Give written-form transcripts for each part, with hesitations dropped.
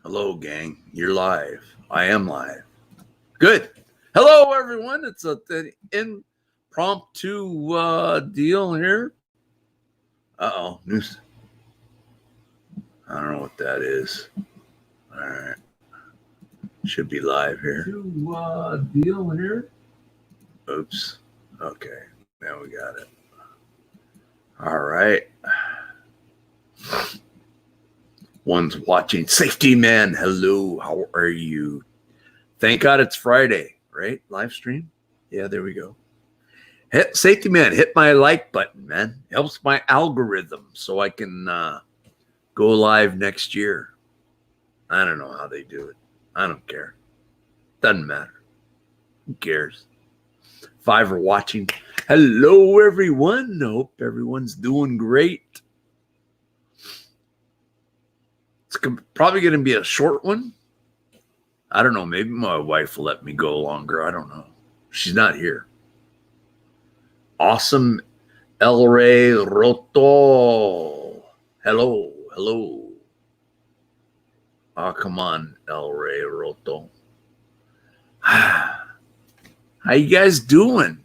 Hello, gang. You're live. I am live. Good. Hello, everyone. It's an impromptu deal here. Uh-oh. News. I don't know what that is. All right. Should be live here. Deal here. Oops. Okay. Now we got it. All right. One's watching. Safety Man. Hello. How are you? Thank God it's Friday, right? Live stream. Yeah, there we go. Hit Safety Man, hit my like button, man. Helps my algorithm so I can go live next year. I don't know how they do it. I don't care. Doesn't matter. Who cares? 5 are watching. Hello, everyone. Hope everyone's doing great. It's probably going to be a short one. I don't know. Maybe my wife will let me go longer. I don't know. She's not here. Awesome El Rey Roto. Hello. Oh, come on, El Rey Roto. How you guys doing?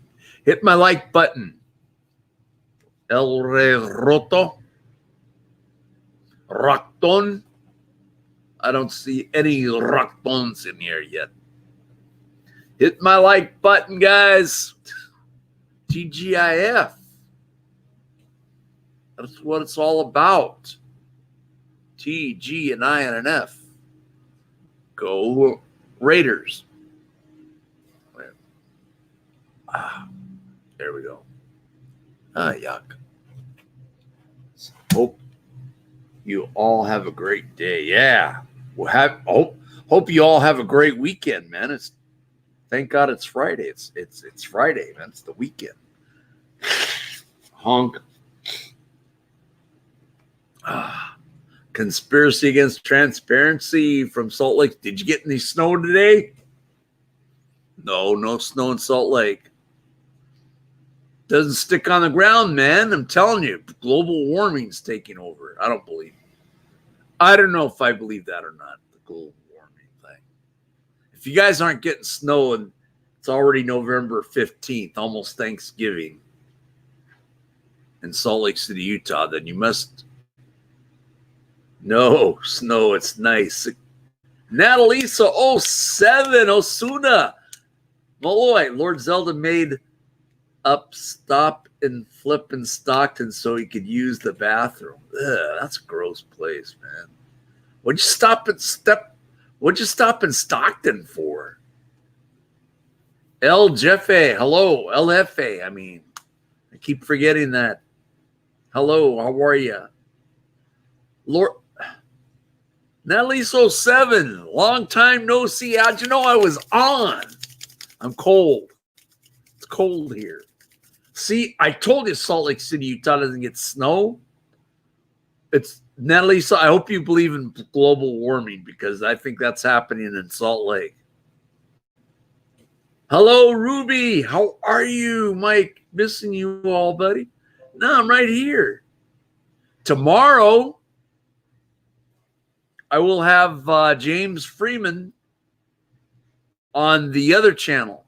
Hit my like button. El Rey Roto. Rakton. I don't see any Raktons in here yet. Hit my like button, guys. T.G.I.F. That's what it's all about. T, G, and I, and an F. Go Raiders. There we go. Yuck. Hope you all have a great day. Yeah. Hope you all have a great weekend, man. Thank God it's Friday. It's Friday, man. It's the weekend. Honk. Conspiracy against transparency from Salt Lake. Did you get any snow today? No snow in Salt Lake. Doesn't stick on the ground, man. I'm telling you, global warming's taking over. I don't believe it. I don't know if I believe that or not, the global warming thing. If you guys aren't getting snow and it's already November 15th, almost Thanksgiving in Salt Lake City, Utah, then you must. No, snow, it's nice. Natalisa 07, Osuna. Malloy, Lord Zelda made up, stop, and flip in Stockton so he could use the bathroom. Ugh, that's a gross place, man. What'd you stop in Stockton for? El Jefe, hello. El Jefe, I mean. I keep forgetting that. Hello, how are you? Lord Natalie's 07, long time no see. How'd you know I was on? I'm cold. It's cold here. See, I told you Salt Lake City, Utah doesn't get snow. It's Natalie. So I hope you believe in global warming because I think that's happening in Salt Lake. Hello, Ruby. How are you, Mike? Missing you all, buddy. No, I'm right here. Tomorrow, I will have James Freeman on the other channel.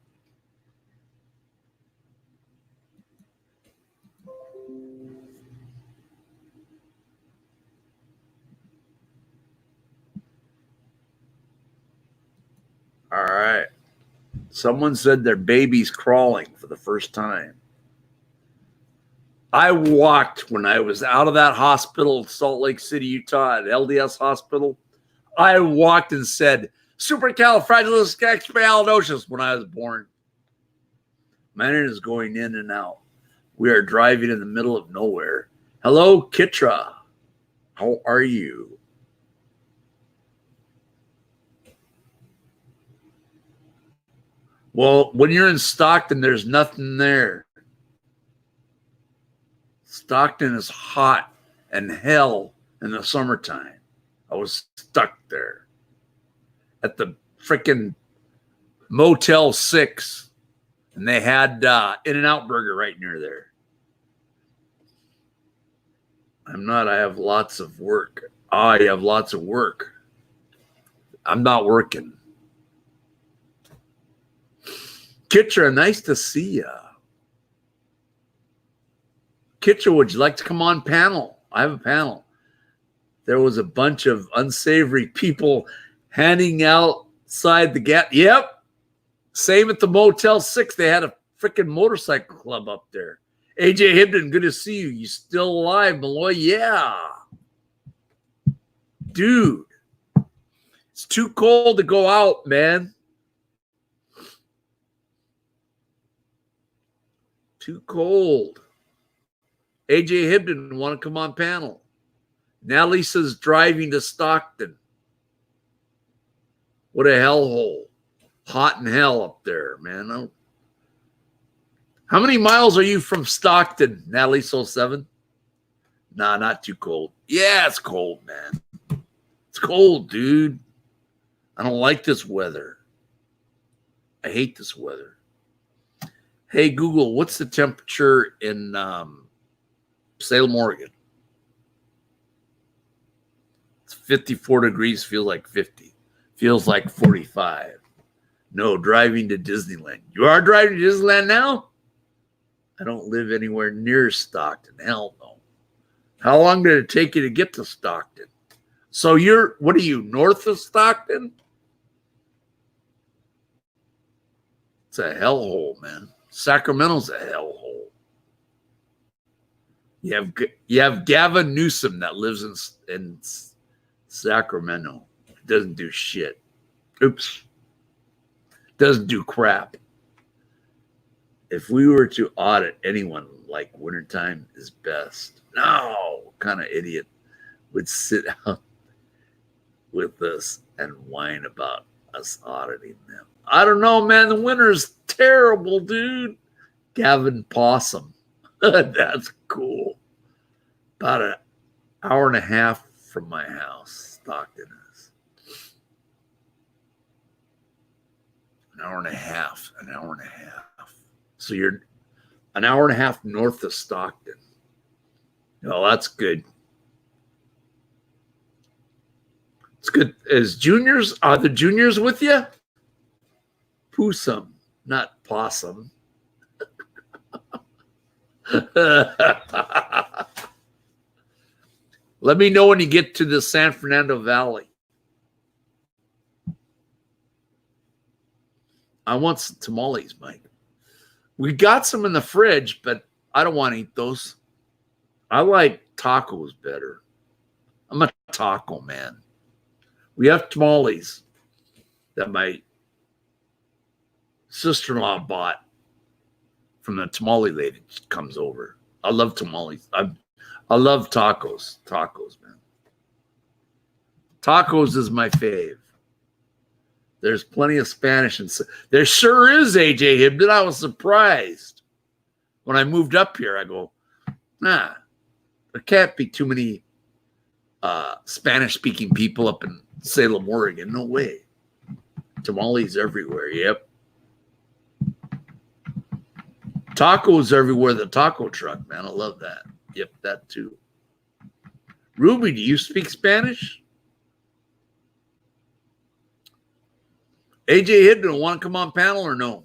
All right. Someone said their baby's crawling for the first time. I walked when I was out of that hospital in Salt Lake City, Utah, at LDS Hospital. I walked and said, supercalifragilisticexpialidocious when I was born. My name is going in and out. We are driving in the middle of nowhere. Hello, Kitra. How are you? Well, when you're in Stockton, there's nothing there. Stockton is hot and hell in the summertime. I was stuck there at the freaking Motel 6, and they had In-N-Out Burger right near there. I'm not. I have lots of work. I have lots of work. I'm not working. Kitra, nice to see you. Kitra, would you like to come on panel? I have a panel. There was a bunch of unsavory people handing outside the gap. Yep. Same at the Motel 6. They had a freaking motorcycle club up there. AJ Hibden, good to see you. You still alive, Malloy? Yeah. Dude. It's too cold to go out, man. Too cold. AJ Hibden want to come on panel. Now Lisa's driving to Stockton. What a hellhole. Hot in hell up there, man. How many miles are you from Stockton, Natalie Soul 7? Nah, not too cold. Yeah, it's cold, man. It's cold, dude. I don't like this weather. I hate this weather. Hey, Google, what's the temperature in Salem, Oregon? It's 54 degrees, feels like 50. Feels like 45. No, driving to Disneyland. You are driving to Disneyland now? I don't live anywhere near Stockton. Hell no. How long did it take you to get to Stockton? So what are you, north of Stockton? It's a hellhole, man. Sacramento's a hellhole. You have Gavin Newsom that lives in Sacramento. Doesn't do shit. Oops. Doesn't do crap. If we were to audit anyone, like wintertime is best. No, what kind of idiot would sit out with us and whine about us auditing them? I don't know, man. The winter's terrible, dude. Gavin Possum. That's cool. About an hour and a half from my house, Stockton is. An hour and a half. So you're an hour and a half north of Stockton. Oh, that's good. It's good. Are the juniors with you? Possum, not possum. Let me know when you get to the San Fernando Valley. I want some tamales, Mike. We got some in the fridge, but I don't want to eat those. I like tacos better. I'm a taco man. We have tamales that my sister-in-law bought from the tamale lady. Comes over. I love tamales. I love tacos. Tacos, man. Tacos is my fave. There's plenty of Spanish. And there sure is, AJ Hibden. I was surprised. When I moved up here, I go, nah, there can't be too many Spanish-speaking people up in Salem, Oregon. No way. Tamales everywhere. Yep. Tacos everywhere. The taco truck, man. I love that. Yep, that too. Ruby, do you speak Spanish? AJ Hibden, want to come on panel or no?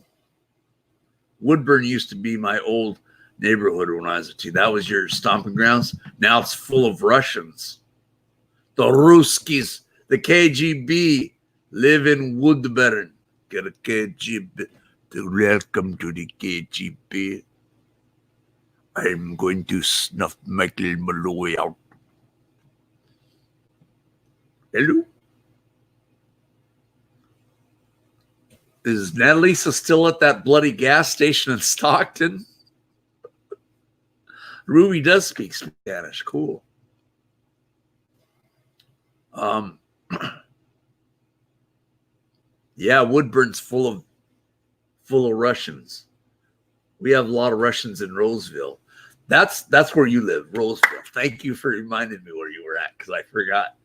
Woodburn used to be my old neighborhood when I was a teen. That was your stomping grounds. Now it's full of Russians. The Ruskies, the KGB live in Woodburn. Get a KGB. Welcome to the KGB. I'm going to snuff Michael Malloy out. Hello? Is Natalie still at that bloody gas station in Stockton? Ruby does speak Spanish. Cool. Yeah, Woodburn's full of Russians. We have a lot of Russians in Roseville. That's where you live, Roseville. Thank you for reminding me where you were at, because I forgot.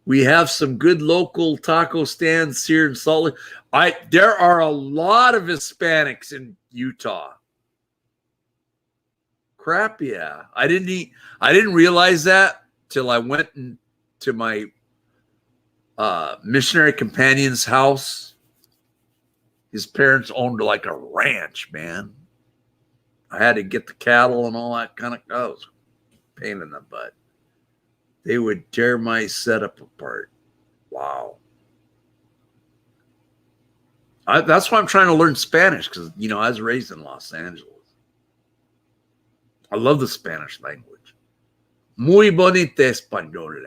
We have some good local taco stands here in Salt Lake. There are a lot of Hispanics in Utah. Crap, yeah. I didn't realize that till I went into my missionary companion's house. His parents owned like a ranch, man. I had to get the cattle and all that kind of stuff. It was a pain in the butt. They would tear my setup apart. Wow. That's why I'm trying to learn Spanish, because, you know, I was raised in Los Angeles. I love the Spanish language. Muy bonita español.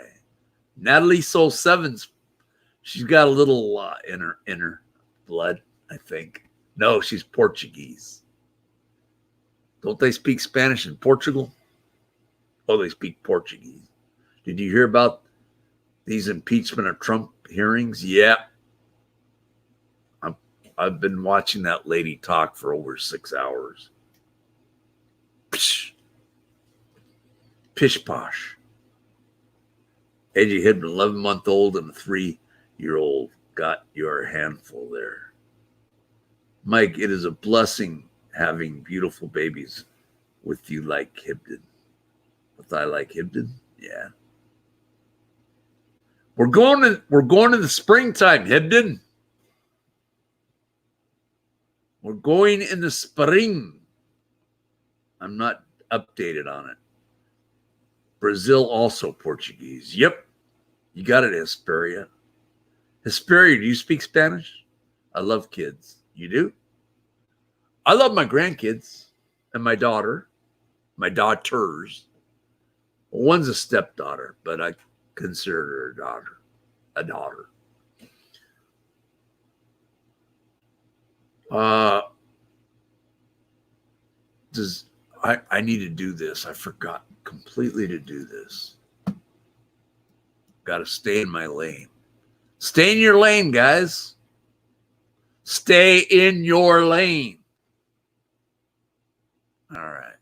Natalie Soul Sevens, she's got a little in her blood, I think. No, she's Portuguese. Don't they speak Spanish in Portugal? Oh, they speak Portuguese. Did you hear about these impeachment of Trump hearings? Yeah. I've been watching that lady talk for over 6 hours. Psh. Pish posh. AJ Hidman, 11-month-old and a 3-year-old. Got your handful there. Mike, it is a blessing having beautiful babies with you like Hibden. With I like Hibden? Yeah. We're going to the springtime, Hibden. We're going in the spring. I'm not updated on it. Brazil also Portuguese. Yep. You got it, Hesperia. Hesperia, do you speak Spanish? I love kids. You do? I love my grandkids and my daughter, my daughters. Well, one's a stepdaughter, but I consider her a daughter. I need to do this. I forgot completely to do this. Got to stay in my lane. Stay in your lane, guys. Stay in your lane. All right.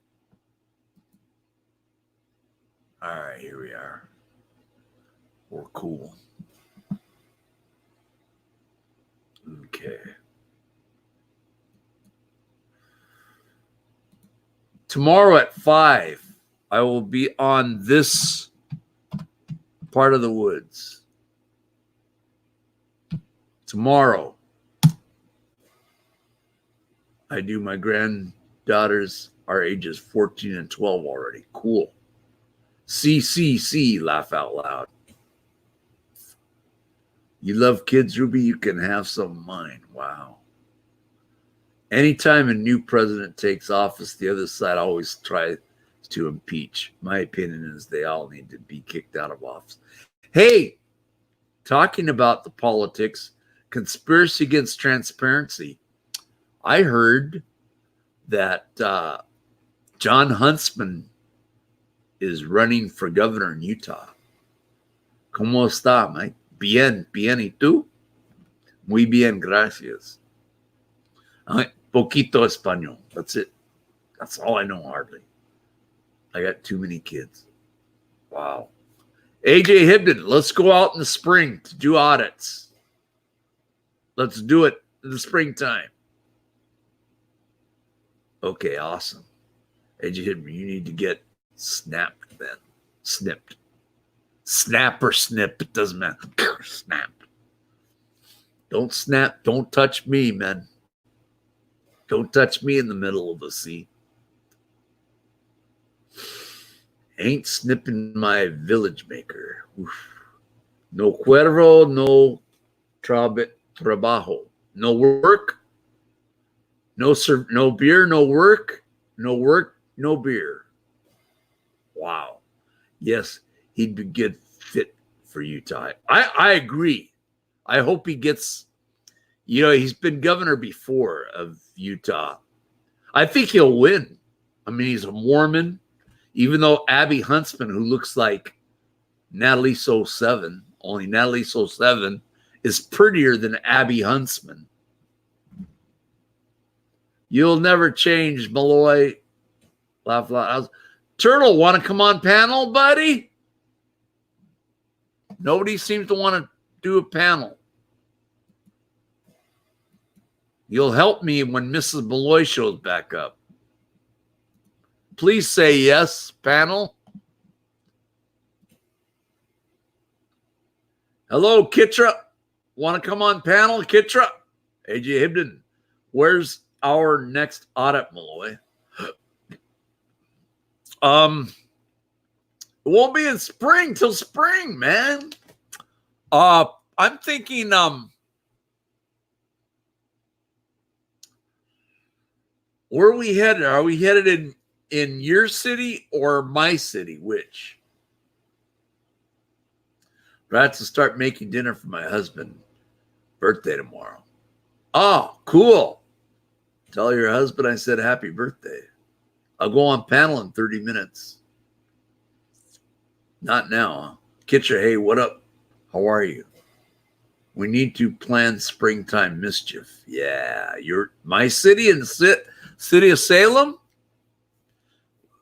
All right, here we are. We're cool. Okay. Tomorrow at 5, I will be on this part of the woods. Tomorrow, I do my granddaughters are ages 14 and 12 already. Cool. CCC, laugh out loud. You love kids, Ruby? You can have some of mine. Wow. Anytime a new president takes office, the other side always tries to impeach. My opinion is they all need to be kicked out of office. Hey, talking about the politics, conspiracy against transparency. I heard that John Huntsman is running for governor in Utah. ¿Cómo está, Mike? Bien, bien, ¿y tú? Muy bien, gracias. Poquito español. That's it. That's all I know, hardly. I got too many kids. Wow. AJ Hibden, let's go out in the spring to do audits. Let's do it in the springtime. Okay, awesome. AJ Hibden, you need to get snapped then. Snipped. Snap or snip, it doesn't matter. Snap. Don't snap. Don't touch me, man. Don't touch me in the middle of the sea. Ain't snipping my village maker. Oof. No cuervo, no trabajo. No work. No beer, no work. No work, no beer. Wow. Yes, he'd be good fit for Utah. I agree. I hope he gets, you know, he's been governor before of Utah. I think he'll win. I mean, he's a Mormon. Even though Abby Huntsman, who looks like Natalie So 7, only Natalie So 7 is prettier than Abby Huntsman. You'll never change, Malloy. Laugh loud. Turtle, want to come on panel, buddy? Nobody seems to want to do a panel. You'll help me when Mrs. Malloy shows back up. Please say yes, panel. Hello, Kitra. Want to come on panel, Kitra? AJ Hibden. Where's our next audit, Malloy? It won't be in spring till spring, man. I'm thinking where are we headed? Are we headed in your city or my city? Which? I have to start making dinner for my husband. Birthday tomorrow. Oh, cool. Tell your husband I said happy birthday. I'll go on panel in 30 minutes. Not now. Huh? Kitcher, hey, what up? How are you? We need to plan springtime mischief. Yeah, you're my city in the city of Salem.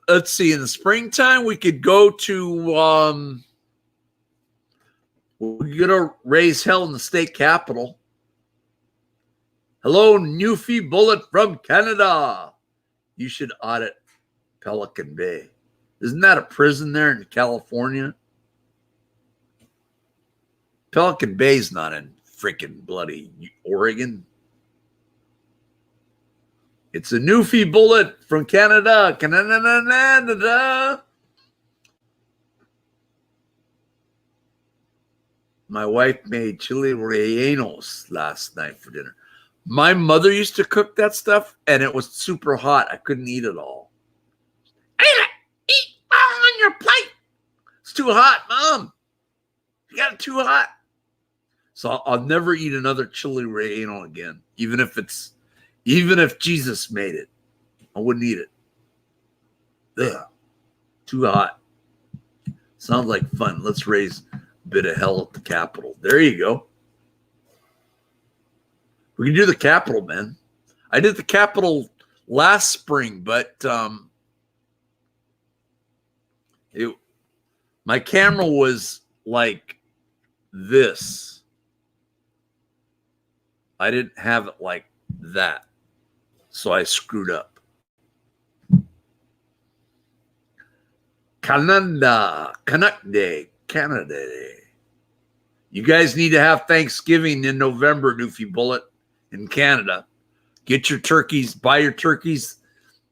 Let's see. In the springtime, we could go to. We're gonna raise hell in the state capitol. Hello, Newfie Bullet from Canada. You should audit Pelican Bay. Isn't that a prison there in California? Pelican Bay's not in freaking bloody Oregon. It's a Newfie Bullet from Canada. Canada. My wife made chili rellenos last night for dinner. My mother used to cook that stuff, and it was super hot. I couldn't eat it all. Eat all on your plate. It's too hot, Mom. You got it too hot. So I'll never eat another chili relleno again, even if Jesus made it. I wouldn't eat it. Ugh, too hot. Sounds like fun. Let's raise a bit of hell at the Capitol. There you go. We can do the Capitol, man. I did the Capitol last spring, but my camera was like this. I didn't have it like that. So I screwed up. Canada Day. You guys need to have Thanksgiving in November, Newfie Bullet, in Canada. Get your turkeys, buy your turkeys.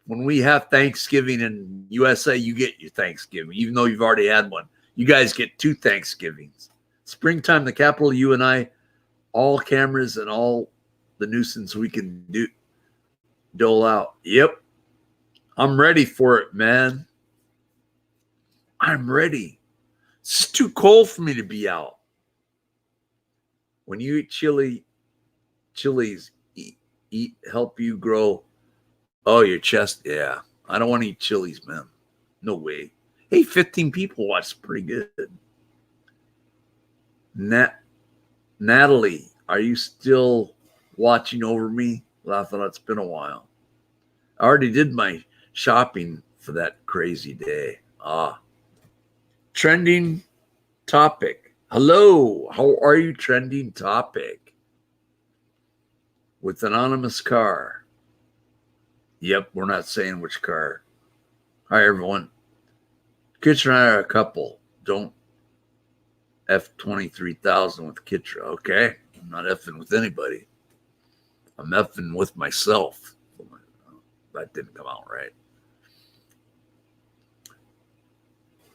When we have Thanksgiving in USA, you get your Thanksgiving, even though you've already had one. You guys get 2 Thanksgivings. Springtime, the Capitol, you and I, all cameras and all the nuisance we can dole out. Yep. I'm ready for it, man. I'm ready. It's too cold for me to be out. When you eat chilies help you grow. Oh, your chest. Yeah. I don't want to eat chilies, man. No way. Hey, 15 people watched. Pretty good. Natalie, are you still watching over me? Well, I thought it's been a while. I already did my shopping for that crazy day. Trending topic. Hello. How are you, trending topic? With anonymous car. Yep, we're not saying which car. Hi, everyone. Kitra and I are a couple. Don't F 23,000 with Kitra, okay? I'm not effing with anybody. I'm effing with myself. That didn't come out right.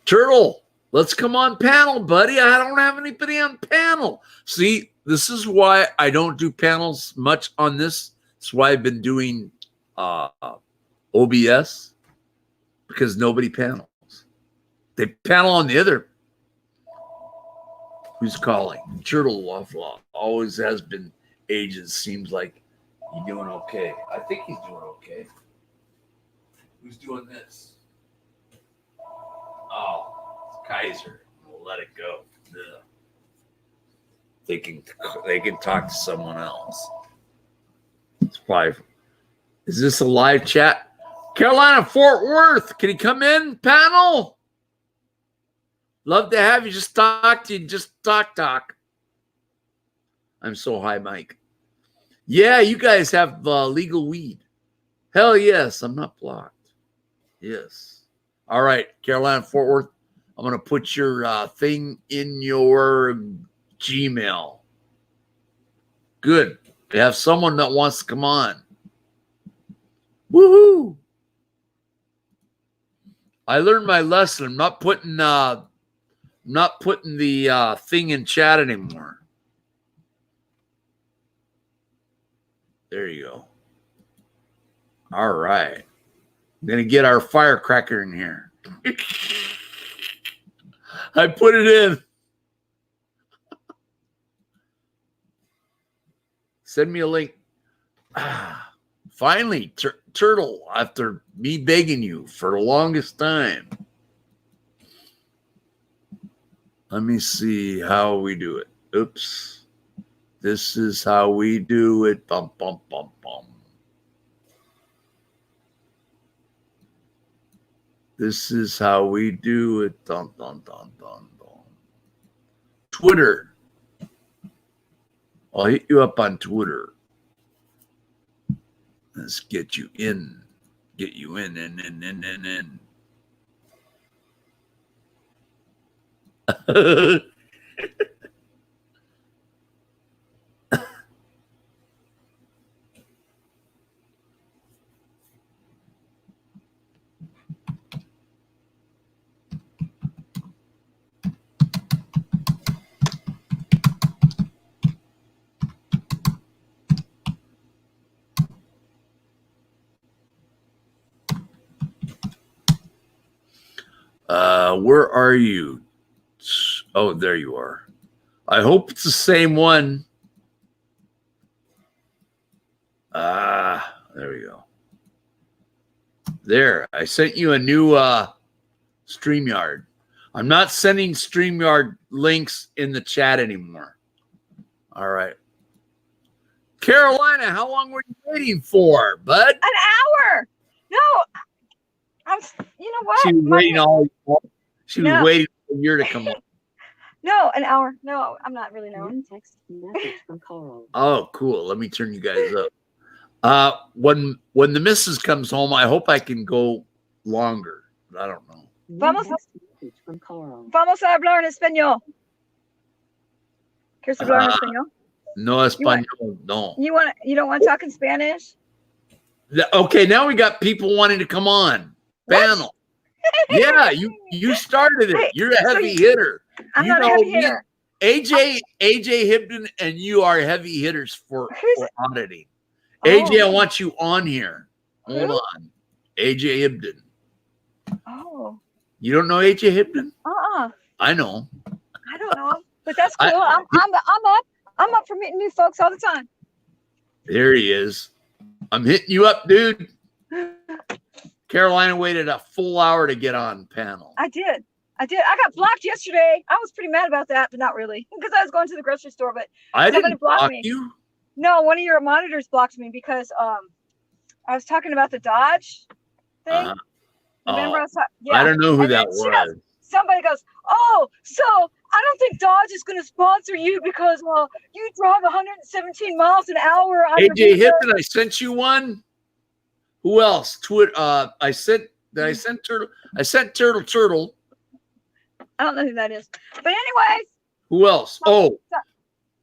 Turtle, let's come on panel, buddy. I don't have anybody on panel. See, this is why I don't do panels much on this. That's why I've been doing OBS, because nobody panels. They panel on the other. Who's calling? Turtle Waffle always has been ages. Seems like he's doing okay. I think he's doing okay. Who's doing this? Oh, it's Kaiser. We'll let it go. Ugh. They can talk to someone else. It's 5. Is this a live chat? Carolina, Fort Worth. Can he come in, panel? Love to have you. Just talk to you. Just talk. I'm so high, Mike. Yeah, you guys have legal weed. Hell yes, I'm not blocked. Yes. All right, Carolina, Fort Worth. I'm going to put your thing in your Gmail. Good. We have someone that wants to come on. Woohoo! I learned my lesson. I'm not putting the thing in chat anymore. There you go. All right. I'm going to get our firecracker in here. I put it in. Send me a link. Finally, Turtle, after me begging you for the longest time. Let me see how we do it. Oops. This is how we do it. Bum, bum, bum, bum. This is how we do it. Dun, dun, dun, dun, dun. Twitter. I'll hit you up on Twitter. Let's get you in. Get you in. Where are you? Oh, there you are. I hope it's the same one. There we go. There, I sent you a new StreamYard. I'm not sending StreamYard links in the chat anymore. All right. Carolina, how long were you waiting for, bud? An hour. No, you know what? She was waiting She was waiting for a year to come on. No, an hour. No, I'm not really knowing. Text message from Carl. Oh, cool. Let me turn you guys up. When the missus comes home, I hope I can go longer. But I don't know. Vamos a hablar en español. ¿Quieres hablar en español? No español, no. You don't want to talk in Spanish? Okay, now we got people wanting to come on. Panel. Yeah, you started it. You're a heavy hitter. I'm not a heavy hitter. AJ Hibden and you are heavy hitters for auditing. AJ, I want you on here. Hold on. AJ Hibden. Oh. You don't know AJ Hibden? I know. I don't know him, but that's cool. I'm up for meeting new folks all the time. There he is. I'm hitting you up, dude. Carolina waited a full hour to get on panel. I did. I got blocked yesterday. I was pretty mad about that, but not really, because I was going to the grocery store. But I didn't block you. No, one of your monitors blocked me because I was talking about the Dodge thing. Remember, I don't know who that was. Somebody goes, "Oh, so I don't think Dodge is going to sponsor you because you drive 117 miles an hour." AJ Hibden, I sent you one. Who else? Twitter. I sent Turtle. I sent Turtle. I don't know who that is. But anyways. Who else? Oh,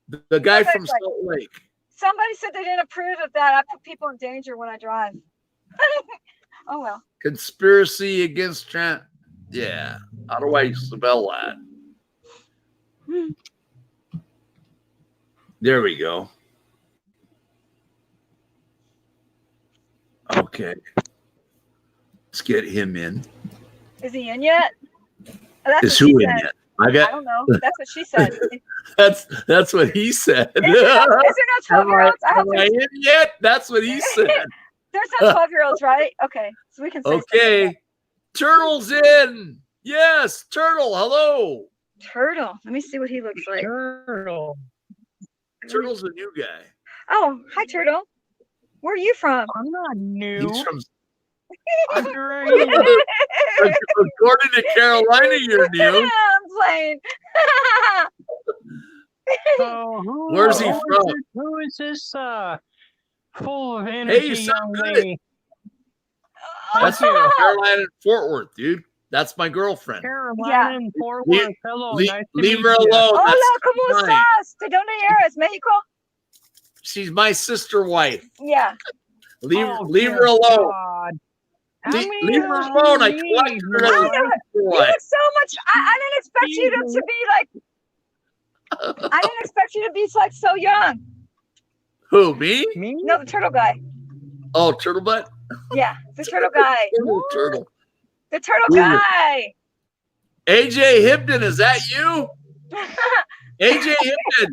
the guy from Salt Lake. Somebody said they didn't approve of that. I put people in danger when I drive. Oh, well. Conspiracy against Trump. Yeah. How do I spell that? There we go. Okay. Let's get him in. Is he in yet? Is who in yet? I don't know. That's what she said. That's what he said. Is there no 12-year-olds? Am I in yet? That's what he said. There's no 12-year-olds, right? Okay. So we can say okay. Turtle's in. Yes, Turtle. Hello. Turtle. Let me see what he looks like. Turtle. Turtle's a new guy. Oh, hi, Turtle. Where are you from? I'm not new. He's from According to Carolina, you're new. I'm playing. Where's he from? Who is this full of energy young lady? That's you. Carolina and Fort Worth, dude. That's my girlfriend. Carolina and Fort Leave- Worth. Hello, Le- nice to leave meet her you. alone. Hola, That's ¿cómo fine. estás? ¿De dónde eres? ¿México? She's my sister wife. Yeah. Leave Oh, leave dear her alone. God. Leave her alone. I collected her as I a know. sister You wife. look so much. I didn't expect you to be like. I didn't expect you to be like so young. Who, me? Me? No, the turtle guy. Oh, turtle butt? Yeah, the turtle guy. Turtle. The turtle Ooh. guy. AJ Hibden, is that you? AJ Hibden.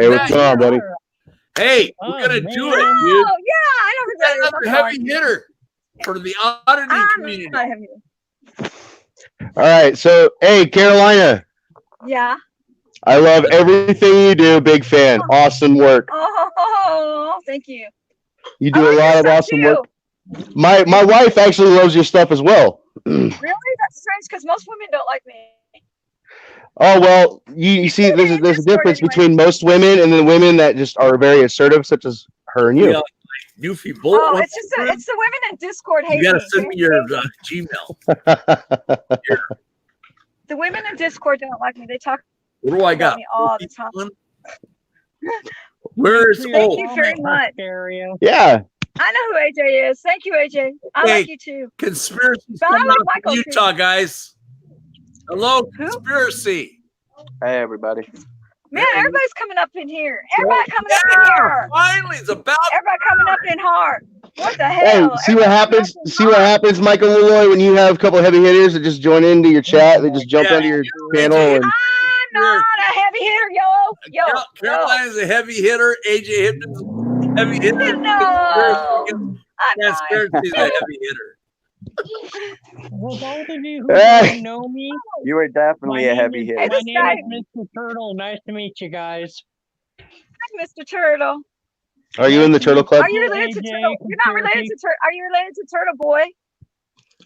Hey, what's going on, buddy? Hey, Oh, we're gonna do man. it, Oh, dude. yeah, I know who We got that is. another I'm heavy sorry. hitter for the auditing I'm community. not heavy. All right, so hey, Carolina, Yeah. I love everything you do. Big fan. Awesome work. Oh, thank you. You I do a like lot your of stuff, awesome too. work. My wife actually loves your stuff as well. Really? That's strange because most women don't like me. Oh well, you see, there's a Discord difference anyway. between most women and then women that just are very assertive, such as her and you. Yeah, Newfie Bullet. Oh, one it's just more it's the women in Discord time. hate You gotta me. send me your Gmail. The women in Discord don't like me. They talk What do I about got? me all the time. Where is Thank oh you very much. Area. Yeah. I know who AJ is. Thank you, AJ. I Hey. like you too. conspiracy But I coming like out from Michael, too. Utah, guys? Hello, Who? conspiracy. Hey, everybody. Man, Hey. everybody's coming up in here. Everybody coming up in Yeah, here. finally, it's about Everybody coming up in hard. What the Hey, hell? see what Everybody happens. coming up in See what hard. happens, Michael Malloy, when you have a couple heavy hitters that just join into your chat. They just jump Yeah, onto your you- channel AJ, and I'm not a heavy hitter, yo. Carolina's a heavy hitter. AJ Hibden's a heavy hitter. No. I'm not. Transparency's a heavy hitter. Well, those of you who Hey. don't know me, You are definitely my a name heavy is- hitter. Hey, my this name guy- is Mr. Turtle. Nice to meet you guys. Hi, Mr. Turtle. are you in the Turtle Club? Are you related to AJ, Turtle? You're not related to Turtle. Are you related to Turtle Boy?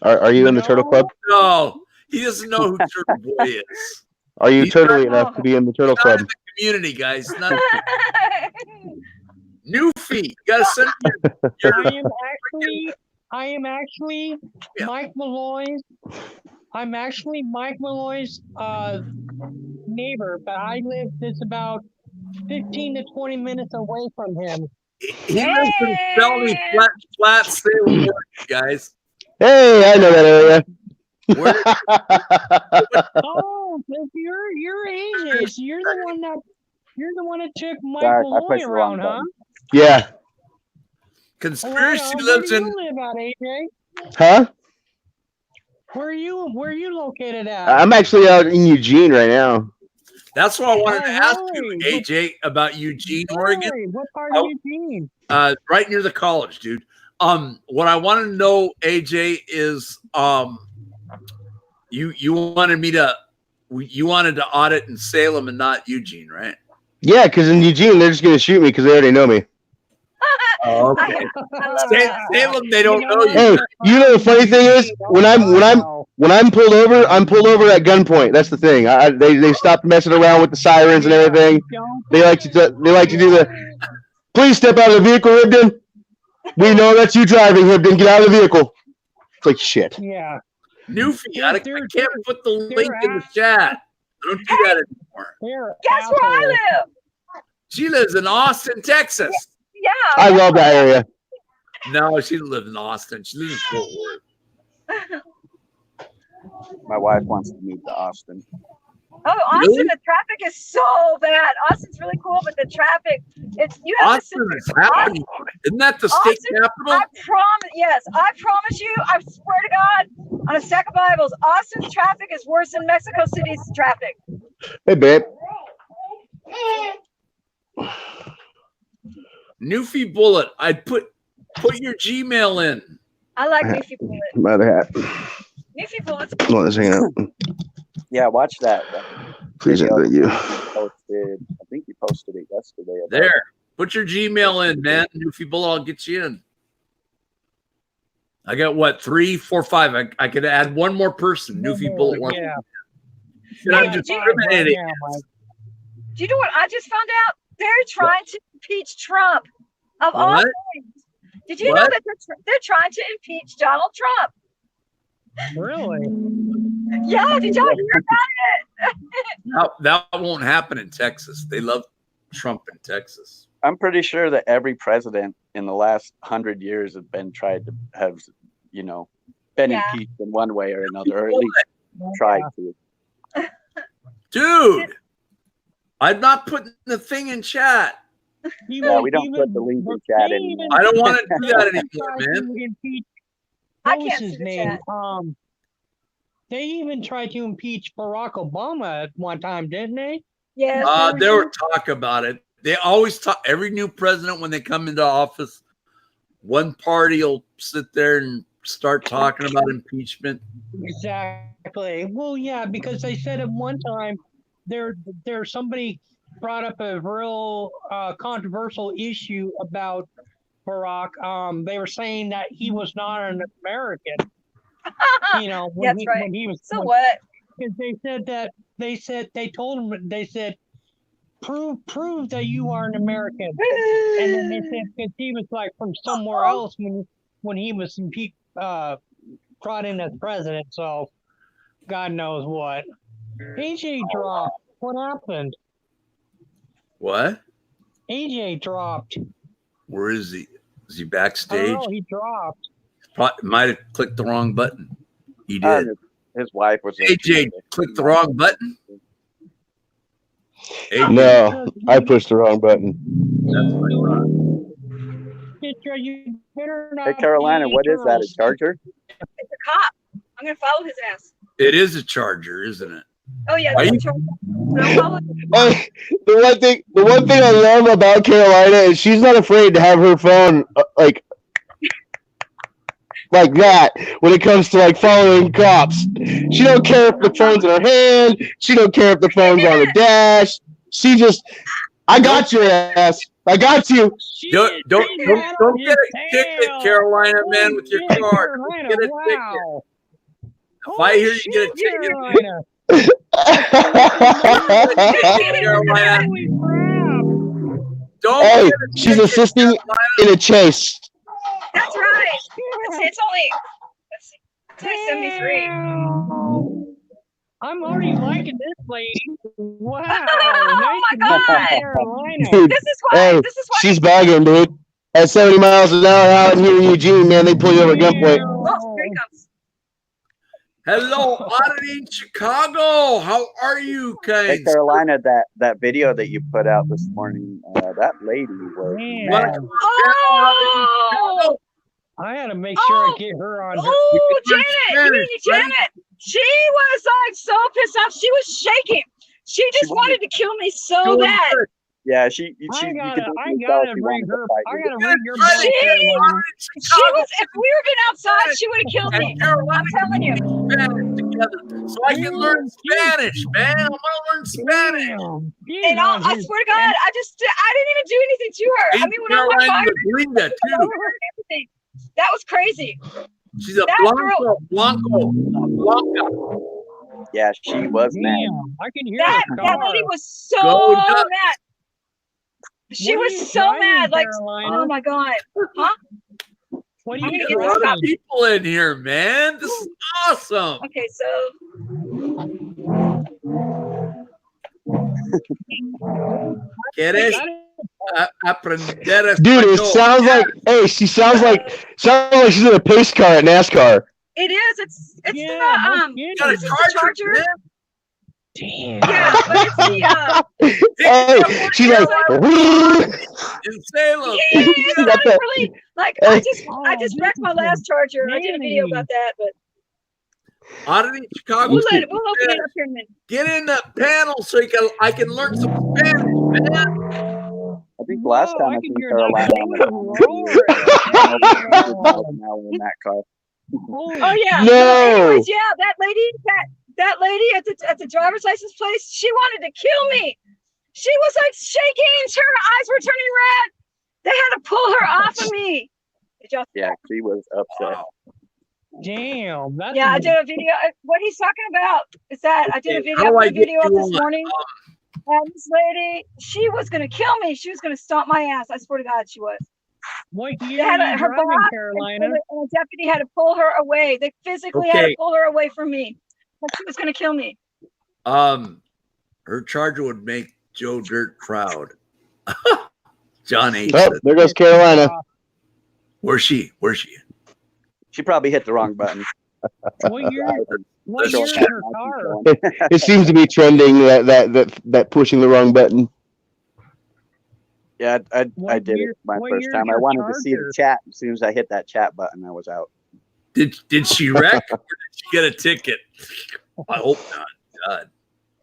Are you in the Turtle Club? No, he doesn't know who Turtle Boy is. Are you He's turtly not- enough to be in the Turtle Not Club? in the community, guys. Not Newfie. You gotta send me your I am actually Yeah. Mike Malloy's. I'm actually Mike Malloy's neighbor, but I live just about 15 to 20 minutes away from him. he lives in Felony Flat Salem, Oregon, guys. Hey, I know that area. Where, Oh, so you're AJ. So you're the one that took Mike Sorry, I Malloy pressed the wrong around, huh? Yeah. conspiracy Where do lives you in. live at, AJ? Huh? Where are you located at? I'm actually out in Eugene right now. That's why I wanted to Oh, ask you, really? AJ, about Eugene, Oregon. Really? What part Oh. of Eugene? Right near the college, dude. What I want to know, AJ, is you wanted to audit in Salem and not Eugene, right? Yeah, because in Eugene they're just gonna shoot me because they already know me. Oh, I love that. Salem, they don't know you. Hey, you know the funny thing is when I'm pulled over, I'm pulled over at gunpoint. That's the thing. They stopped messing around with the sirens and everything. They like to do the. Please step out of the vehicle, Hibden. We know that's you driving, Hibden. Get out of the vehicle. It's like shit. Yeah. Newfie, I They're- can't put the they're link in the chat. I don't do that anymore. They're Guess where I assholes. live? She lives in Austin, Texas. Yeah. I love that area. No, she doesn't live in Austin. She lives in Fort Worth. My wife wants to move to Austin. Oh, Austin, Really? the traffic is so bad. Austin's really cool, but the traffic, you have to sit Austin is happy. Isn't that the state Austin, capital? I promise you, I swear to God, on a stack of Bibles, Austin's traffic is worse than Mexico City's traffic. Hey, babe. Newfie Bullet. I'd put your Gmail in. I like Newfie Bullet. My other hat. Newfie Bullet's Come on, let's hang out. Yeah, watch that. Please video invite you. Posted, I think you posted it yesterday. about- There. Put your Gmail in, man. Newfie Bullet, I'll get you in. I got what, 3, 4, 5. I could add one more person. Newfie Bullet wants. Yeah. And I'm Hey, did you- discriminating. Yeah, Mike. Do you know what I just found out? They're trying to impeach Trump. Of all What? things. Did you know What? that they're trying to impeach Donald Trump? Really? Yeah, did y'all hear about That won't happen in Texas. They love Trump in Texas. I'm pretty sure that every president in the last 100 years has been tried to have, been Yeah. impeached in one way or another, or at least tried to. Dude, I'm not putting the thing in chat. Yeah, we don't put the link in chat anymore. I don't want to do that anymore, man. I What was can't his see the name? chat. They even tried to impeach Barack Obama at one time, didn't they? Yes. There were talk about it. They always talk. Every new president, when they come into office, one party will sit there and start talking about impeachment. Exactly. Well, yeah, because they said at one time there somebody brought up a real controversial issue about Barack. They were saying that he was not an American. You know, when That's right. when he was. So what? Because they told him prove that you are an American, and then they said because he was like from somewhere else when he was brought in as president. So God knows what. AJ dropped. What happened? What? AJ dropped. Where is he? Is he I backstage? don't know. He dropped. Might have clicked the wrong button. He did. His wife was AJ clicked the wrong button. AJ, No, I pushed the wrong button. that's what I thought. You better not Hey, Carolina, be what is that? A charger? It's a cop. I'm gonna follow his ass. It is a charger, isn't it? Oh yeah, Are that's you- a charger. But I'm following. The one thing I love about Carolina is she's not afraid to have her phone like that when it comes to like following cops. She don't care if the phone's in her hand. She don't care if the phone's on the dash. She just, I got your ass. I got you. Don't get a ticket, Carolina man, with your car. Carolina, Get a wow. If I hear you get a ticket, Carolina. Carolina, Holy crap. don't Hey, get a she's ticket, assisting Carolina. in a chase. That's right. It's only. Let's see. It's only 73. I'm already liking this lady. Wow. Oh my God. Carolina. Dude, This is why. hey, This is why. she's bagging, dude. At 70 miles an hour out here in Eugene, man, they pull you over at gunpoint. Oh, here he comes. Hello, Oddity in Chicago. How are you, Hey, guys? Carolina, that video that you put out this morning, that lady was Man. mad. Oh. I had to make sure I get her on her. Oh, Janet. Spanish, Janet. She was like so pissed off. She was shaking. She just wanted to kill me so Doing bad. good. Yeah, I gotta bring her. I gotta bring your Right. back, Carolina. She was. If we were been outside, she would have killed me. And Carolina I'm telling you. Spanish together, so I can learn Spanish, man. I want to learn Spanish. Damn. And I swear to God, I didn't even do anything to her. I mean, when I went by Carolina her, Linda I too. overheard everything. That was crazy. She's a That Blanca. Yeah, she was mad. Damn. I can hear That her lady was so Go nuts. mad. She What are was you so driving, mad. Like, Carolina? oh my God. Huh? What are I'm you gonna A get lot this of up. people in here, man. This is awesome. Okay, so ¿Quieres aprender Dude, it español? sounds like, hey, she sounds like she's in a pace car at NASCAR. it is. It's Yeah, the You got a this is the charger. man. Damn. Yeah, but it's the Hey, she's like, In Salem. yeah, She got that's that- really like Hey. I just wrecked my last charger. I did a video about that, but Oddity Chicago. we'll open it up here in a minute. Get in that panel so I can learn some Spanish, man. I think last Whoa, time I I can seen hear Carolina that on roar. in that car. Oh yeah. No. So anyways, yeah, that lady at the driver's license place, she wanted to kill me. She was like shaking. Her eyes were turning red. They had to pull her off of me. Did y'all? Yeah, she was upset. Wow. Damn. That's Yeah, I did a video. What he's talking about is that I did a Okay, video. how do I I put a get video up you this on? morning. And this lady, she was gonna kill me. She was gonna stomp my ass. I swear to God, she was. What They year had are you her driving, boss Carolina? and a deputy had to pull her away. They physically had to pull her away from me. Like she was going to kill me. Her charger would make Joe Dirt proud. John H. Oh, there goes Carolina. Where's she? She probably hit the wrong button. What year? What Let's year is check. her car? It seems to be trending that pushing the wrong button. Yeah, I What did year- it my what first year's time. I your wanted to see the Charger? chat. As soon as I hit that chat button, I was out. Did she wreck or did she get a ticket? I hope not. God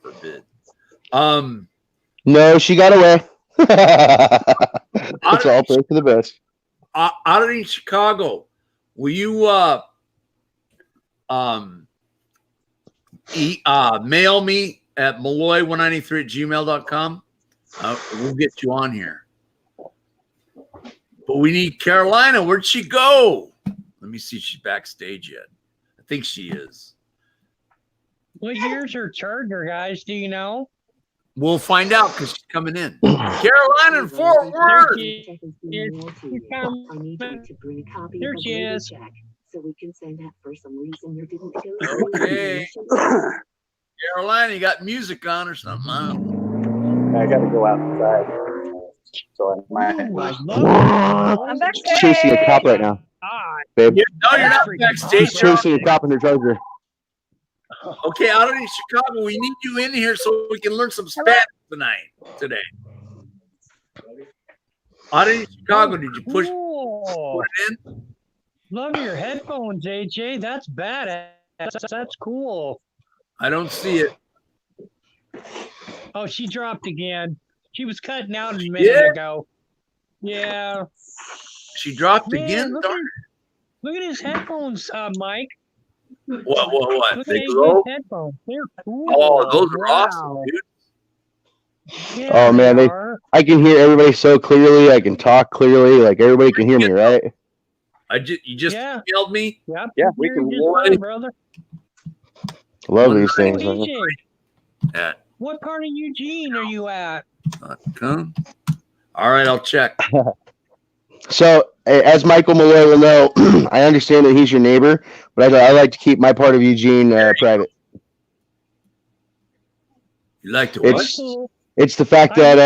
forbid. No, she got away. It's all pray for the best. Out in Chicago, will you mail me at malloy193@gmail.com? We'll get you on here. But we need Carolina. Where'd she go? Let me see if she's backstage yet. I think she is. What year's her Charger, guys? Do you know? We'll find out because she's coming in. Carolina in Fort Worth. Here she is. So we can send out for some reason you didn't go. Okay. Carolina, you got music on or something? I don't know. I got to go outside. So I might. Ooh, I love I'm it. backstage. Chasing a cop right now, Ah, babe. No, you're not backstage. She's chasing a cop in her Charger. Okay, out in Chicago, we need you in here so we can learn some Spanish today. Out in Chicago, did you push cool. it in? Love your headphones, AJ. That's badass. That's cool. I don't see it. Oh, she dropped again. She was cutting out a minute ago. Yeah. She dropped Man, again? look at his headphones, Mike. What? Look They at glow? AJ's headphones. They're cool. Oh, those are Wow. awesome, dude. Yeah, Oh man, they are. I can hear everybody so clearly. I can talk clearly. Like everybody can hear me, right? You just Yeah. emailed me. Yep. Yeah, we Here can you warn go, you. brother. Love these things. man. AJ, At what part of Eugene are you at? .com. All right, I'll check. So, as Michael Malloy will know, I understand that he's your neighbor, but I like to keep my part of Eugene private. You like to what? It's the fact that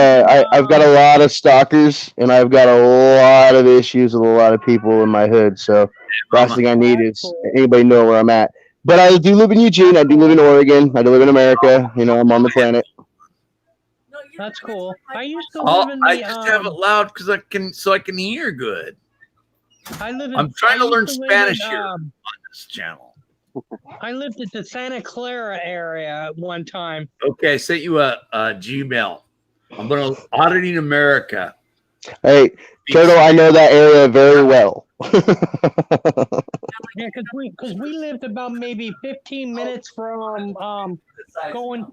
I've got a lot of stalkers and I've got a lot of issues with a lot of people in my hood. So, the last thing I need is anybody know where I'm at. But I do live in Eugene. I do live in Oregon. I do live in America. You know, I'm on the planet. That's cool. I used to live in the. I just have it loud because I can hear good. I'm trying to learn Spanish here on this channel. I lived at the Santa Clara area at one time. Okay, I sent you a Gmail. I'm gonna auditing America. Hey, Turtle, I know that area very well. Yeah, because we lived about maybe 15 minutes from going.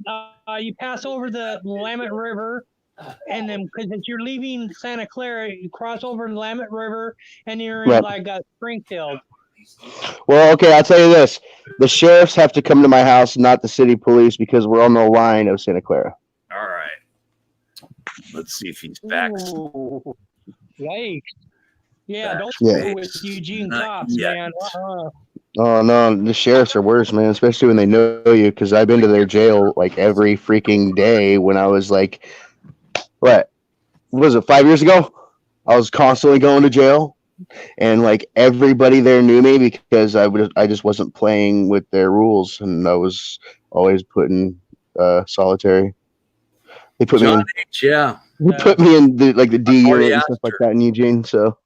You pass over the Willamette River, and then because if you're leaving Santa Clara, you cross over the Willamette River, and you're in Right. Springfield. Well, okay, I'll tell you this. The sheriffs have to come to my house, not the city police, because we're on the line of Santa Clara. All right. Let's see if he's back. Ooh, yikes. Yeah, don't Yeah. fool with Eugene Not cops, yet. man. Oh, no, the sheriffs are worse, man, especially when they know you, because I've been to their jail, like, every freaking day when I was, like, what was it, 5 years ago? I was constantly going to jail, and, like, everybody there knew me because I just wasn't playing with their rules, and I was always put in solitary. They put John me in. H, yeah. They put me in the D I've already unit and stuff asked like her. that in Eugene. So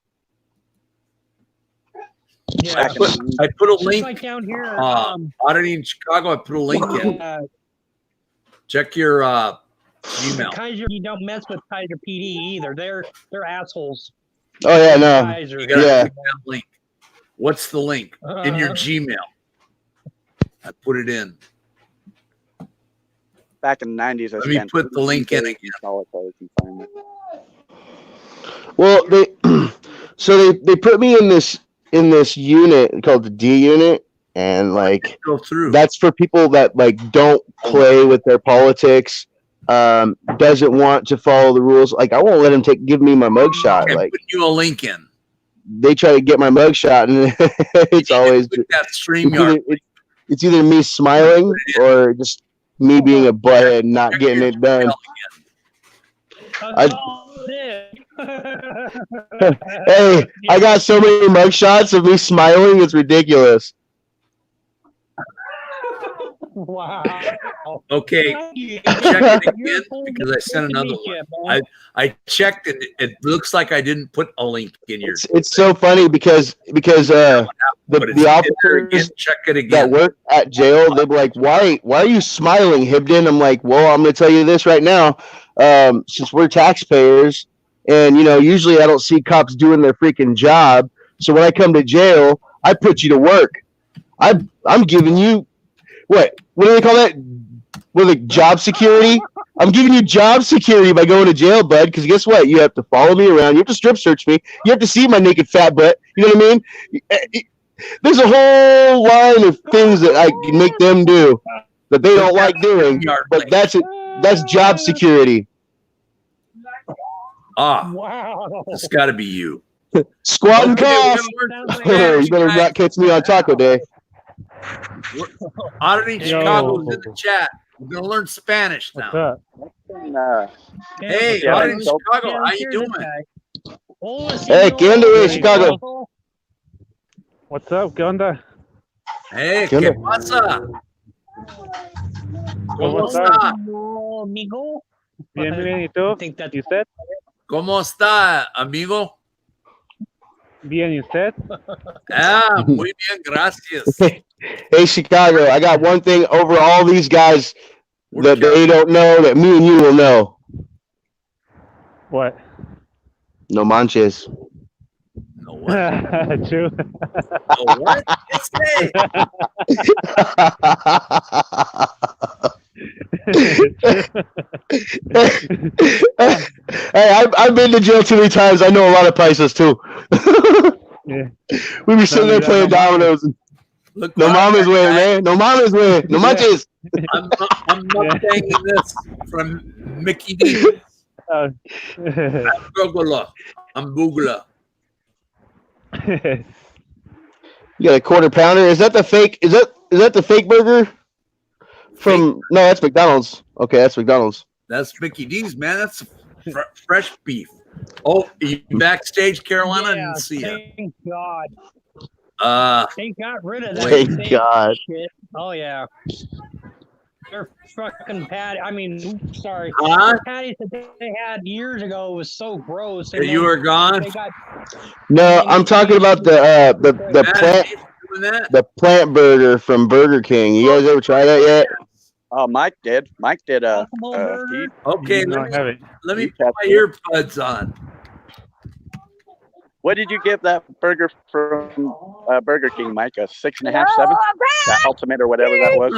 Yeah, I put a just link. like down here. Auditing Chicago, I put a link in. Check your Gmail. Kaiser, you don't mess with Kaiser PD either. They're assholes. oh yeah, no, Kaiser. You gotta Yeah. click that link. What's the link? In your Gmail. I put it in. Back in the 90s, I Let me spent put the link in 3 days again. solitary confinement. well they put me in this unit called the D unit, and like Go through. that's for people that like don't play with their politics. doesn't want to follow the rules. Like I won't let him give me my mugshot. Okay, Like put you a link in. they try to get my mugshot, and it's always Put that it's StreamYard. it's either me smiling or just me being a butthead and not getting it done. Hey, I got so many mugshots of me smiling, it's ridiculous. Wow. Okay, check it again because I sent another one. I checked it. It looks like I didn't put a link in your. It's so funny because the officers check it again. that work at jail, they'll be like, why are you smiling, Hibden? I'm like, well, I'm going to tell you this right now. Since we're taxpayers, and usually I don't see cops doing their freaking job. So when I come to jail, I put you to work. I'm giving you what do they call that? Job security? I'm giving you job security by going to jail, bud, because guess what? You have to follow me around. You have to strip search me. You have to see my naked fat butt. You know what I mean? There's a whole line of things that I can make them do that they don't like doing, but that's it. That's job security. Wow. It's got to be you. Squat and cough. You better not catch me on Taco Day. Auditing Chicago's in the chat. We're gonna learn Spanish now. Hey, Auditing Chicago, how you doing? Hey, ¿qué onda, Chicago? What's up? ¿Qué onda? Hey, ¿qué pasa? ¿Cómo está? Amigo. Bien, bien, ¿y tú? ¿Y usted? ¿Cómo está, amigo? Bien, ¿y usted? Ah, muy bien, gracias. Hey, Chicago, I got one thing over all these guys that they don't know that me and you will know. What? No manches. No what? True. No what? Say. Hey, I've been to jail too many times. I know a lot of places too. Yeah. We were sitting there playing dominoes. And Look, no mama's way, man. No mama's way. No manches. I'm not saying this from Mickey D. I'm Boogla. You got a quarter pounder. Is that the fake? Is that the fake burger? No, that's McDonald's. Okay, that's McDonald's. That's Mickey D's, man. That's fresh beef. Oh, you backstage, Carolina? I didn't see you. Thank God. They got rid of that. Thank God. Shit. Oh yeah. Their fucking patty. I mean, sorry. Huh? The patties that they had years ago was so gross. And You were gone. No, I'm talking about the plant burger from Burger King. You guys ever try that yet? Oh, Mike did. Mike did a. Okay, let me put my earbuds on. What did you give that burger from Burger King, Mike? A 6.5, 7? That ultimate or whatever that was.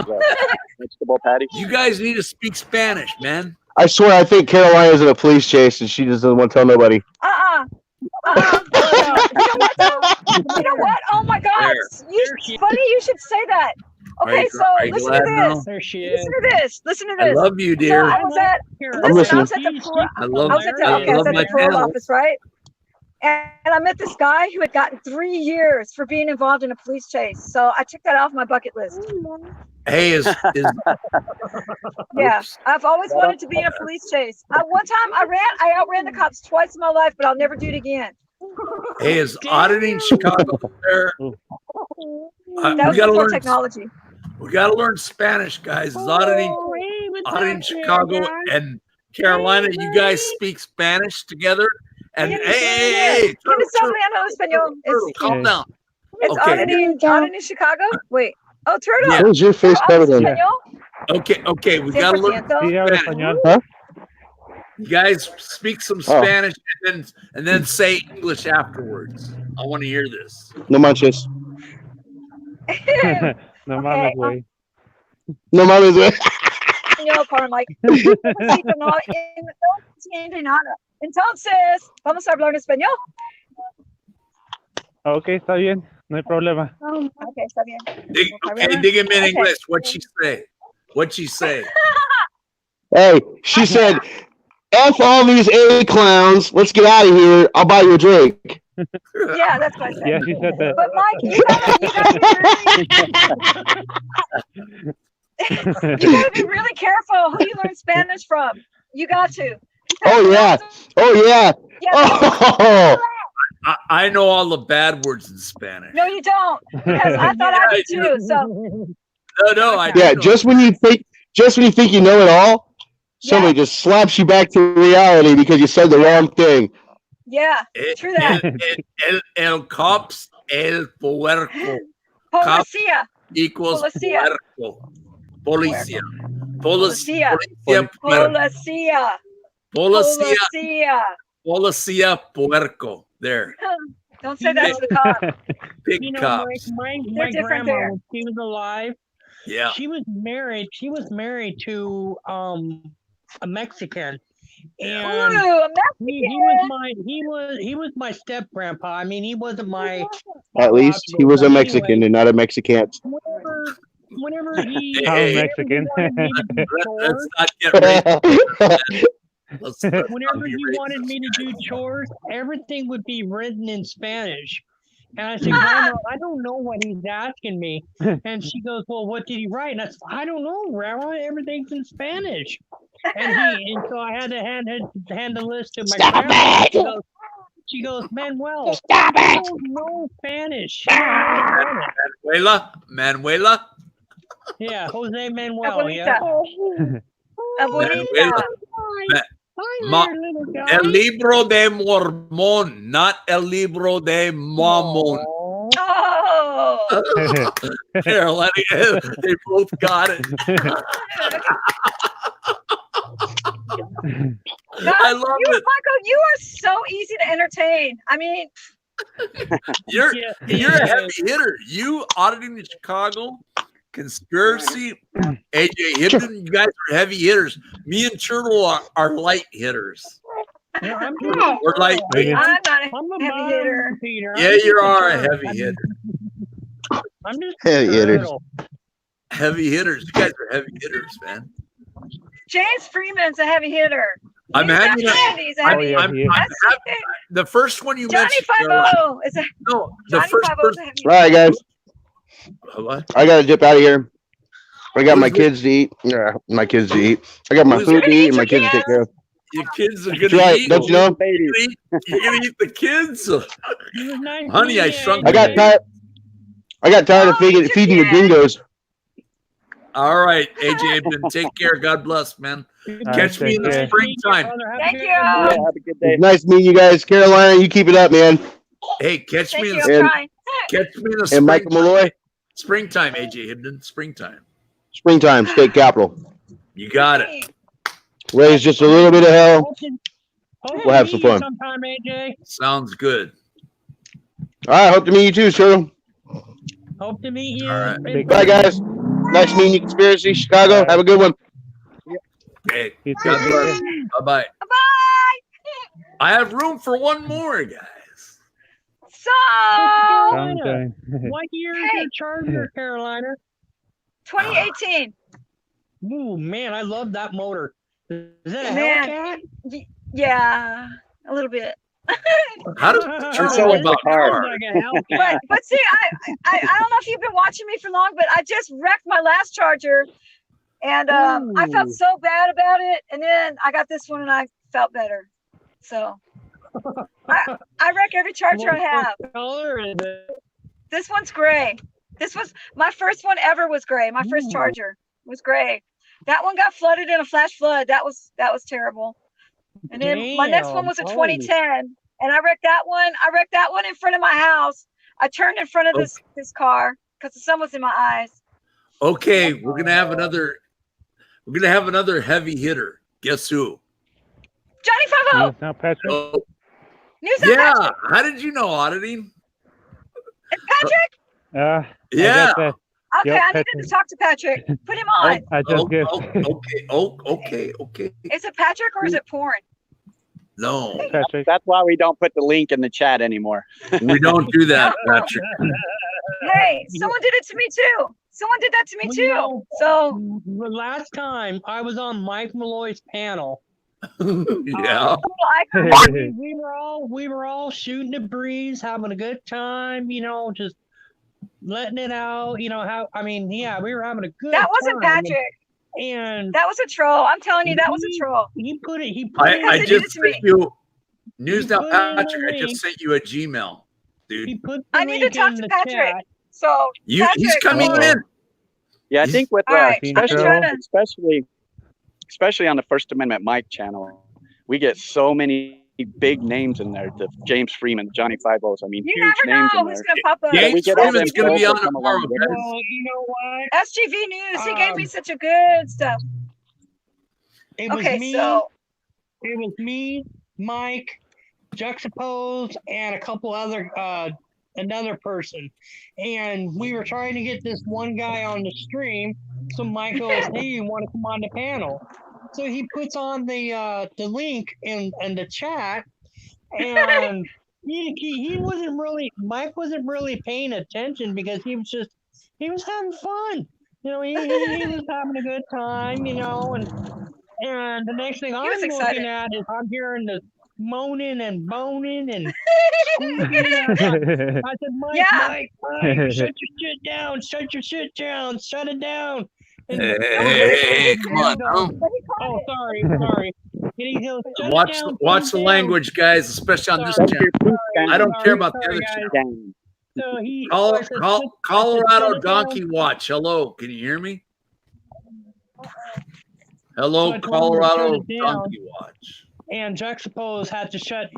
Vegetable patty. You guys need to speak Spanish, man. I swear, I think Carolina's in a police chase and she just doesn't want to tell nobody. You know what? Oh my God! Funny you should say that. Okay, so listen to this. There she is. Listen to this. I love you, dear. So I was at the parole office, right? And I met this guy who had gotten 3 years for being involved in a police chase. So I took that off my bucket list. Hey, yeah, I've always wanted to be in a police chase. One time I outran the cops twice in my life, but I'll never do it again. Hey, is auditing Chicago there? That was before technology. We got to learn Spanish, guys. Is auditing Chicago and Carolina, you guys speak Spanish together? And hey, calm down. It's auditing Chicago. Wait. Oh, Turtle. Yeah. Where's your face covered in? Okay. We got to learn Spanish. Huh? You guys speak some Spanish and then say English afterwards. I want to hear this. No manches. No mames, güey. No mames, güey. No, Carmike. No entiende nada. Entonces, vamos a hablar en español. Ok, está bien. No hay problema. Okay, está bien. Dígame in English. What'd she say? Hey, she said, "F all these A clowns. Let's get out of here. I'll buy you a drink." Yeah, that's what I said. Yeah, she said that. But Mike, you gotta be really careful who you learn Spanish from. You got to. Oh yeah. Oh yeah. Yeah, Oh. I know all the bad words in Spanish. no, you don't. Because I thought I did too. So No, I Yeah, don't. just when you think you know it all, somebody just slaps you back to reality because you said the wrong thing. yeah, true that. El cops, el puerco. Policia. Equals Policia. puerco. Policia. Policia. Policia. Policia. Policia. Policia. Policia puerco. There. Don't say that to the cop. Big You know, cops. my different grandma, there. when she was alive, Yeah. she was married to a Mexican, and Ooh, a he was my step grandpa. I mean, he wasn't my. At least he was a Mexican and not a Mexican. Whenever he, Hey, Mexican. Let's not get racist. Whenever he wanted me to do chores, everything would be written in Spanish. And I said, Grandma, I don't know what he's asking me. And she goes, well, what did he write? And I said, I don't know, Grandma. Everything's in Spanish. And so I had to hand the list to my grandma. She goes, Manuel, Stop I it! don't know Spanish. Manuela. Yeah, Jose Manuel. Abuelita. Yeah. Abuelita. Ma- El libro de Mormón, not el libro de Mamón. Oh. Carolina, they both got it. I love it. Michael, you are so easy to entertain. I mean, You're a heavy hitter. You auditing in Chicago, conspiracy, AJ Hibden, you guys are heavy hitters. Me and Turtle are light hitters. Yeah, We're light hitters. I'm not a I'm a heavy hitter. Peter. Yeah, you are a heavy hitter. I'm just Heavy hitters. turtle. Heavy hitters. You guys are heavy hitters, man. James Freeman's a heavy hitter. I'm happy. He's a heavy hitter. I'm happy. The first one you Johnny mentioned. 5-0 is a No, the Johnny first 5-0 is a person. heavy All right, guys. What? I gotta dip out of here. I got my kids to eat. Yeah, my kids to eat. I got my Who's food to gonna eat eat and my your kids to take care of. Your kids are That's gonna right. eat. Don't you know? You're gonna eat the kids. It was nice Honey, I meeting you, shrunk I got AJ. tired. I got tired of Oh, feeding you the did. dingoes. All right, AJ, then take care. God bless, man. Catch me in the care. springtime. Thank Yeah, you. have a good day. It's nice meeting you guys. Carolina, you keep it up, man. Hey, catch Thank me you. in I'm the And- trying. catch me in the And Michael springtime. Malloy, Springtime, AJ Hibden. Springtime. springtime, state capital. You got it. Raise just a little bit of hell. We'll have some fun. Sometime, AJ. Sounds good. All right, hope to meet you too, sir. Hope to meet you. All right. in- Bye, guys. Nice meeting you, Conspiracy Chicago. Have a good one. Hey, You God too. bless. Bye bye. Bye. I have room for one more, guys. So, Sometime. What year is your Charger, Carolina? 2018. Ooh, man, I love that motor. Is that a Man. Hellcat? Yeah, a little bit. How does And so is the car. Like a Hellcat. But see, I don't know if you've been watching me for long, but I just wrecked my last Charger, and I felt Ooh. so bad about it. And then I got this one, and I felt better. So I wreck every Charger I have. What color is it? This one's gray. This was my first one ever. Was gray. My first Ooh. Charger was gray. That one got flooded in a flash flood. That was terrible. And then my next one was a Damn. 2010, and I wrecked that one. I wrecked that one in front of my house. I turned in front of this car because the sun was in my eyes. Okay, we're gonna have another heavy hitter. Guess who? Johnny 5-0. Now, Patrick. Oh, News yeah. Patrick. How did you know auditing? It's Patrick. I Yeah. got that. Okay, Yep, I needed Patrick. to talk to Patrick. Put him on. I just guessed. Okay. Is it Patrick or is it porn? No, Patrick. That's why we don't put the link in the chat anymore. we don't do that, Patrick. Hey, someone did it to me too. Someone did that to me Well, too. you know, So the last time I was on Mike Malloy's panel, Yeah. we were all shooting the breeze, having a good time, just letting it out. We were having a good that wasn't time. Patrick. And That was a troll. I'm telling you, that was a troll. he put it I Because they did just it to me. sent you news now, put it in the Patrick. I just link. sent you a Gmail, he dude. put the I need to link talk in to the Patrick. chat. So He's Patrick, coming Uh-oh. in. Yeah, I think with all right, I'm just Especially- trying to. especially on the First Amendment Mike channel, we get so many big names in there. The James Freeman, Johnny Five-O's. I mean, You huge never names know in who's there. gonna pop up. James we get all Freeman's them going to be trolls on that come along tomorrow, with it. guys. Well, you know what? SGV News. He gave me such a good stuff. It was Okay, me. so It was me, Mike, Juxtapose, and a couple other another person, and we were trying to get this one guy on the stream. So Mike goes, "Hey, you want to come on the panel?" So he puts on the link in the chat, and he wasn't really Mike wasn't really paying attention because he was having fun. He was having a good time, and the next thing I'm was excited. looking at is I'm hearing the moaning and moaning and squeaking. I said, Mike, Yeah. Mike, shut your shit down, shut your shit down, shut it down. And Hey, come on. But he caught Oh, it. sorry. And he goes, "Shut it Watch, down, watch shut the it down." language, guys, especially on this Sorry. channel. I don't care about the Sorry, other guys. channel. Dang. So he Col- I said, Col- "Shut- Colorado shut it down." Donkey Watch. Hello, can you hear me? So Hello, I told him to Colorado shut it down. Donkey Watch. And Juxtapose had to shut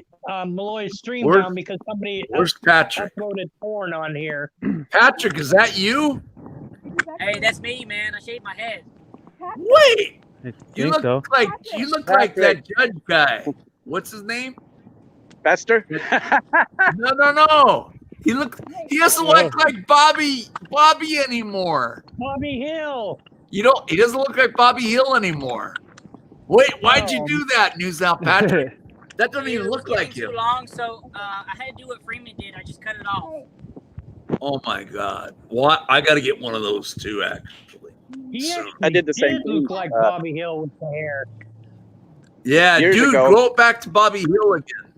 Malloy's stream Where's- down because somebody Where's Patrick? uploaded porn on here. Patrick, is that you? Hey, that's me, man. I shaved my head. Wait, I you think so. look like that judge guy. What's his name? Fester? No. He doesn't look like Bobby anymore. Bobby Hill. He doesn't look like Bobby Hill anymore. Wait, why'd you do that, News Now, Patrick? That doesn't even It was look like getting him. too long, so I had to do what Freeman did. I just cut it off. Oh my God! What? I got to get one of those too. Actually, He So- actually I did the same thing. look like Bobby Hill with the hair. yeah, Years dude, ago. go back to Bobby Hill again.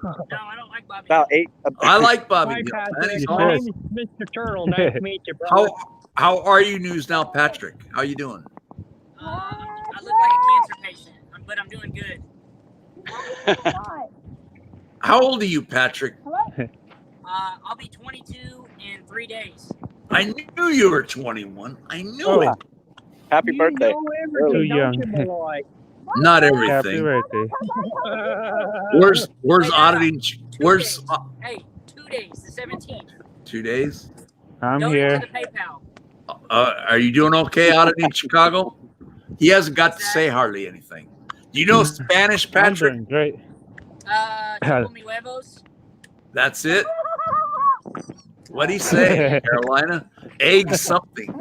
No, I don't like Bobby. About eight. I like Bobby Hi, Hill. Man, Patrick. he's My awesome. name is Mr. Turtle. Nice to meet you, brother. How are you, News Now, Patrick? How you doing? I look like a cancer patient, but I'm doing good. How old are you, Patrick? I'll be 22 in 3 days. I knew you were 21. I knew Oh, it. Happy You birthday. know everything, Too don't young. you, Malloy? Not Happy everything. birthday. Where's Hey, auditing? Two Where's days. Hey, 2 days, the 17th. 2 days? I'm Donate here. to the PayPal. Are you doing okay auditing Chicago? He hasn't got to say hardly anything. Do you know Spanish, I'm Patrick? doing great. Chupo mi huevos. That's it. What'd he say, Carolina? Egg something.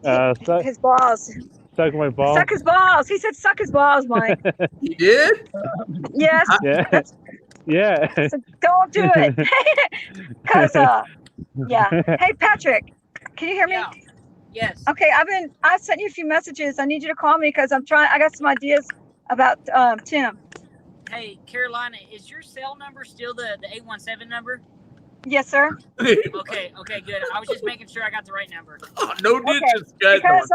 Suck His balls. my ball. Suck his balls. He said, "Suck his balls, Mike." He did? Yes. Yeah. Yeah. So don't do it. Cause yeah. Hey Patrick, can you hear me? Yeah. Yes. Okay, I sent you a few messages. I need you to call me because I got some ideas about Tim. Hey, Carolina, is your cell number still the 817 number? Yes, sir. Okay, good. I was just making sure I got the right number. Oh, no ditches, guys. Because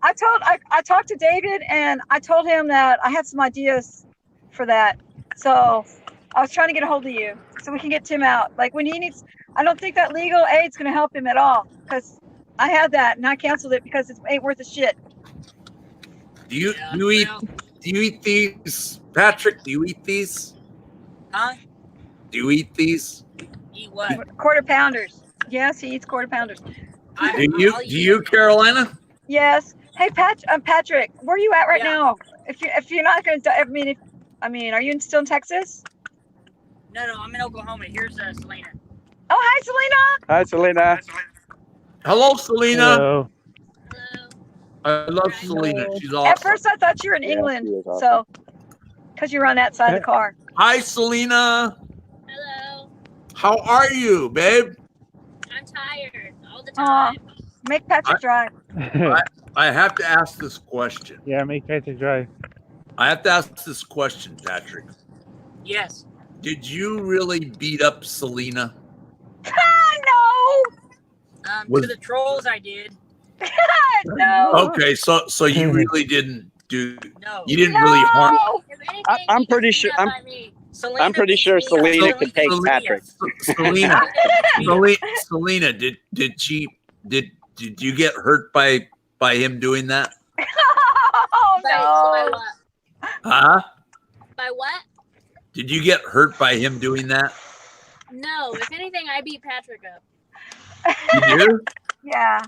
I talked to David and I told him that I had some ideas for that. So I was trying to get a hold of you so we can get Tim out. Like when he needs, I don't think that legal aid's going to help him at all because I had that and I canceled it because it ain't worth a shit. Do you Yeah, do you well- eat these, Patrick? Do you eat these? Huh? Do you eat these? Eat what? Quarter pounders. Yes, he eats quarter pounders. I'll Do eat you, Carolina? Yes. Hey, Patrick, where are you at right Yeah. now? If you're not going to, are you still in Texas? No, I'm in Oklahoma. Here's Selena. Oh, hi, Selena. Hi, Selena. Hello, Selena. Hello. Hello. I love Selena. She's awesome. At first, I thought you were in Yeah, England, she is awesome. so because you're on that side of the car. Hi, Selena. Hello. How are you, babe? I'm Aw, make Patrick drive. I have to ask this question. Yeah, make Patrick drive. I have to ask this question, Patrick. Yes. Did you really beat up Selena? No. Was- To the trolls, I did. No. Okay, so you really didn't do. No. You didn't really harm. No. If anything, I'm he gets pretty beat sure. up by me. Selena pretty beats sure me up. Selena could take beats me Patrick. up. Selena, Selena, did you get hurt by him doing that? Oh By no. what? Huh? By what? Did you get hurt by him doing that? No. If anything, I beat Patrick up. You do? Yeah.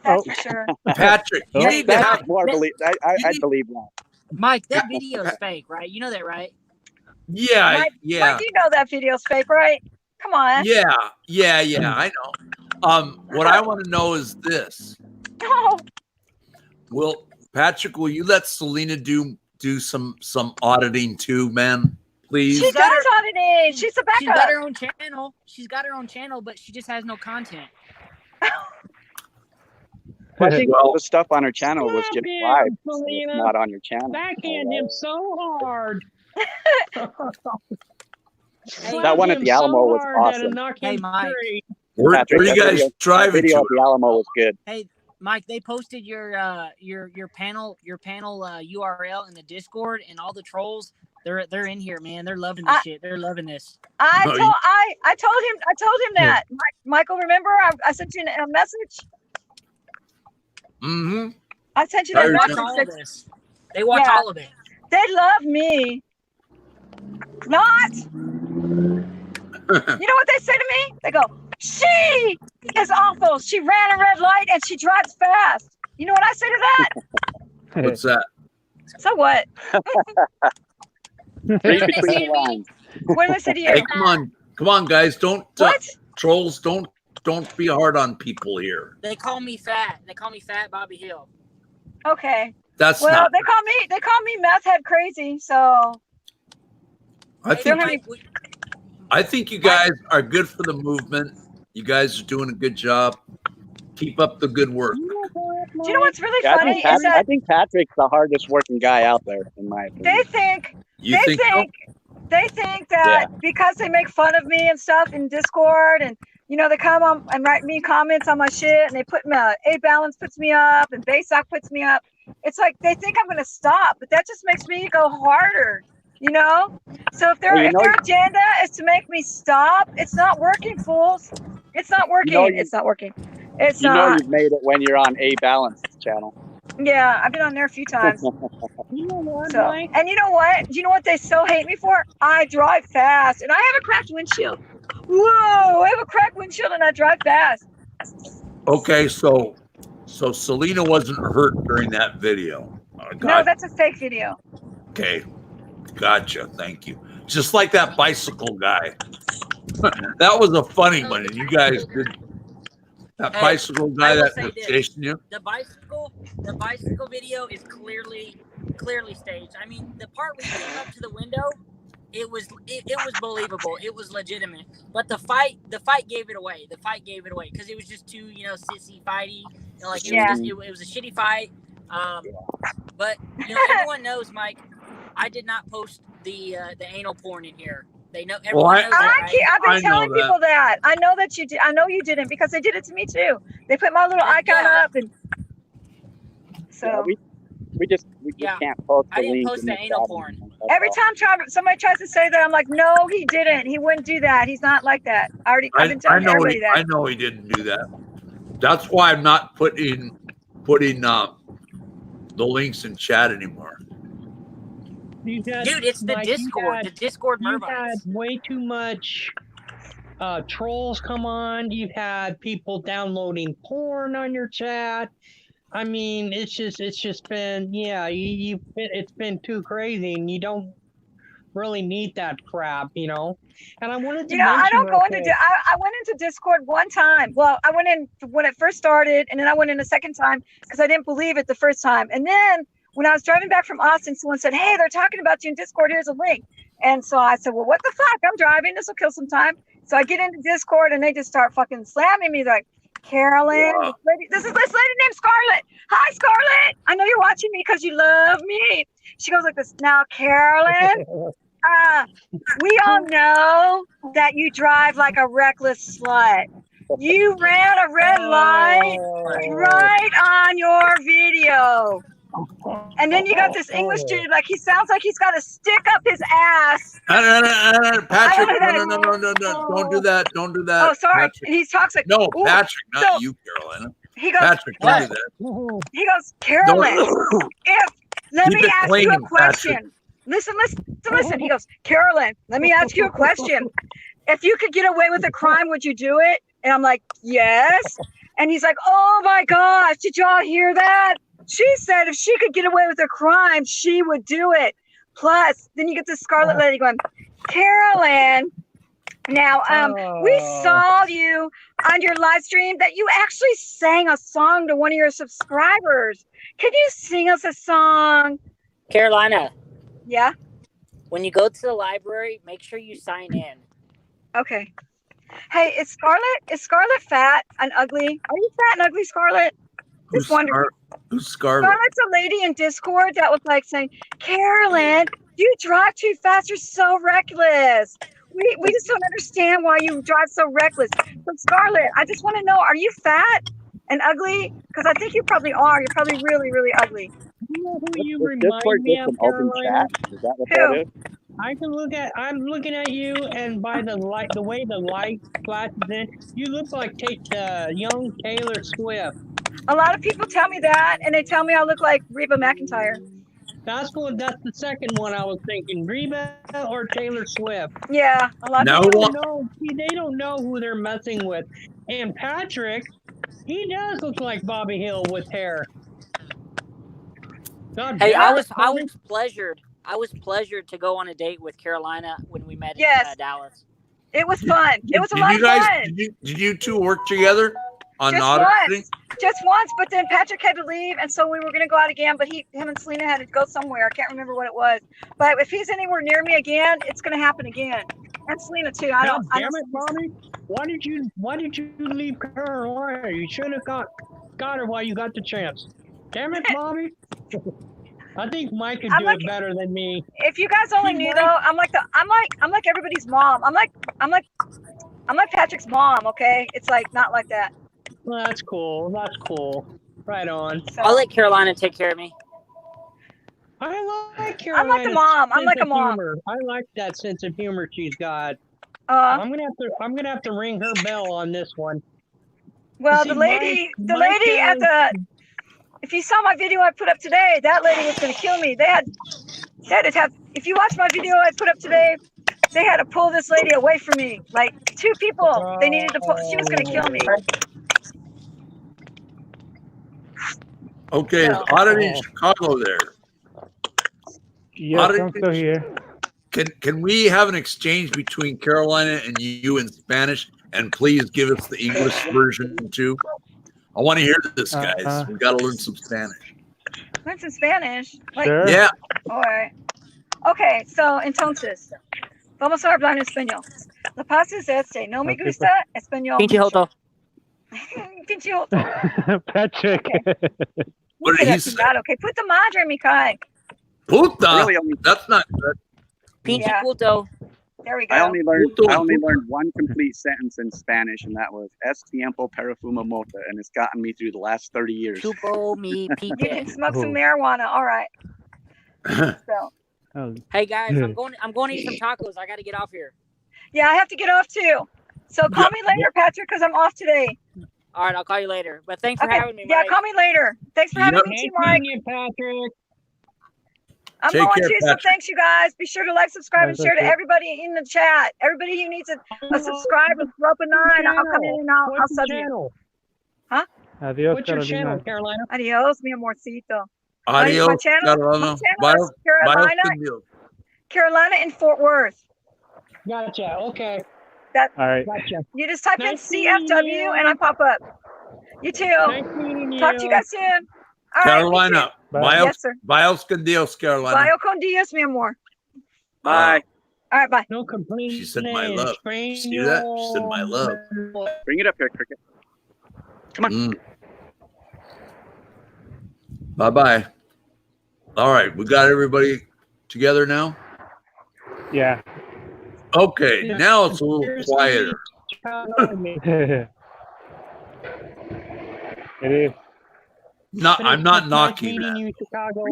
That's for sure. Patrick, you need to have. That's more believe. I believe that. Mike, that video is fake, right? You know that, right? Yeah, Mike, yeah, Mike, you know that video's fake, right? Come on. yeah. I know. What I want to know is this: No. Will you let Selena do some auditing too, man? Please. She does auditing. She's a backup. She's got her own channel. She's got her own channel, but she just has no content. I think Well- the stuff on her channel was just Damn, live, Selena. not on your channel. Backhand him so hard. That one at the Alamo was awesome. Hey, Mike. Where Patrick, are you that guys video- driving that video to? at the Alamo was good. Hey, Mike, they posted your panel URL in the Discord, and all the trolls they're in here, man. They're loving this shit. They're loving this. I told him that. Michael, remember I sent you a message? Mm-hmm. I sent you They that watch message. all of this. They watch all of it. They love me. Not. You know what they say to me? They go, she is awful. She ran a red light and she drives fast. You know what I say to that? What's that? So what? Read between the lines. What did I say to you? Hey, come on, guys! Don't What? trolls. Don't be hard on people here. They call me fat. They call me Fat Bobby Hill. Okay. That's Well, not. they call me meth head crazy. So I Hey, think Mike, I think you guys are good for the movement. You guys are doing a good job. Keep up the good work. do you know what's really Yeah, funny is I that think Patrick's the hardest working guy out there, in my opinion. they think You think so? they think that because they make fun of me and stuff in Discord, and you know they come on and write me comments on my shit, and they put me A Balance puts me up, and Baysock puts me up. It's like they think I'm gonna stop, but that just makes me go harder, you know. So if their agenda is to make me stop, it's not working, fools. It's not working. It's not working. It's You not. know you've made it when you're on A Balance channel. Yeah, I've been on there a few times. You know what, So, Mike? and you know what? Do you know what they so hate me for? I drive fast, and I have a cracked windshield. Whoa! I have a cracked windshield, and I drive fast. Okay, so Selena wasn't hurt during that video. No, that's a fake video. Okay, gotcha. Thank you. Just like that bicycle guy. That was a funny one, and you guys did. That bicycle guy I will that say was this. chasing you. The bicycle video is clearly staged. I mean, the part where he came up to the window, it was believable. It was legitimate. But the fight gave it away. The fight gave it away because it was just too, sissy fighty. It was a shitty fight. But everyone knows, Mike, I did not post the anal porn in here. They know. Everyone knows that, right? I've been telling people that. I know that you did. I know you didn't because they did it to me too. They put my little icon up, and so we just can't post. I didn't post the anal porn. every time somebody tries to say that, I'm like, no, he didn't. He wouldn't do that. He's not like that. I've been telling everybody that. I know he didn't do that. That's why I'm not putting the links in chat anymore. Dude, it's the Discord. The Discord You've Mervites. had way too much trolls come on. You've had people downloading porn on your chat. I mean, it's just been it's been too crazy, and you don't really need that crap, And I wanted to. I don't go into. I went into Discord one time. Well, I went in when it first started, and then I went in a second time because I didn't believe it the first time, and then. When I was driving back from Austin, someone said, hey, they're talking about you in Discord. Here's a link. And so I said, well, what the fuck? I'm driving. This will kill some time. So I get into Discord and they just start fucking slamming me. They're like, Carolyn, Wow. this lady named Scarlett. Hi, Scarlett. I know you're watching me because you love me. She goes like this. Now, Carolyn, we all know that you drive like a reckless slut. You ran a red light right on your video. And then you got this English dude, like he sounds like he's got to stick up his ass. Patrick, no, don't do that. Don't do that. Oh, sorry. Patrick. And he talks like, No, ooh. Patrick, not So you, Carolina. he goes, Patrick, don't do that. he goes, Carolyn, let Keep me it ask clean, you a question. Patrick. Listen. He goes, Carolyn, let me ask you a question. If you could get away with a crime, would you do it? And I'm like, yes. And he's like, oh my gosh, did y'all hear that? She said if she could get away with a crime, she would do it. Plus, then you get this Scarlet lady going, Carolyn. Now, we saw you on your live stream that you actually sang a song to one of your subscribers. Can you sing us a song? Carolina. Yeah? When you go to the library, make sure you sign in. Okay. Hey, is Scarlet fat and ugly? Are you fat and ugly, Scarlet? Just wondering. Who's Scarlet? Scarlet's a lady in Discord that was like saying, Carolyn, you drive too fast. You're so reckless. We just don't understand why you drive so reckless. But Scarlet, I just want to know, are you fat and ugly? Because I think you probably are. You're probably really, really ugly. You know who you Is remind Discord me just of, an open Carolina? chat? Is that what Who? that is? I'm looking at you, and by the light, the way the light flashes in, you look like young Taylor Swift. A lot of people tell me that, and they tell me I look like Reba McEntire. That's the second one I was thinking, Reba or Taylor Swift. Yeah, a lot Now of people what? They don't know who they're messing with. And Patrick, he does look like Bobby Hill with hair. God Hey, damn I it, was Bobby. pleasured to go on a date with Carolina when we met Yes. in Dallas. It was fun. It was a Did lot you of guys? fun. Did you two work together on Just Odyssey? Just once, but then Patrick had to leave, and so we were gonna go out again. But him and Selena had to go somewhere. I can't remember what it was. But if he's anywhere near me again, it's gonna happen again. And Selena too. God damn it, Bobby! Why did you leave Carolina? You should have got her while you got the chance. Damn it, Bobby! I think Mike could do it better than me. If you guys only knew, though, I'm like everybody's mom. I'm like Patrick's mom. Okay, it's like not like that. Well, that's cool. That's cool. Right on. So, I'll let Carolina take care of me. I like Carolina. I'm like a mom. I'm like a mom. Humor. I like that sense of humor she's got. I'm gonna have to ring her bell on this one. Well, the lady at the. If you saw my video I put up today, that lady was going to kill me. They had to have. If you watch my video I put up today, they had to pull this lady away from me. Like 2 people, they needed to pull. She was going to kill me. Okay, is Oddity in Chicago there? Yes, Oddity, I'm still here. Can we have an exchange between Carolina and you in Spanish, and please give us the English version too? I want to hear this, guys. We got to learn some Spanish. Learn some Spanish. Like, Sure. Yeah. All right. Okay, so entonces, vamos a hablar en español. La paz es este. No me gusta español. Pinche joto. Pinche joto. Patrick. Okay. What did he say? Okay, put the madre in mi kai. Puta. That's not good. Pinche puto. There we go. I only learned one complete sentence in Spanish, and that was "Es tiempo para fumar mota," and it's gotten me through the last 30 years. Chupo mi You pique. can smoke some marijuana. All right. So. Hey guys, I'm going to eat some tacos. I got to get off here. Yeah, I have to get off too. So call me later, Patrick, because I'm off today. All right, I'll call you later. But thanks for having me, Yeah, Mike. call me later. Thanks for having me too, Mike. Patrick. I'm Take going care, to, so Patrick. thanks you guys. Be sure to like, subscribe, and That's share to okay. everybody in the chat. Everybody who needs a subscribe and throw up a 9, I'll come in and I'll sub you. Huh? Adios, What's your channel, Carolina. Carolina? Adios, mi amorcito. Adios, My channel is Carolina in Fort Worth. Gotcha. Okay. That, All right. Gotcha. you just type in Nice meeting CFW you. and I pop up. You too. Nice meeting you. Talk to you guys soon. All right, Carolina. Yes, sir. Bios con Dios, Carolina. Bio con Dios, mi amor. Bye. All right, bye. No complaints. She said my love. You see that? She said my love. Bring it up here, Cricket. Come on. Bye-bye. All right, we got everybody together now? Yeah. Okay, now it's a little quieter. It is. No, I'm not Nice knocking meeting that. you, Chicago.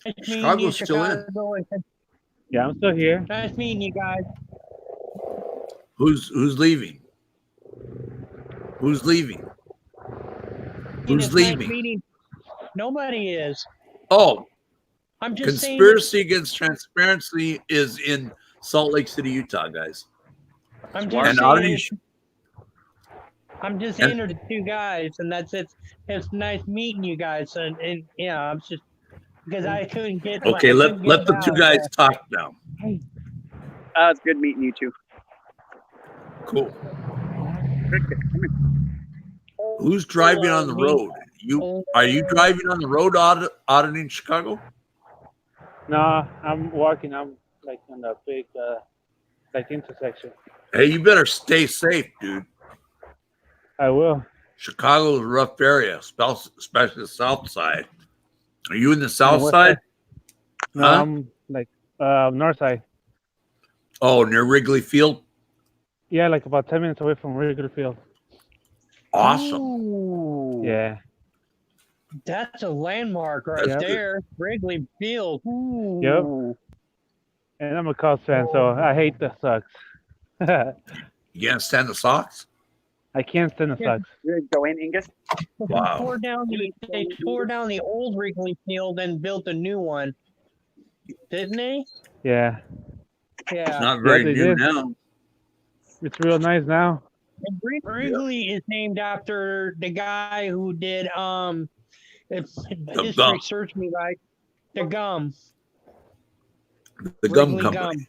Nice meeting you, Chicago's still in. Chicago. Yeah, I'm still here. Nice meeting you guys. Who's leaving? Who's leaving? Who's It's nice leaving? meeting. Nobody is. Oh, I'm just saying. Conspiracy Against Transparency is in Salt Lake City, Utah, guys. I'm And just Audrey, saying. I'm just and- saying there's two guys, and that's it. It's nice meeting you guys, and yeah, I'm just because I couldn't get. okay, let the two guys talk now. It's good meeting you too. Cool. Who's driving on the road? Are you driving on the road auditing Chicago? No, I'm walking. I'm like on the big like intersection. Hey, you better stay safe, dude. I will. Chicago's a rough area, especially the south side. Are you in the south west side? No, Huh? I'm like north side. Oh, near Wrigley Field? Yeah, like about 10 minutes away from Wrigley Field. Awesome. Ooh, Yeah. that's a landmark right That's good. there, Wrigley Field. Ooh. Yep. And I'm a Cubs fan, so I hate the Sox. You can't stand the Sox? I can't stand the Sox. You go in, Ingus. Wow. They tore down the old Wrigley Field and built a new one, didn't they? Yeah. It's Yeah. not very they new did. now. It's real nice now. And Wrigley is named after the guy who did if history gum. search me right, the gum. The gum Wrigley company. gum.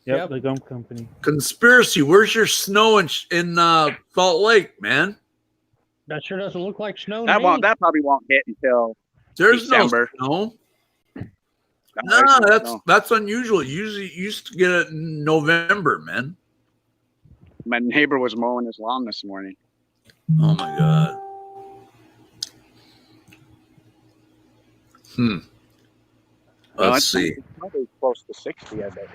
Yep, Yep. the gum company. Conspiracy. Where's your snow in Salt Lake, man? That sure doesn't look like snow. That to won't. me. That probably won't hit until There's December. no snow. there's No, snow. that's unusual. Usually you used to get it in November, man. My neighbor was mowing his lawn this morning. Oh my God. Let's see. It's probably close to 60, I bet.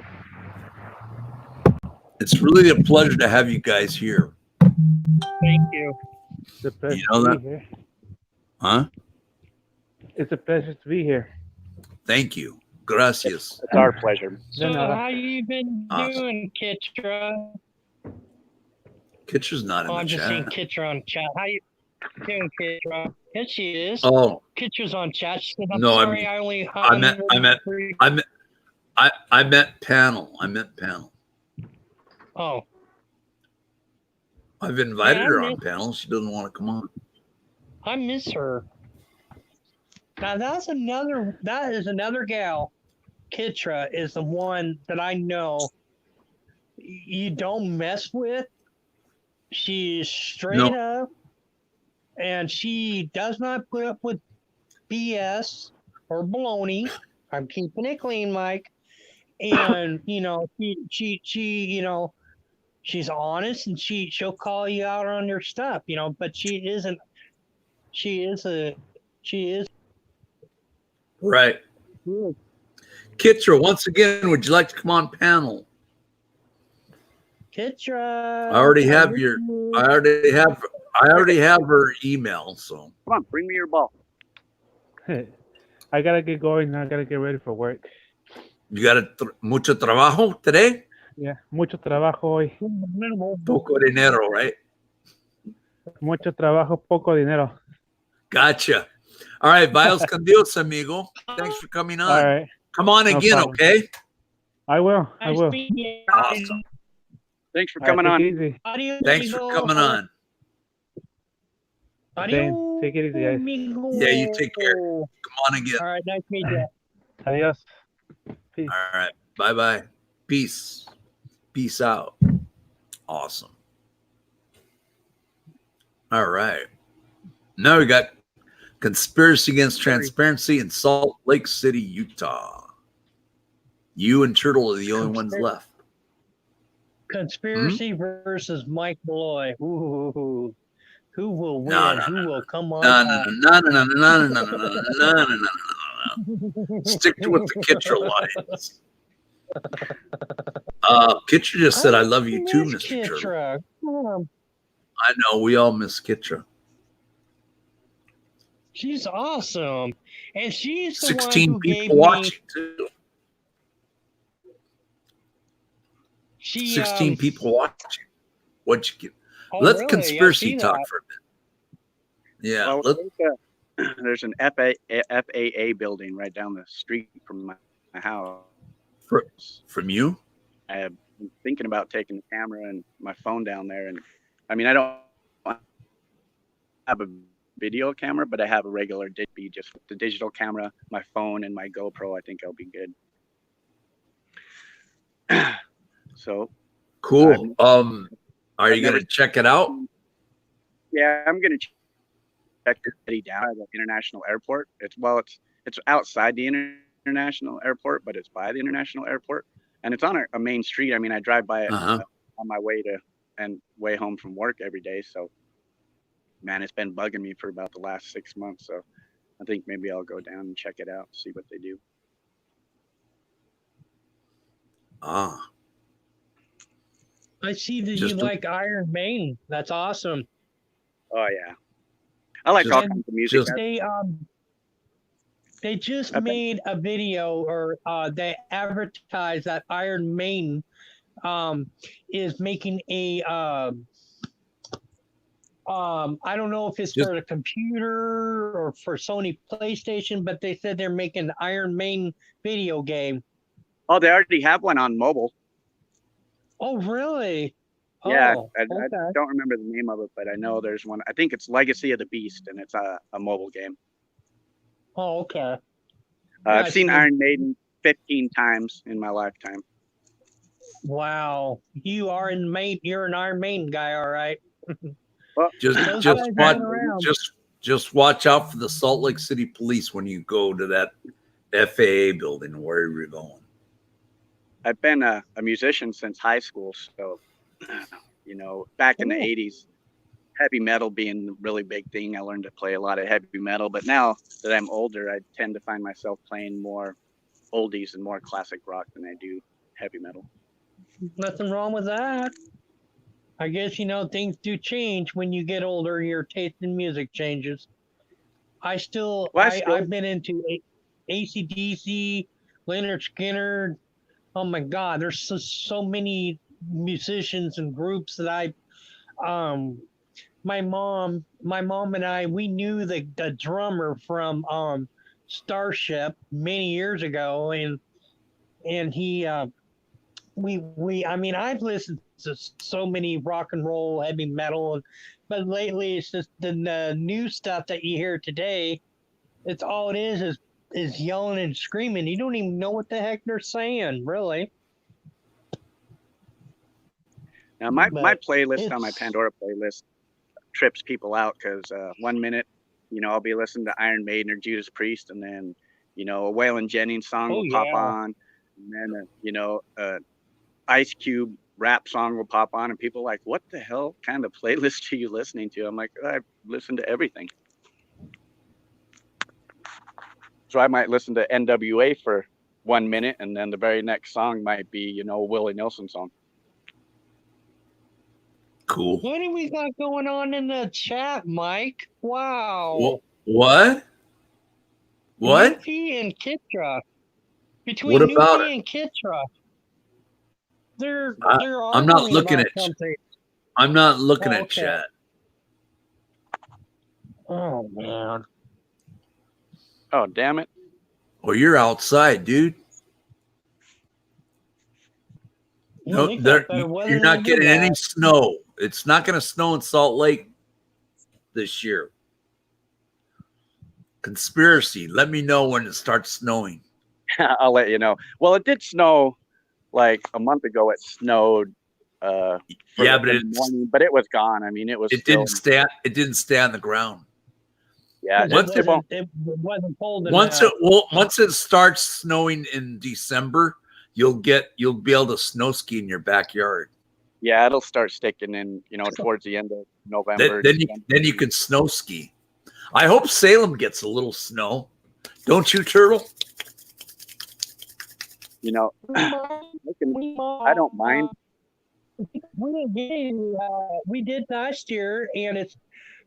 It's really a pleasure to have you guys here. Thank you. It's a pleasure know to that? be here. Huh? It's a pleasure to be here. Thank you. Gracias. It's our pleasure. So how you been Awesome. doing, Kitra? Kitcher's not in Oh, the I'm just seeing chat. Kitra on chat. How you doing, Kitra? Yes, she is. Oh, Kitra's on chat. She said, I'm No, sorry, I only I meant panel. I meant panel. Oh, I've invited Yeah, I her on meant- panel. She doesn't want to come on. I miss her. Now that is another gal. Kitra is the one that I know you don't mess with. She's straight up, and she does not put up with BS or baloney. I'm keeping it clean, Mike. And she she's honest, and she'll call you out on your stuff, but she isn't. She is. Right. Kitra, once again, would you like to come on panel? Kitra. I already have her email, so Come on, bring me your ball. I gotta get going. I gotta get ready for work. you got mucho trabajo today? Yeah, mucho trabajo hoy. Poco dinero, right? Mucho trabajo, poco dinero. Gotcha. All right, Biles con Dios, amigo. Thanks for coming on. All right, Come on No again, problem. okay? I will. I will. Awesome. Thanks for All right, coming take on. it easy. Thanks for coming on. Same. Take it easy, guys. Yeah, you take care. Come on again. All right, nice to meet you. Adios. Peace. All right. Bye-bye. Peace. Peace out. Awesome. All right. Now we got Conspiracy Against Transparency in Salt Lake City, Utah. You and Turtle are the only ones left. Conspiracy versus Mike Malloy. Ooh, who will win? No, no, Who will come on no, top? no, no, no, no, no, no, no, no, no, no, no. Stick with the Kitra lines. Kitra just said, "I love you too, miss Mr. Turtle." Kitra. I know we all miss Kitra. She's awesome, and she's the one 16 who gave people me. watching too. She 16 people watching. What'd you get? Oh, Let really? conspiracy I see talk that. for a bit. Yeah. Well, Let, there's an FAA building right down the street from my house. from you? I have been thinking about taking the camera and my phone down there. And I mean, I don't have a video camera, but I have a regular DB, just the digital camera, my phone, and my GoPro. I think I'll be good. So cool. Are you going to check it out? Yeah, I'm going to check the city down at the international airport. It's outside the international airport, but it's by the international airport, and it's on a main street. I mean, I drive by it on my way home from work every day. So, man, it's been bugging me for about the last 6 months. So, I think maybe I'll go down and check it out, see what they do. I see that you like Iron Maiden. That's awesome. Oh yeah, I like all kinds of music. They just made a video, or they advertised that Iron Maiden is making a I don't know if it's for the computer or for Sony PlayStation, but they said they're making an Iron Maiden video game. Oh, they already have one on mobile. Oh, really? Yeah, oh, I don't remember the name of it, but I know there's one. I think it's Legacy of the Beast, and it's a mobile game. Oh, okay. I've seen Iron Maiden 15 times in my lifetime. Wow, you're an Iron Maiden guy, all right. Well, just watch out for the Salt Lake City police when you go to that FAA building, wherever you're going. I've been a musician since high school, so back in the 80s, heavy metal being a really big thing, I learned to play a lot of heavy metal. But now that I'm older, I tend to find myself playing more oldies and more classic rock than I do heavy metal. Nothing wrong with that. I guess things do change when you get older. Your taste in music changes. I've been into AC/DC, Leonard Skinner. Oh my God, there's so many musicians and groups that my mom and I, we knew the drummer from Starship many years ago, and he I mean, I've listened to so many rock and roll, heavy metal, but lately it's just the new stuff that you hear today. It's all it is yelling and screaming. You don't even know what the heck they're saying, really. Now, my playlist on my Pandora playlist trips people out because 1 minute, I'll be listening to Iron Maiden or Judas Priest, and then, a Waylon Jennings song will pop on, and then, Ice Cube rap song will pop on, and people are like, what the hell kind of playlist are you listening to? I'm like, I listen to everything. So I might listen to NWA for 1 minute, and then the very next song might be, a Willie Nelson song. Cool. What do we got going on in the chat, Mike? Wow. What? Nuki and Kitra. Between Nuki and Kitra. I'm not looking at something. I'm not looking at chat. Oh man. Oh damn it. Well, you're outside, dude. No, you're not getting any snow. It's not going to snow in Salt Lake this year. Conspiracy. Let me know when it starts snowing. I'll let you know. Well, it did snow like a month ago. It snowed. But it was gone. I mean, it didn't stay. It didn't stay on the ground. Yeah, it wasn't cold enough. Once it starts snowing in December, you'll be able to snow ski in your backyard. Yeah, it'll start sticking in, towards the end of November. Then you can snow ski. I hope Salem gets a little snow. Don't you, Turtle? I don't mind. We did last year, and it's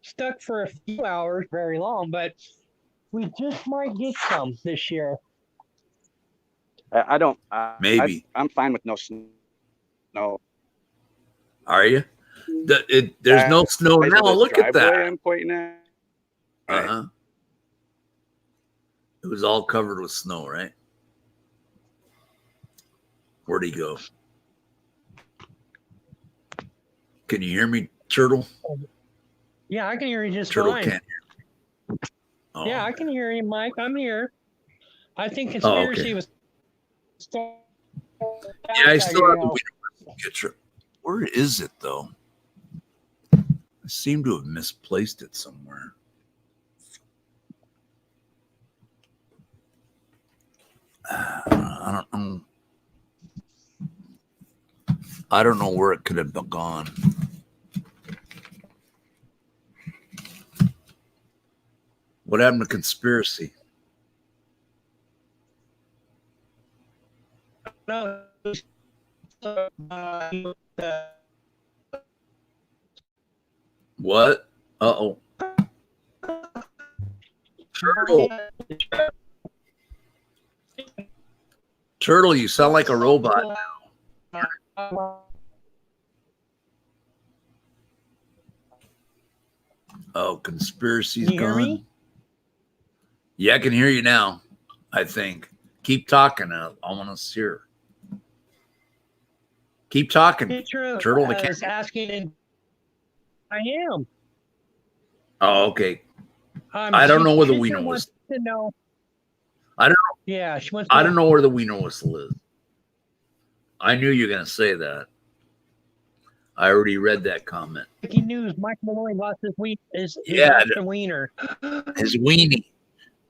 stuck for a few hours, very long, but we just might get some this year. I don't. Maybe. I'm fine with no snow. Are you? There's no snow now. Look at that. I'm pointing at. Uh-huh. It was all covered with snow, right? Where'd he go? Can you hear me, Turtle? Yeah, I can hear you just Turtle fine. can't hear me. Oh, yeah, I can hear you, Mike. I'm here. I think conspiracy was. Yeah, I still have the picture. Where is it though? I seem to have misplaced it somewhere. I don't know. I don't know where it could have gone. What happened to conspiracy? No. What? Uh-oh. Turtle, you sound like a robot now. Oh, conspiracy's Can you hear gone. me? Yeah, I can hear you now, I think. Keep talking. I want to hear. Keep talking. Turtle, I was asking. I am. Oh, okay. I don't know where the wiener whistle. To know. I don't know. Yeah, she wants. I don't know where the wiener whistle is. I knew you were going to say that. I already read that comment. Breaking news: Mike Malloy lost his wiener. His wiener. His weenie.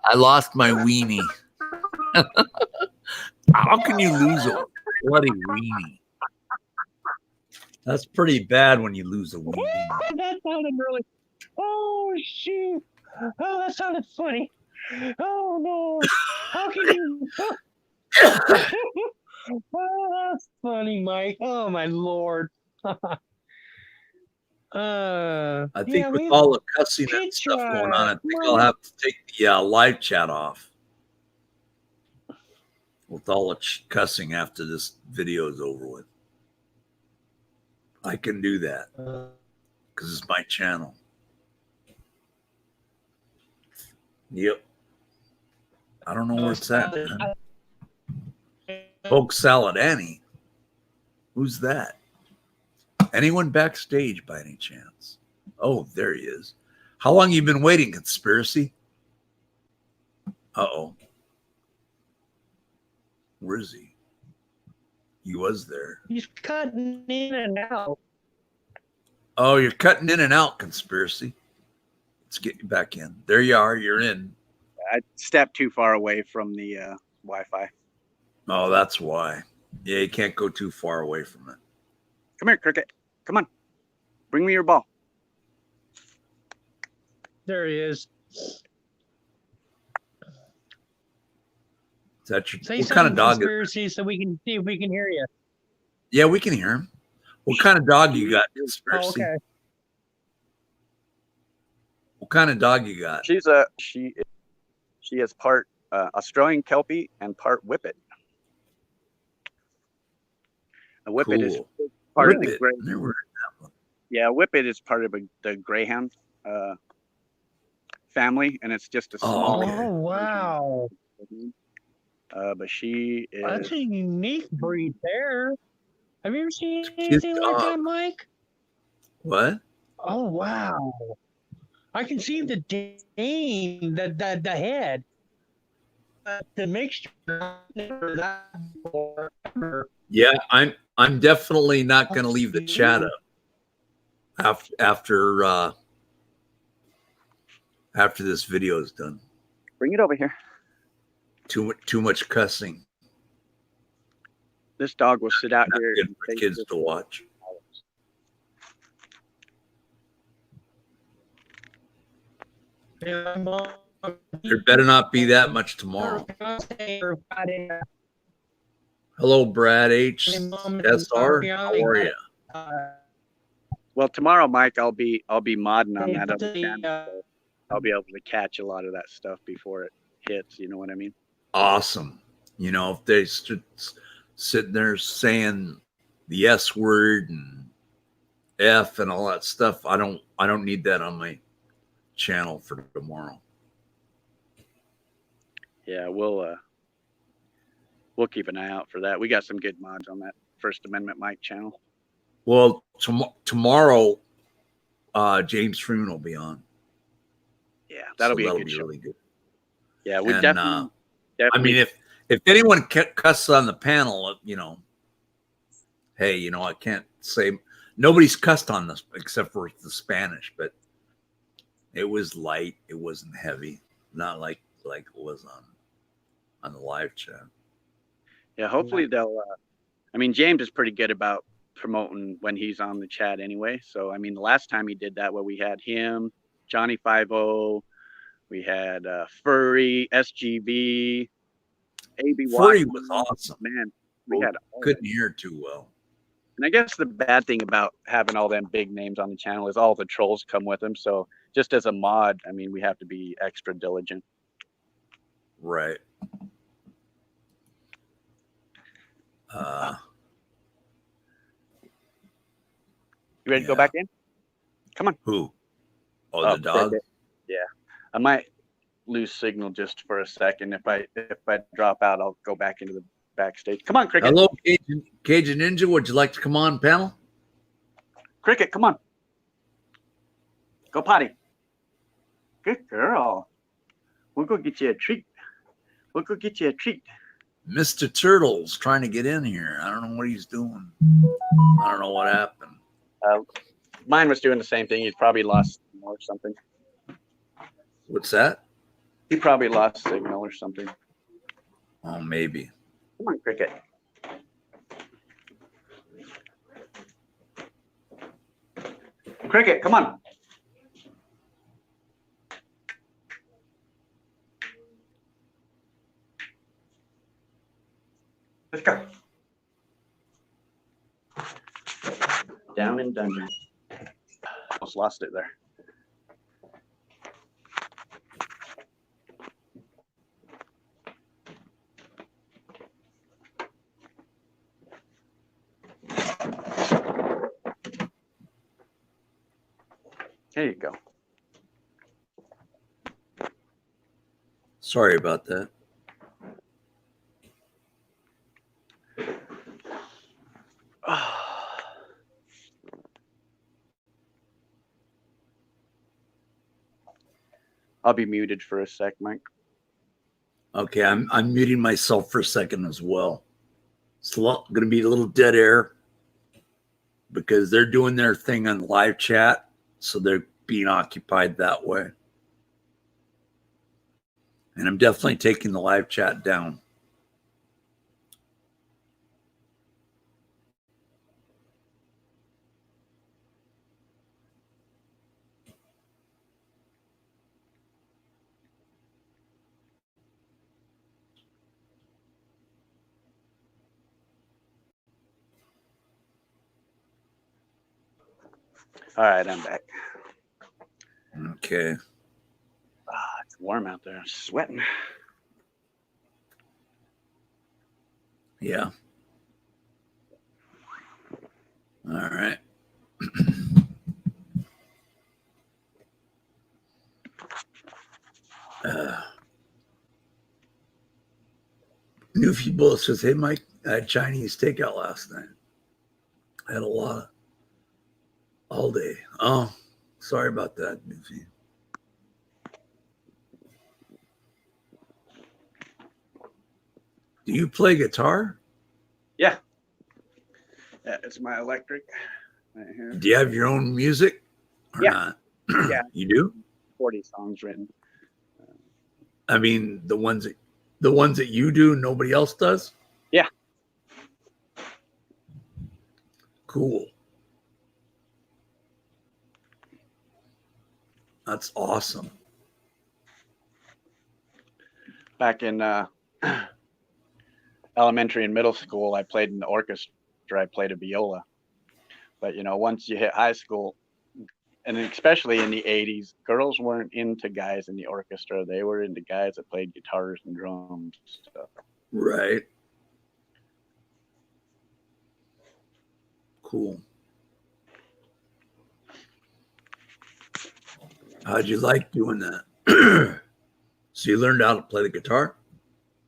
I lost my weenie. How can you lose a bloody weenie? That's pretty bad when you lose a weenie. That sounded really. Oh shoot! Oh, that sounded funny. Oh no! How can you? Oh, that's funny, Mike. Oh my lord. I think with all the cussing and stuff going on, I think I'll have to take the live chat off. With all the cussing after this video is over with. I can do that because it's my channel. Yep. I don't know where it's at, man. Poke Salad Annie. Who's that? Anyone backstage by any chance? Oh, there he is. How long you been waiting, Conspiracy? Uh-oh. Where is he? He was there. He's cutting in and out. Oh, you're cutting in and out, Conspiracy. Let's get you back in. There you are. You're in. I stepped too far away from the Wi-Fi. Oh, that's why. Yeah, you can't go too far away from it. Come here, Cricket. Come on. Bring me your ball. There he is. Is that your, Say what kind of dog conspiracy so we can see if we can hear you. Yeah, we can hear him. What kind of dog you got, Conspiracy? Oh, okay. What kind of dog you got? She is part Australian Kelpie and part Whippet. The Whippet is part of the Greyhound. Yeah, Whippet is part of the Greyhound family, and it's just a small. Oh wow! But she is. That's a unique breed there. Have you ever seen anything like that, Mike? What? Oh wow! I can see the Dane, the head, the mixture. Yeah, I'm definitely not going to leave the chat up after this video is done. Bring it over here. Too much cussing. This dog will sit out here for kids to watch. There better not be that much tomorrow. Hello, Brad H. SR. How are you? Well, tomorrow, Mike, I'll be modding on that other channel. So I'll be able to catch a lot of that stuff before it hits. You know what I mean? Awesome. You know, if they sitting there saying the S word and F and all that stuff, I don't need that on my channel for tomorrow. Yeah, we'll keep an eye out for that. We got some good mods on that First Amendment Mike channel. Well, tomorrow, James Freeman will be on. Yeah, that'll be a good show. Really good. Yeah, we and, definitely. I mean, if anyone cusses on the panel, you know, hey, you know, I can't say nobody's cussed on this except for the Spanish, but it was light. It wasn't heavy, not like it was on the live chat. Yeah, hopefully they'll. I mean, James is pretty good about promoting when he's on the chat anyway. So I mean, the last time he did that, where we had him, Johnny 50, we had Furry, SGB, AB. Furry was awesome. Man, we had couldn't hear too well. And I guess the bad thing about having all them big names on the channel is all the trolls come with them. So just as a mod, I mean, we have to be extra diligent. Right. You ready to go back in? Come on. Who? Oh, the dog? Yeah. I might lose signal just for a second. If I drop out, I'll go back into the backstage. Come on, Cricket. Hello, Cajun Ninja. Would you like to come on, panel? Cricket, come on. Go potty. Good girl. We'll go get you a treat. We'll go get you a treat. Mr. Turtle's trying to get in here. I don't know what he's doing. I don't know what happened. Mine was doing the same thing. He's probably lost signal or something. What's that? He probably lost signal or something. Oh, maybe. Come on, Cricket. Cricket, come on. Let's go. Down in dungeon. Almost lost it there. There you go. Sorry about that. I'll be muted for a sec, Mike. Okay, I'm muting myself for a second as well. It's going to be a little dead air because they're doing their thing on live chat, so they're being occupied that way. And I'm definitely taking the live chat down. All right, I'm back. Okay. It's warm out there. I'm sweating. Yeah. All right. Newfie Bull says, hey, Mike, I had Chinese takeout last night. I had a lot all day. Oh, sorry about that, Newfie. Do you play guitar? Yeah. Yeah, it's my electric right here. Do you have your own music or not? Yeah. You do? 40 songs written. I mean, the ones that you do, nobody else does? Yeah. Cool. That's awesome. back in elementary and middle school, I played in the orchestra. I played a viola. But once you hit high school, and especially in the 80s, girls weren't into guys in the orchestra. They were into guys that played guitars and drums and stuff. Right. Cool. How'd you like doing that? So you learned how to play the guitar?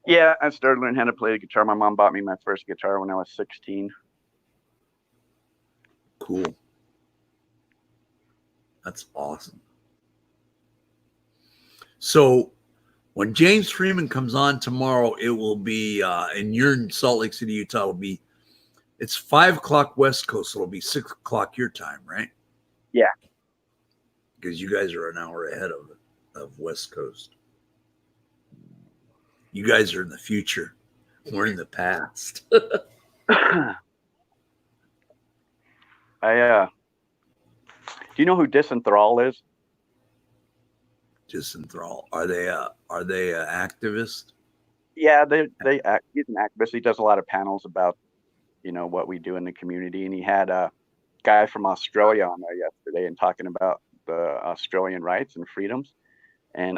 Yeah, I started learning how to play the guitar. My mom bought me my first guitar when I was 16. Cool. That's awesome. So when James Freeman comes on tomorrow, it will be, and you're in Salt Lake City, Utah, it's 5 o'clock West Coast, so it'll be 6 o'clock your time, right? Yeah. Because you guys are an hour ahead of West Coast. You guys are in the future. We're in the past. Do you know who Disenthrall is? Disenthrall. Are they an activist? Yeah, he's an activist. He does a lot of panels about, what we do in the community. And he had a guy from Australia on there yesterday and talking about the Australian rights and freedoms. And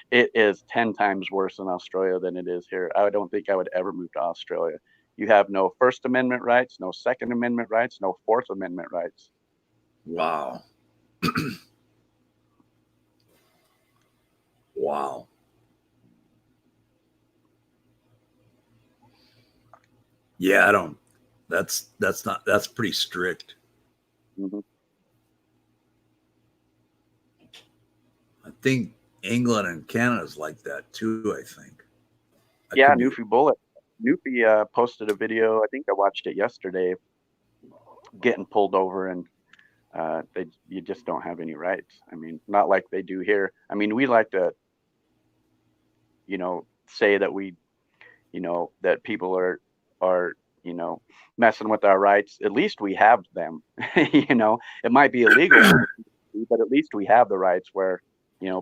it is 10 times worse in Australia than it is here. I don't think I would ever move to Australia. You have no First Amendment rights, no Second Amendment rights, no Fourth Amendment rights. Wow. Wow. Yeah, that's pretty strict. Mm-hmm. I think England and Canada is like that too, I think. Yeah, Newfie Bullet. Newfie posted a video, I think I watched it yesterday, getting pulled over, and you just don't have any rights. I mean, not like they do here. I mean, we like to, say that we, that people are, messing with our rights. At least we have them. It might be illegal, but at least we have the rights where,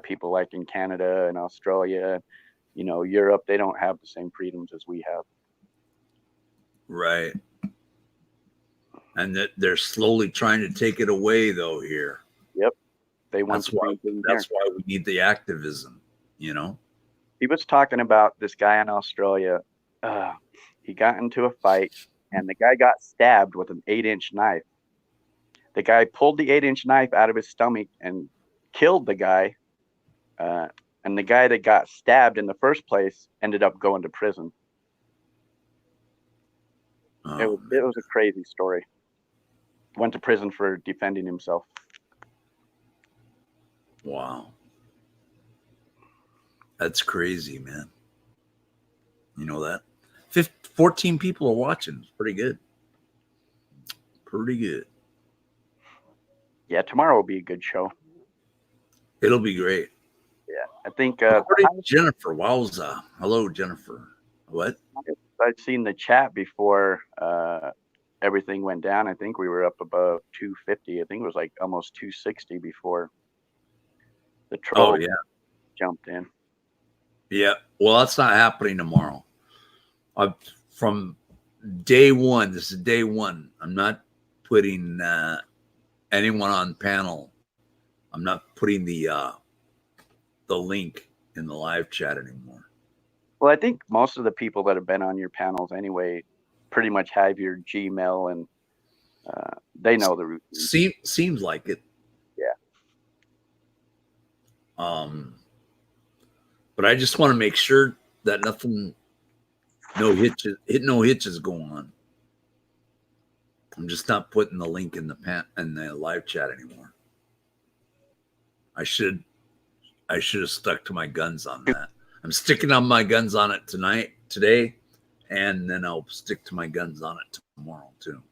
people like in Canada and Australia, Europe, they don't have the same freedoms as we have. Right. And that they're slowly trying to take it away though here. Yep. They want that's why we need the activism, He was talking about this guy in Australia. He got into a fight and the guy got stabbed with an 8-inch knife. The guy pulled the 8-inch knife out of his stomach and killed the guy. And the guy that got stabbed in the first place ended up going to prison. It was a crazy story. Went to prison for defending himself. Wow. That's crazy, man. You know that? 14 people are watching. It's pretty good. Pretty good. Yeah, tomorrow will be a good show. It'll be great. Yeah, I think Jennifer, wowza. Hello, Jennifer. What? I'd seen the chat before everything went down. I think we were up above 250. I think it was like almost 260 before the troll jumped in. Yeah, well, that's not happening tomorrow. From day one, this is day one. I'm not putting anyone on panel. I'm not putting the link in the live chat anymore. Well, I think most of the people that have been on your panels anyway pretty much have your Gmail, and they know the routine. Seems like it. Yeah. But I just want to make sure that no hitches go on. I'm just not putting the link in the live chat anymore. I should have stuck to my guns on that. I'm sticking on my guns on it today, and then I'll stick to my guns on it tomorrow too,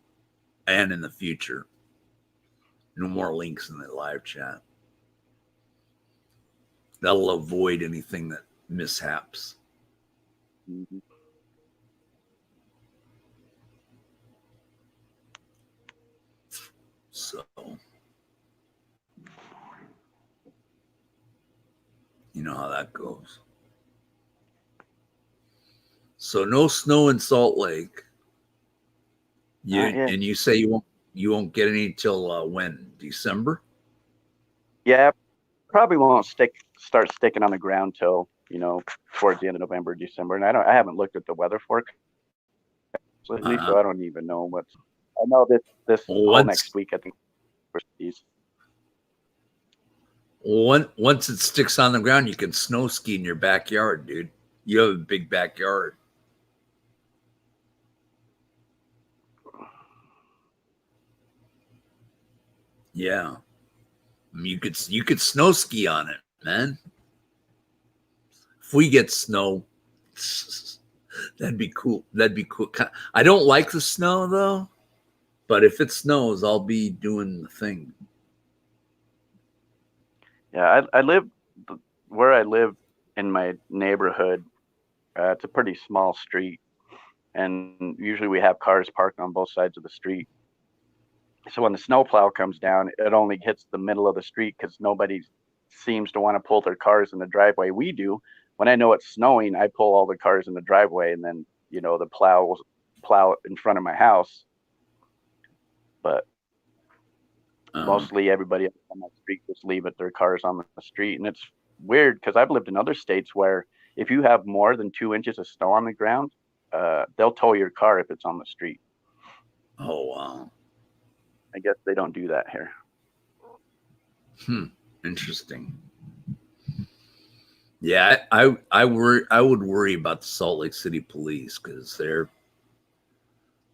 and in the future. No more links in the live chat. That'll avoid anything that mishaps. Mm-hmm. So, you know how that goes. So no snow in Salt Lake. Yeah. And you say you won't get any till when? December? Yeah, probably won't start sticking on the ground till towards the end of November, December. And I haven't looked at the weather forecast lately, so I don't even know what's. I know this whole next week I think these. Once it sticks on the ground, you can snow ski in your backyard, dude. You have a big backyard. Yeah. I mean, you could snow ski on it, man. If we get snow, that'd be cool. That'd be cool. I don't like the snow though, but if it snows, I'll be doing the thing. Yeah, I live where I live in my neighborhood. It's a pretty small street, and usually we have cars parked on both sides of the street. So when the snowplow comes down, it only hits the middle of the street because nobody seems to want to pull their cars in the driveway. We do. When I know it's snowing, I pull all the cars in the driveway, and then the plow will plow in front of my house. But mostly everybody on that street just leave their cars on the street, and it's weird because I've lived in other states where if you have more than 2 inches of snow on the ground, they'll tow your car if it's on the street. Oh wow! I guess they don't do that here. Interesting. Yeah, I would worry about the Salt Lake City police because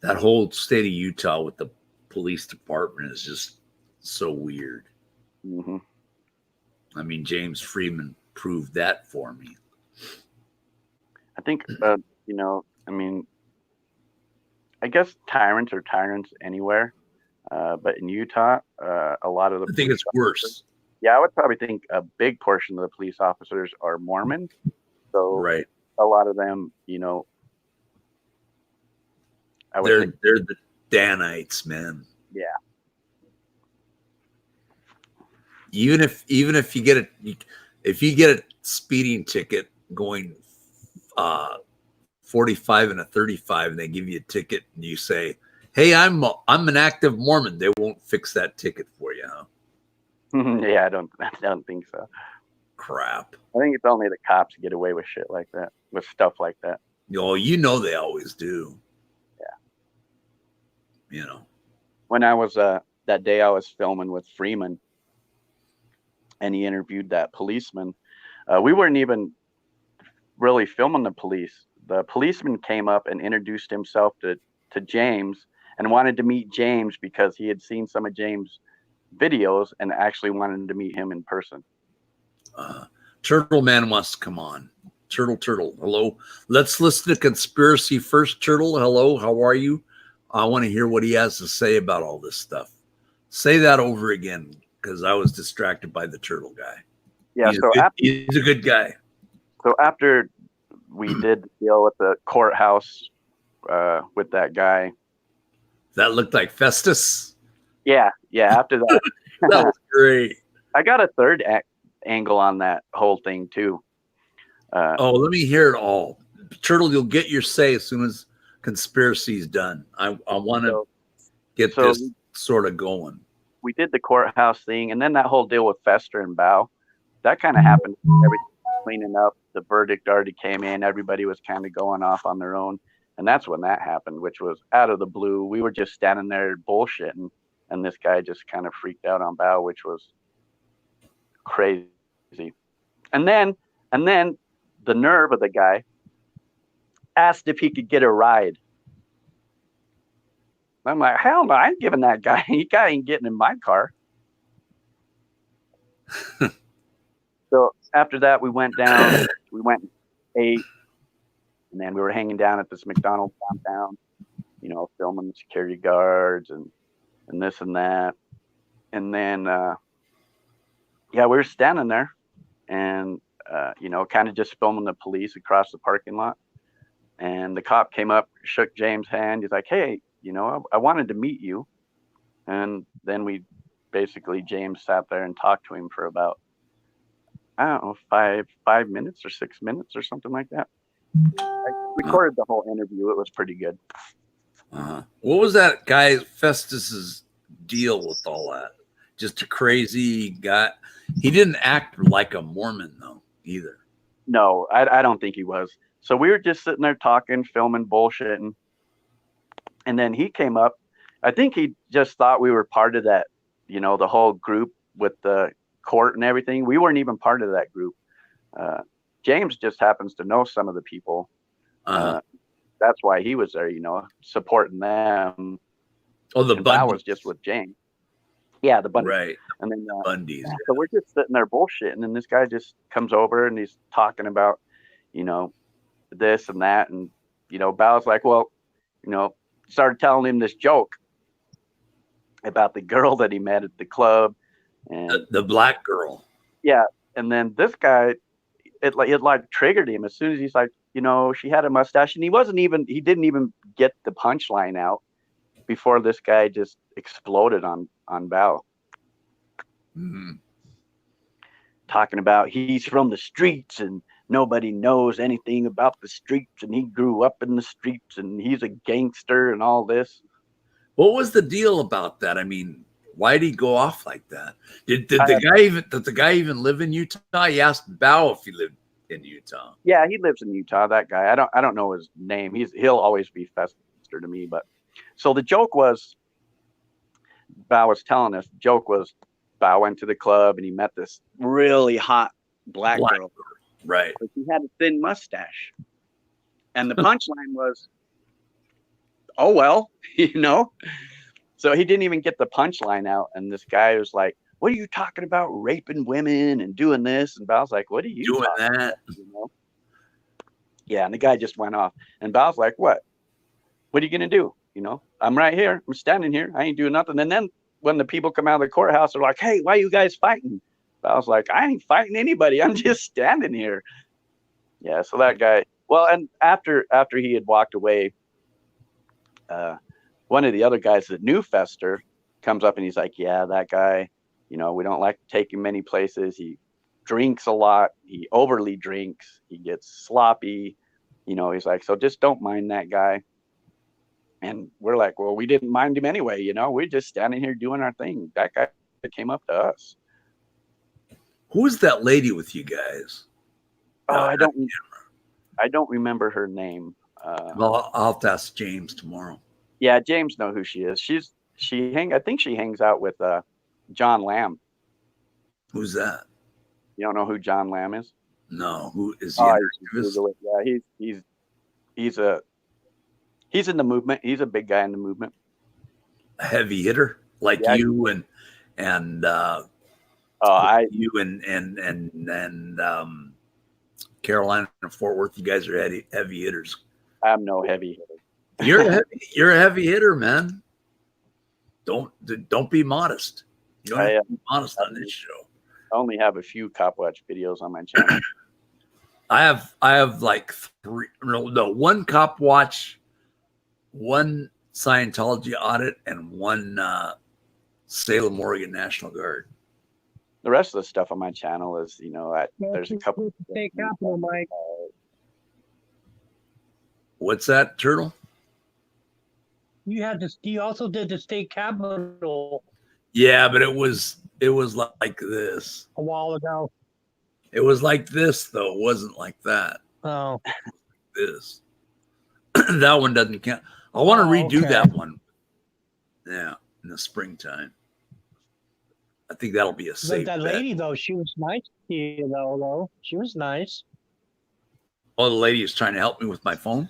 that whole state of Utah with the police department is just so weird. Mm-hmm. I mean, James Freeman proved that for me. I think, I mean, I guess tyrants are tyrants anywhere, but in Utah, a lot of the I think it's worse. Yeah, I would probably think a big portion of the police officers are Mormon. So right, a lot of them, they're the Danites, man. Yeah. Even if you get a speeding ticket going 45 and a 35 and they give you a ticket and you say, hey, I'm an active Mormon, they won't fix that ticket for you, huh? Yeah, I don't think so. Crap. I think it's only the cops get away with shit like that, with stuff like that. Oh, they always do. Yeah. When I was that day I was filming with Freeman and he interviewed that policeman, we weren't even really filming the police. The policeman came up and introduced himself to James and wanted to meet James because he had seen some of James' videos and actually wanted to meet him in person. Turtle Man wants to come on. Turtle, hello. Let's listen to Conspiracy first. Turtle, hello. How are you? I want to hear what he has to say about all this stuff. Say that over again because I was distracted by the turtle guy. Yeah, he's a good guy. So after we did the deal with the courthouse with that guy. That looked like Festus? Yeah, after that. That was great. I got a third angle on that whole thing, too. Let me hear it all. Turtle, you'll get your say as soon as Conspiracy's done. I want to get this sort of going. We did the courthouse thing, and then that whole deal with Fester and Bow, that kind of happened. Everything was cleaning up. The verdict already came in. Everybody was kind of going off on their own. And that's when that happened, which was out of the blue. We were just standing there bullshitting, and this guy just kind of freaked out on Bow, which was crazy. And then the nerve of the guy asked if he could get a ride. I'm like, hell no, I ain't giving that guy. He ain't getting in my car. So after that, we went down. We went and ate, and then we were hanging down at this McDonald's downtown, filming the security guards and this and that. And then, we were standing there, and kind of just filming the police across the parking lot. And the cop came up, shook James' hand. He's like, hey, I wanted to meet you. And then James sat there and talked to him for about, I don't know, 5 minutes or 6 minutes or something like that. I recorded the whole interview. It was pretty good. What was that guy Festus's deal with all that? Just a crazy guy. He didn't act like a Mormon though either. No, I don't think he was. So we were just sitting there talking, filming, bullshitting, and then he came up. I think he just thought we were part of that, you know, the whole group with the court and everything. We weren't even part of that group. James just happens to know some of the people. That's why he was there, you know, supporting them. Oh, the Val Bundys. was just with James. Yeah, the Bundys. Right. And then Bundys. so we're just sitting there bullshitting, and this guy just comes over and he's talking about, you know, this and that, and you know, Val's like, well, you know, started telling him this joke about the girl that he met at the club, and the black girl. Yeah, and then this guy, it like triggered him as soon as he's like, you know, she had a mustache, and he didn't even get the punchline out before this guy just exploded on Val. Talking about he's from the streets and nobody knows anything about the streets, and he grew up in the streets and he's a gangster and all this. What was the deal about that? I mean, why did he go off like that? Did the guy even live in Utah? He asked Bao if he lived in Utah. Yeah, he lives in Utah. That guy, I don't know his name. He'll always be Fester to me. But so the joke was, Bao was telling us, the joke was, Bao went to the club and he met this really hot black girl. Right. But she had a thin mustache. And the punchline was, oh, well, you know. So he didn't even get the punchline out. And this guy was like, what are you talking about? Raping women and doing this? And Bao's like, what are you doing talking that? About? You know? Yeah. And the guy just went off. And Bao's like, what? What are you going to do? You know, I'm right here. I'm standing here. I ain't doing nothing. And then when the people come out of the courthouse, they're like, hey, why are you guys fighting? I was like, I ain't fighting anybody. I'm just standing here. Yeah. So that guy, well, and after he had walked away, one of the other guys that knew Fester comes up and he's like, yeah, that guy, you know, we don't like to take him many places. He drinks a lot. He overly drinks. He gets sloppy. You know, he's like, so just don't mind that guy. And we're like, well, we didn't mind him anyway. You know, we're just standing here doing our thing. That guy came up to us. Who's that lady with you guys? Oh, I don't remember her name. Well, I'll have to ask James tomorrow. Yeah, James knows who she is. I think she hangs out with John Lamb. Who's that? You don't know who John Lamb is? No. Who is he? Yeah, he's in the movement. He's a big guy in the movement. A heavy hitter like you and you and Carolina and Fort Worth. You guys are heavy hitters. I'm no heavy hitter. You're a heavy hitter, man. Don't be modest. You don't have to be modest on this show. I only have a few Cop Watch videos on my channel. I have like one Cop Watch, one Scientology audit, and one Salem, Oregon National Guard. The rest of the stuff on my channel is, you know, there's a couple. State Capitol, Mike. What's that, Turtle? You also did the state capitol. Yeah, but it was like this a while ago. It was like this though. It wasn't like that. Oh, this that one doesn't count. I want to redo that one. Yeah, in the springtime. I think that'll be a safe. But that lady though, she was nice to you though. She was nice. Oh, the lady is trying to help me with my phone.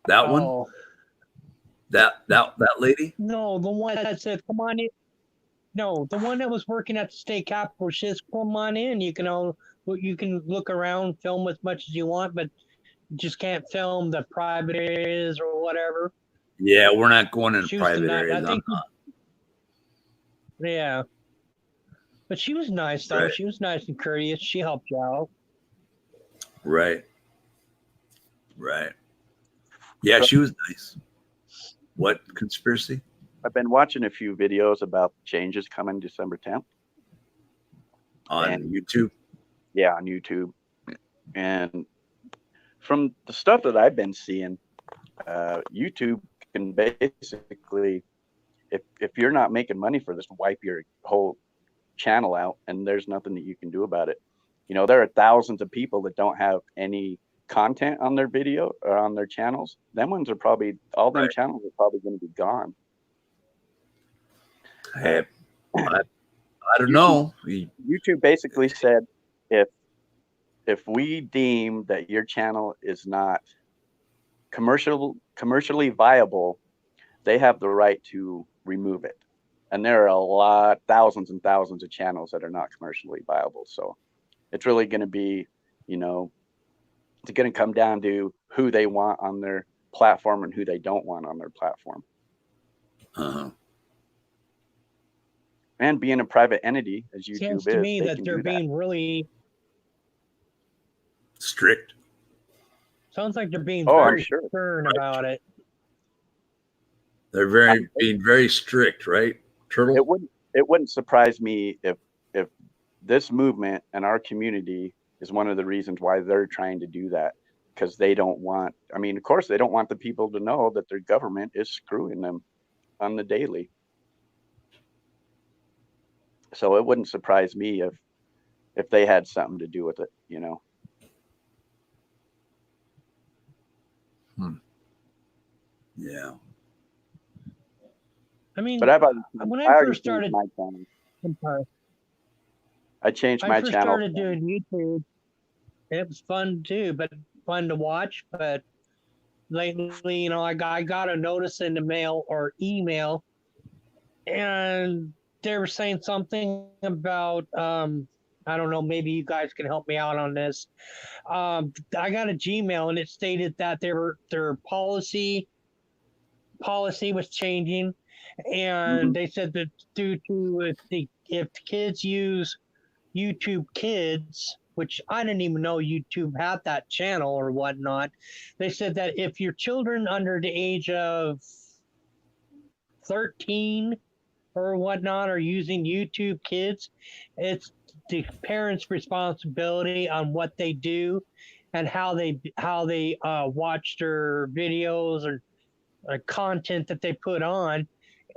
That one? That lady? No, the one that said, come on in. No, the one that was working at the state capitol says, come on in. You can look around, film as much as you want, but you just can't film the private areas or whatever. Yeah, we're not going in private areas. Yeah. But she was nice though. Right. She was nice and courteous. She helped you out. Right. Yeah, she was nice. What conspiracy? I've been watching a few videos about changes coming December 10th. On YouTube? Yeah, on YouTube. And from the stuff that I've been seeing, YouTube can basically, if you're not making money for this, wipe your whole channel out, and there's nothing that you can do about it. You know, there are thousands of people that don't have any content on their video or on their channels. Them ones are probably, all them channels are probably going to be gone. I don't know. YouTube basically said, if we deem that your channel is not commercially viable, they have the right to remove it. And there are thousands and thousands of channels that are not commercially viable. So it's really going to be, you know, it's going to come down to who they want on their platform and who they don't want on their platform. Uh-huh. And being a private entity, as YouTube Seems to me that they're being really strict. Sounds like they're being very stern about it. They're being very strict, right, Turtle? It wouldn't surprise me if this movement and our community is one of the reasons why they're trying to do that, because they don't want, I mean, of course, they don't want the people to know that their government is screwing them on the daily. So it wouldn't surprise me if they had something to do with it, you know. Yeah. I mean, but when I first started my channel. I changed my channel. I first started doing YouTube. It was fun too, but fun to watch. But lately, you know, I got a notice in the mail or email, and they were saying something about I don't know, maybe you guys can help me out on this. I got a Gmail and it stated that their policy was changing, and they said that due to if kids use YouTube Kids, which I didn't even know YouTube had that channel or whatnot, they said that if your children under the age of 13 or whatnot are using YouTube Kids, it's the parents' responsibility on what they do and how they watch their videos or content that they put on,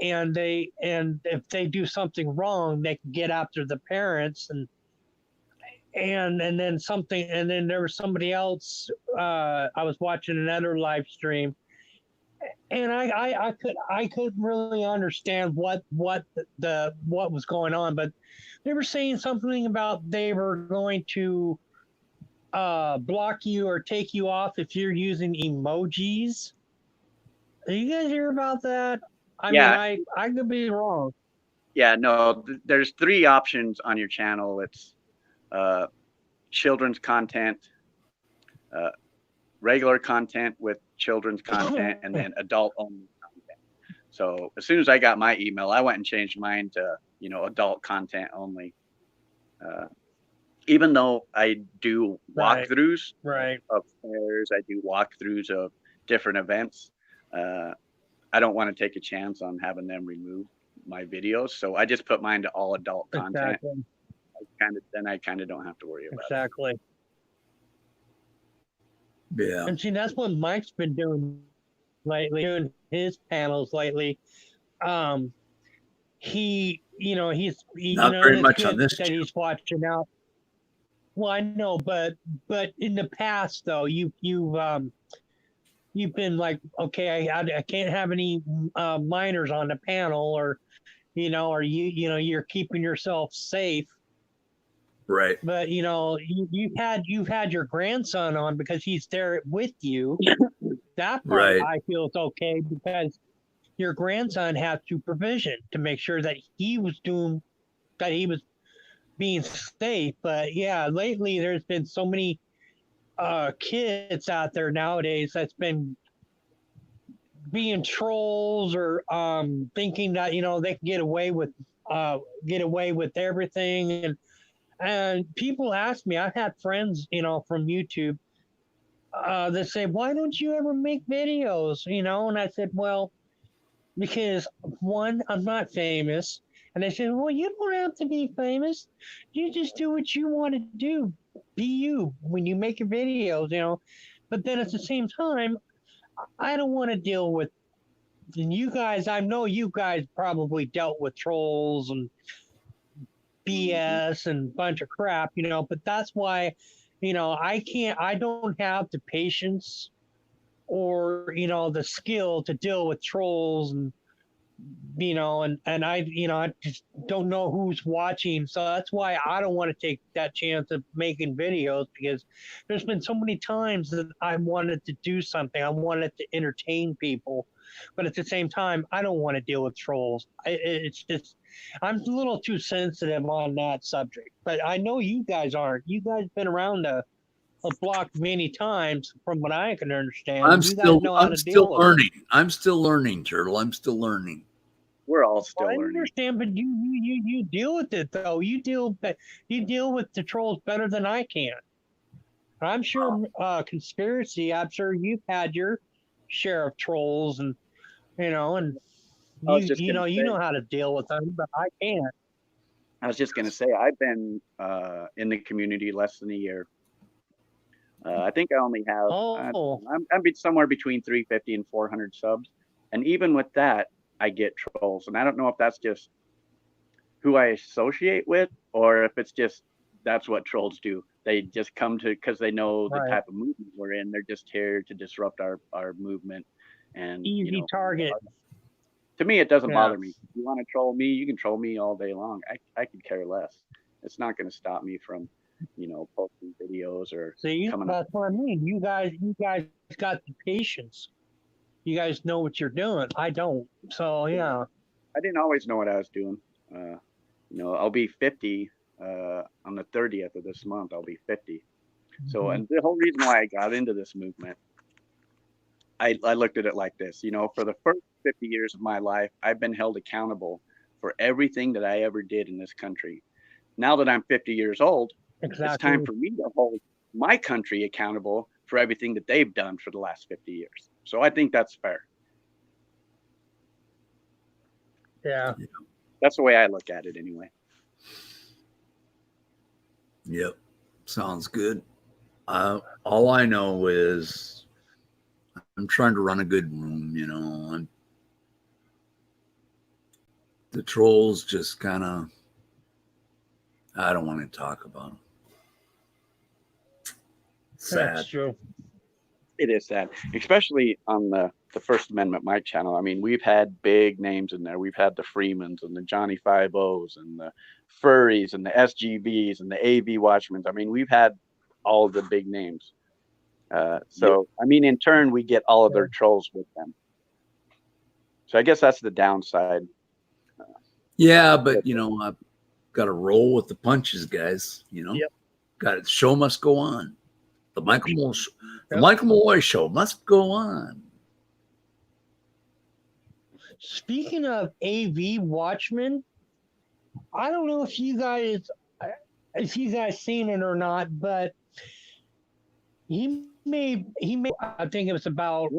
and if they do something wrong, they can get after the parents, and then there was somebody else. I was watching another live stream, and I couldn't really understand what was going on, but they were saying something about they were going to block you or take you off if you're using emojis. Did you guys hear about that? I mean, I could be wrong. Yeah, no, there's 3 options on your channel. It's children's content, regular content with children's content, and then adult only content. So as soon as I got my email, I went and changed mine to, you know, adult content only. Even though I do walkthroughs of fairs, I do walkthroughs of different events. I don't want to take a chance on having them remove my videos, so I just put mine to all adult content. I kind of don't have to worry about it. Exactly. Yeah. And see, that's what Mike's been doing lately, doing his panels lately. He's not very much on this that he's watching out. Well, I know, but in the past though, you've been like, okay, I can't have any minors on the panel, or you're keeping yourself safe. Right. But you've had your grandson on because he's there with you. That part I feel it's okay because your grandson had supervision to make sure that he was being safe. But yeah, lately there's been so many kids out there nowadays that's been being trolls or thinking that they can get away with everything, and people ask me, I've had friends from YouTube that say, why don't you ever make videos, and I said, well, because one, I'm not famous. And they said, well, you don't have to be famous, you just do what you want to do, be you when you make your videos, But then at the same time, I don't want to deal with. And you guys, I know you guys probably dealt with trolls and BS and a bunch of crap, but that's why, I don't have the patience or, the skill to deal with trolls and, and I just don't know who's watching. So that's why I don't want to take that chance of making videos, because there's been so many times that I wanted to do something. I wanted to entertain people, but at the same time, I don't want to deal with trolls. It's just, I'm a little too sensitive on that subject, but I know you guys aren't. You guys been around a block many times from what I can understand. I'm You guys still know how I'm to still deal with it. learning. I'm still learning, Turtle. I'm still learning. We're all still I learning. understand, but you deal with it though. You deal with the trolls better than I can. I'm sure conspiracy. I'm sure you've had your share of trolls, and and I was just gonna you say. know how to deal with them, but I can't. I was just gonna say. I've been in the community less than a year. I think I only have. Oh, I'm somewhere between 350 and 400 subs, and even with that, I get trolls, and I don't know if that's just who I associate with, or if it's just that's what trolls do. They just come to because they know the right. type of movement we're in. They're just here to disrupt our movement, and Easy target. to me, it doesn't Yeah. bother me. If you want to troll me, you can troll me all day long. I could care less. It's not going to stop me from, posting videos or See, coming up. that's what I mean. You guys got the patience. You guys know what you're doing. I don't. So yeah. I didn't always know what I was doing. I'll be 50 on the 30th of this month. I'll be 50. So, and the whole reason why I got into this movement, I looked at it like this. For the first 50 years of my life, I've been held accountable for everything that I ever did in this country. Now that I'm 50 years old, Exactly. it's time for me to hold my country accountable for everything that they've done for the last 50 years. So I think that's fair. Yeah. That's the way I look at it anyway. Yep. Sounds good. All I know is I'm trying to run a good room, the trolls just kind of, I don't want to talk about them. Sad. That's true. It is sad, especially on the First Amendment Mike channel. I mean, we've had big names in there. We've had the Freemans and the Johnny 5-0s and the Furries and the SGBs and the AV Watchmen. I mean, we've had all the big names. I mean, in turn, we get all of their trolls with them. So I guess that's the downside. Yeah, but I've got to roll with the punches, guys. Yep. Got it. Show must go on. The Michael Malloy show must go on. Speaking of AV Watchmen, I don't know if you guys seen it or not, but he made I think it was about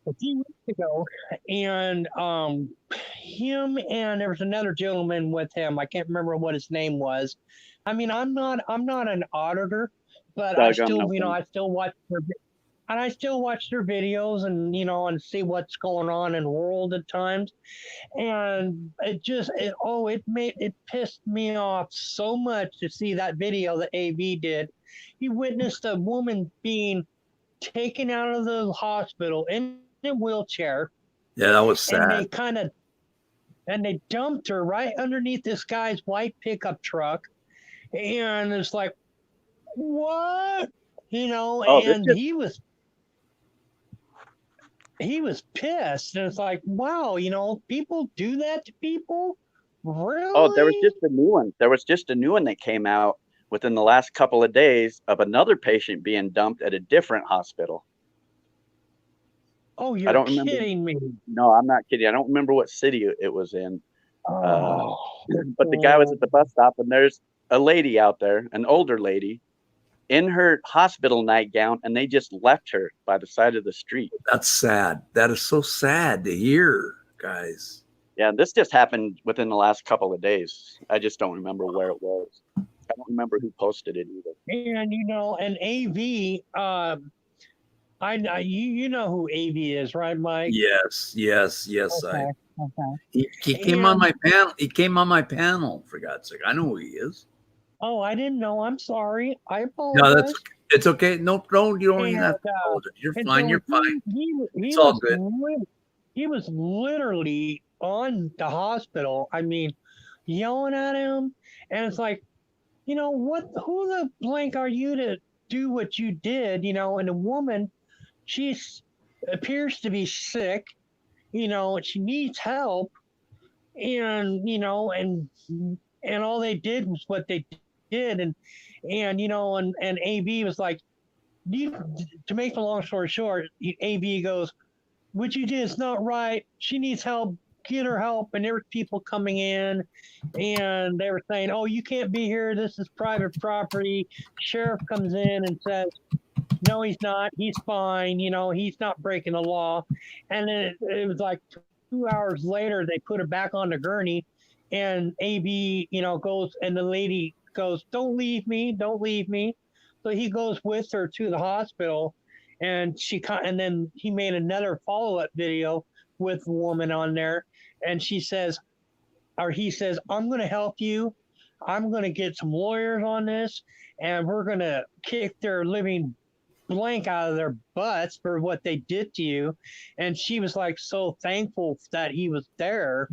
a few weeks ago, and him and there was another gentleman with him. I can't remember what his name was. I mean, I'm not an auditor, but I still watch their videos and and see what's going on in the world at times. And it pissed me off so much to see that video that AV did. He witnessed a woman being taken out of the hospital in a wheelchair. Yeah, that was sad. And they dumped her right underneath this guy's white pickup truck. And it's like, what? And he was pissed. And it's like, wow, people do that to people? Really? Oh, there was just a new one. There was just a new one that came out within the last couple of days of another patient being dumped at a different hospital. Oh, you're kidding me. No, I'm not kidding. I don't remember what city it was in. Oh, but the guy was at the bus stop, and there's a lady out there, an older lady, in her hospital nightgown, and they just left her by the side of the street. That's sad. That is so sad to hear, guys. Yeah, this just happened within the last couple of days. I just don't remember where it was. I don't remember who posted it either. And and AV, you know who AV is, right, Mike? Yes. Okay, okay. He came on And my panel. He came on my panel, for God's sake. I know who he is. oh, I didn't know. I'm sorry. I No, apologize. it's okay. No, you don't even And have to apologize. You're and fine. so You're fine. he It's all was good. he was literally on the hospital. I mean, yelling at him, and it's like, what? Who the blank are you to do what you did? And the woman, she's appears to be sick. And she needs help, and all they did was what they did, and AB was like, you, to make the long story short, AB goes, what you did is not right. She needs help. Get her help. And there were people coming in, and they were saying, oh, you can't be here. This is private property. Sheriff comes in and says, no, he's not. He's fine. He's not breaking the law. And then it was like 2 hours later, they put her back on the gurney, and AB, goes, and the lady goes, don't leave me. Don't leave me. So he goes with her to the hospital, and and then he made another follow-up video with the woman on there, and she says, or he says, I'm going to help you. I'm going to get some lawyers on this, and we're going to kick their living blank out of their butts for what they did to you. And she was like so thankful that he was there.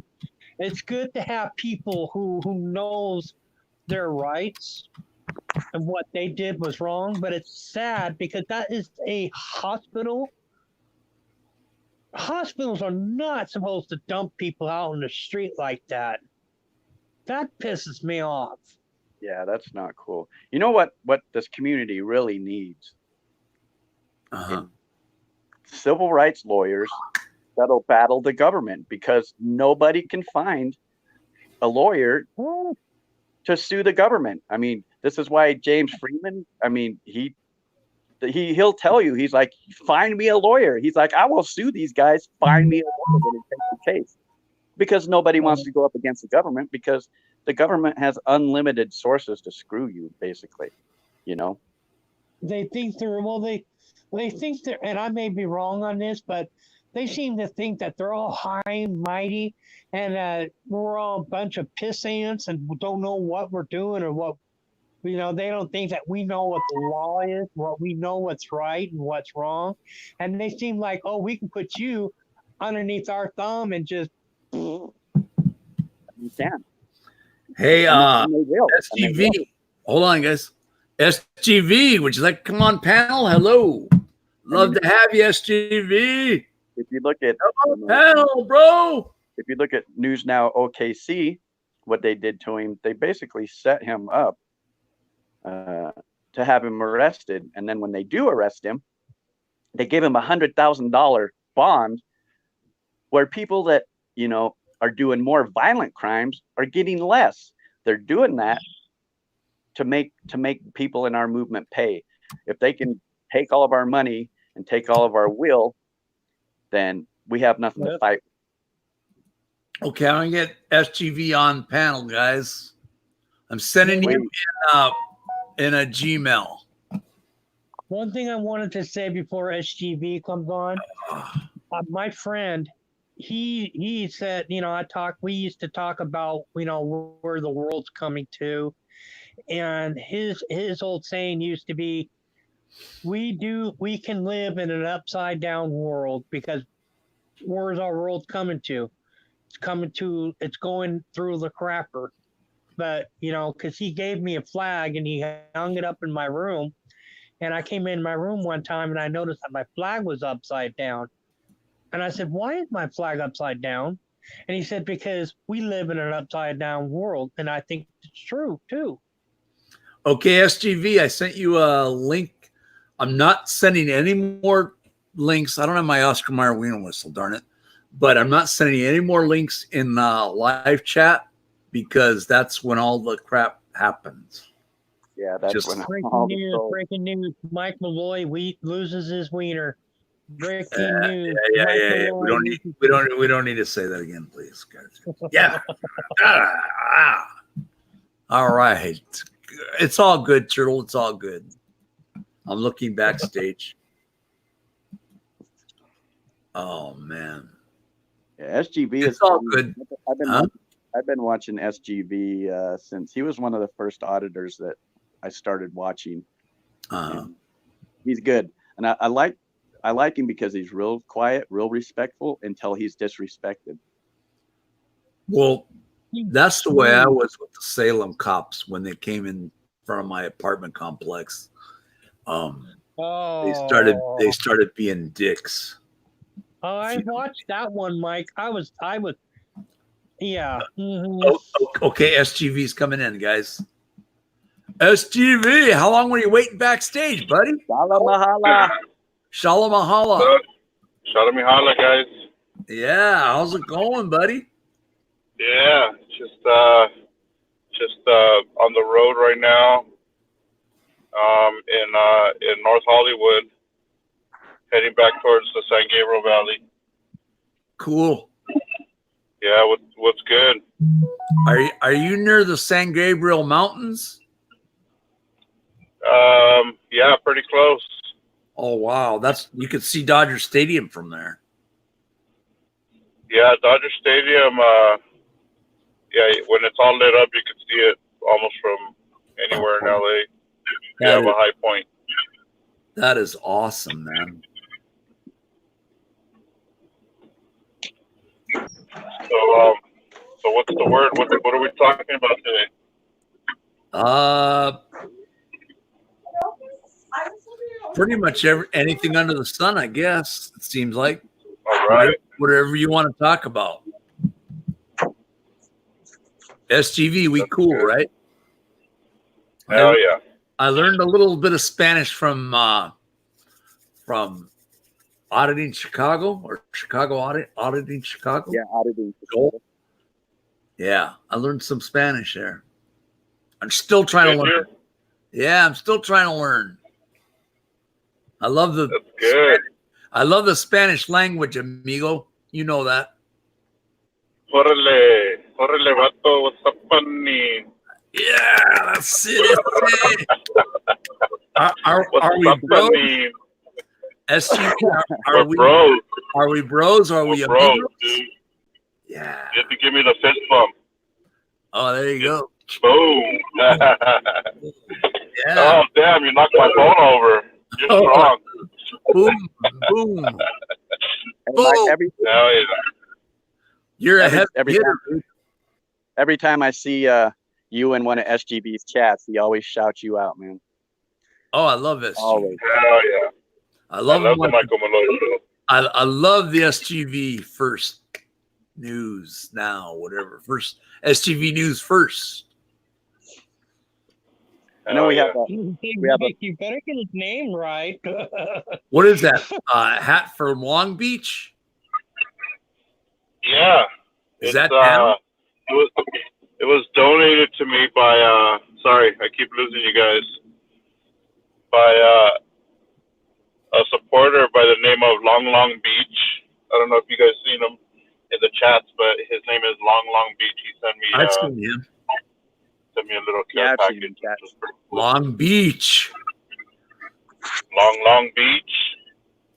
It's good to have people who knows their rights and what they did was wrong, but it's sad because that is a hospital. Hospitals are not supposed to dump people out on the street like that. That pisses me off. Yeah, that's not cool. You know what this community really needs? Uh-huh. Civil rights lawyers that'll battle the government, because nobody can find a lawyer to sue the government. I mean, this is why James Freeman, I mean, he'll tell you, he's like, find me a lawyer. He's like, I will sue these guys. Find me a lawyer and take the case. Because nobody wants to go up against the government, because the government has unlimited sources to screw you, basically. They think they think they're, and I may be wrong on this, but they seem to think that they're all high and mighty, and we're all a bunch of piss ants and don't know what we're doing or what. They don't think that we know what the law is, what we know what's right and what's wrong, and they seem like, oh, we can put you underneath our thumb and just. You can. Hey, And they will. SGV. Hold on, guys. SGV, would you like to come on panel? Hello. Love to have you, SGV. If you look at panel, bro. If you look at News Now OKC, what they did to him, they basically set him up to have him arrested. And then when they do arrest him, they give him $100,000 bond, where people that, are doing more violent crimes are getting less. They're doing that to make people in our movement pay. If they can take all of our money and take all of our will, then we have nothing to fight. Okay, I'm gonna get SGV on panel, guys. I'm sending you in a Gmail. One thing I wanted to say before SGV comes on, my friend, he said, we used to talk about, where the world's coming to, and his old saying used to be, we can live in an upside down world, because where's our world coming to? It's going through the crapper. But, because he gave me a flag and he hung it up in my room, and I came in my room one time and I noticed that my flag was upside down. And I said, why is my flag upside down? And he said, because we live in an upside down world. And I think it's true too. Okay, SGV, I sent you a link. I'm not sending any more links. I don't have my Oscar Mayer wiener whistle, darn it. But I'm not sending any more links in live chat, because that's when all the crap happens. Yeah, that's when breaking news. Mike Malloy loses his wiener. Breaking news. Yeah. We don't need to say that again, please, guys. Yeah. All right. It's all good, Turtle. It's all good. I'm looking backstage. Oh man. Yeah, SGV It's is all good. I've been watching SGV since he was one of the first auditors that I started watching. And he's good, and I like him because he's real quiet, real respectful until he's disrespected. Well, that's the way I was with the Salem cops when they came in front of my apartment complex. They started being dicks. Oh, I watched that one, Mike. I was, yeah. Oh, okay, SGV's coming in, guys. SGV, how long were you waiting backstage, buddy? Shalamahala. Shalamahala. Shalamahala, guys. Yeah, how's it going, buddy? Yeah, just on the road right now. In North Hollywood, heading back towards the San Gabriel Valley. Cool. Yeah, what's good? Are you near the San Gabriel Mountains? Yeah, pretty close. Oh wow, you could see Dodger Stadium from there. Yeah, Dodger Stadium. Yeah, when it's all lit up, you can see it almost from anywhere in LA. You have a high point. That is awesome, man. So what's the word? What are we talking about today? Pretty much anything under the sun, I guess. It seems like. All right. Whatever you want to talk about. SGV, we cool, good. Right? Hell yeah. I learned a little bit of Spanish from Auditing Chicago or Chicago Auditing Chicago. Yeah, Auditing Chicago. Yeah, I learned some Spanish there. I'm still trying to learn. Yeah, I'm still trying to learn. I love the That's good. I love the Spanish language, amigo. You know that. Órale, vato, what's up, funny? Yeah, that's it. Are we bros? SG, are we bros? Are we bros? Are we bros, amigos? dude. Yeah. You have to give me the fist bump. Oh, there you go. Boom. Yeah. Oh, damn, you knocked my phone over. You're strong. Boom, boom. Boom. Hell yeah. You're a heavy hitter. Every time I see you in one of SGB's chats, he always shouts you out, man. Oh, I love SGB. Always. Hell yeah. I love the Michael Malone show. I love the SGV first news now, whatever. First SGV news first. I know we have you better get his name right. What is that? Hat for Long Beach? Yeah. Is that it was donated to me by sorry, I keep losing you guys. By a supporter by the name of Long Beach. I don't know if you guys seen him in the chats, but his name is Long Beach. He sent me I've seen him. Sent me a little care package. Cool. Long Beach. Long Beach.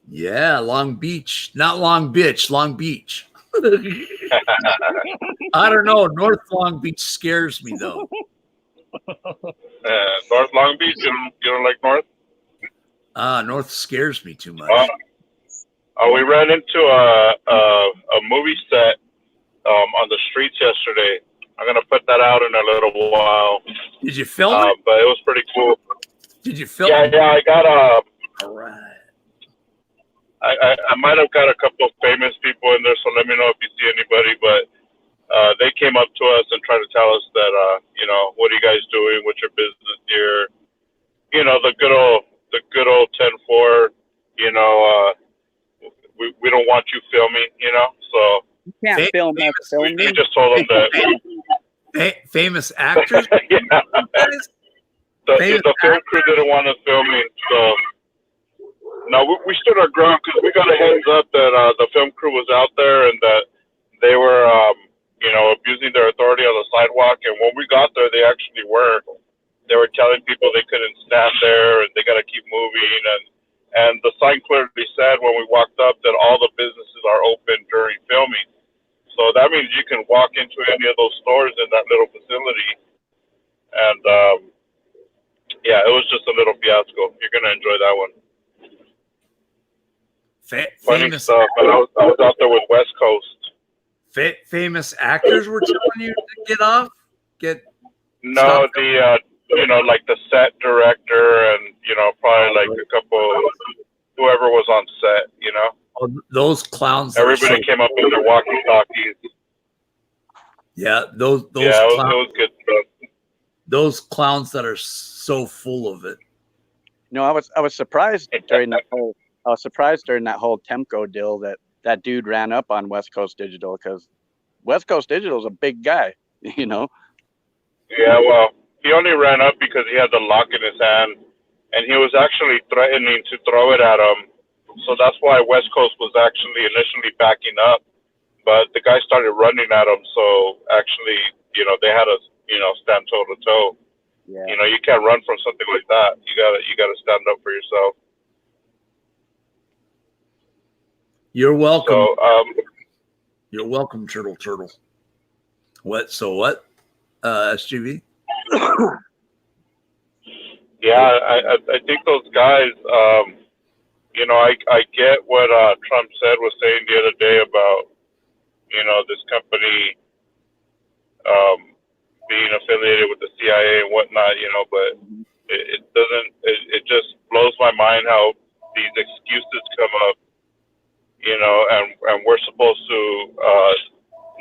Yeah, Long Beach. Not Long Bitch, Long Beach. I don't know. North Long Beach scares me, though. North Long Beach? You don't like North? North scares me too much. We ran into a movie set on the streets yesterday. I'm going to put that out in a little while. Did you film it? But it was pretty cool. Did you film it? Yeah, I got all right. I might have got a couple of famous people in there, so let me know if you see anybody. But they came up to us and tried to tell us that, what are you guys doing? What's your business here? The good old 10-4. We don't want you filming. So you can't film us. We just told them that. Famous actors. Yeah. The film crew didn't want us filming, so. No, we stood our ground because we got a heads up that the film crew was out there and that they were, abusing their authority on the sidewalk. And when we got there, they actually were. they were telling people they couldn't stand there and they got to keep moving. And the sign clearly said when we walked up that all the businesses are open during filming. So that means you can walk into any of those stores in that little facility. And yeah, it was just a little fiasco. You're gonna enjoy that one. Funny Famous stuff. But I was out there with West Coast. famous actors were telling you to get off. No, Stop. the you know, like the set director and probably like a couple, whoever was on set. Oh, those clowns. Everybody came up with their walkie-talkies. Yeah, those Yeah, it clowns. was good stuff. Those clowns that are so full of it. I was surprised during that whole Temco deal that dude ran up on West Coast Digital, because West Coast Digital is a big guy, Yeah, well, he only ran up because he had the lock in his hand, and he was actually threatening to throw it at him. So that's why West Coast was actually initially backing up, but the guy started running at him. So actually, they had to, stand toe to toe. Yeah. You can't run from something like that. You gotta stand up for yourself. You're welcome. So, You're welcome, Turtle. What? So what? SGV? Yeah, I think those guys, I get what Trump was saying the other day about, this company being affiliated with the CIA and whatnot, but it just blows my mind how these excuses come up, and we're supposed to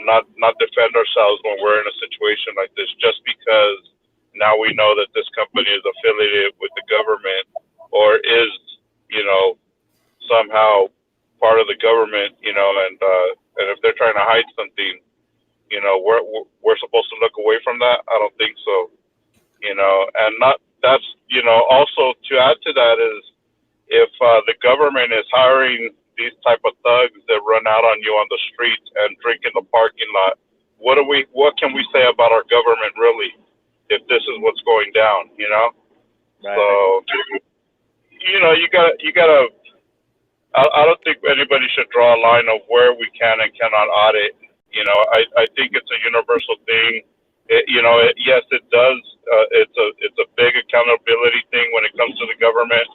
not defend ourselves when we're in a situation like this, just because now we know that this company is affiliated with the government or is, somehow part of the government, and if they're trying to hide something, we're supposed to look away from that. I don't think so, and that's also to add to that is if the government is hiring these type of thugs that run out on you on the street and drink in the parking lot, what can we say about our government really if this is what's going down, Right. So you gotta I don't think anybody should draw a line of where we can and cannot audit. I think it's a universal thing. Yes, it does. It's a big accountability thing when it comes to the government.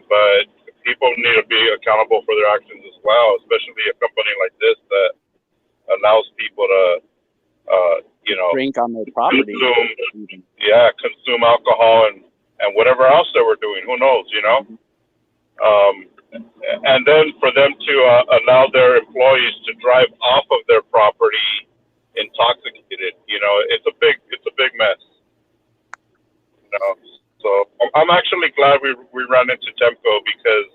But people need to be accountable for their actions as well, especially a company like this that allows people to, drink on their property. Consume alcohol and whatever else they were doing. Who knows, and then for them to allow their employees to drive off of their property intoxicated, it's a big mess. So I'm actually glad we ran into Temco, because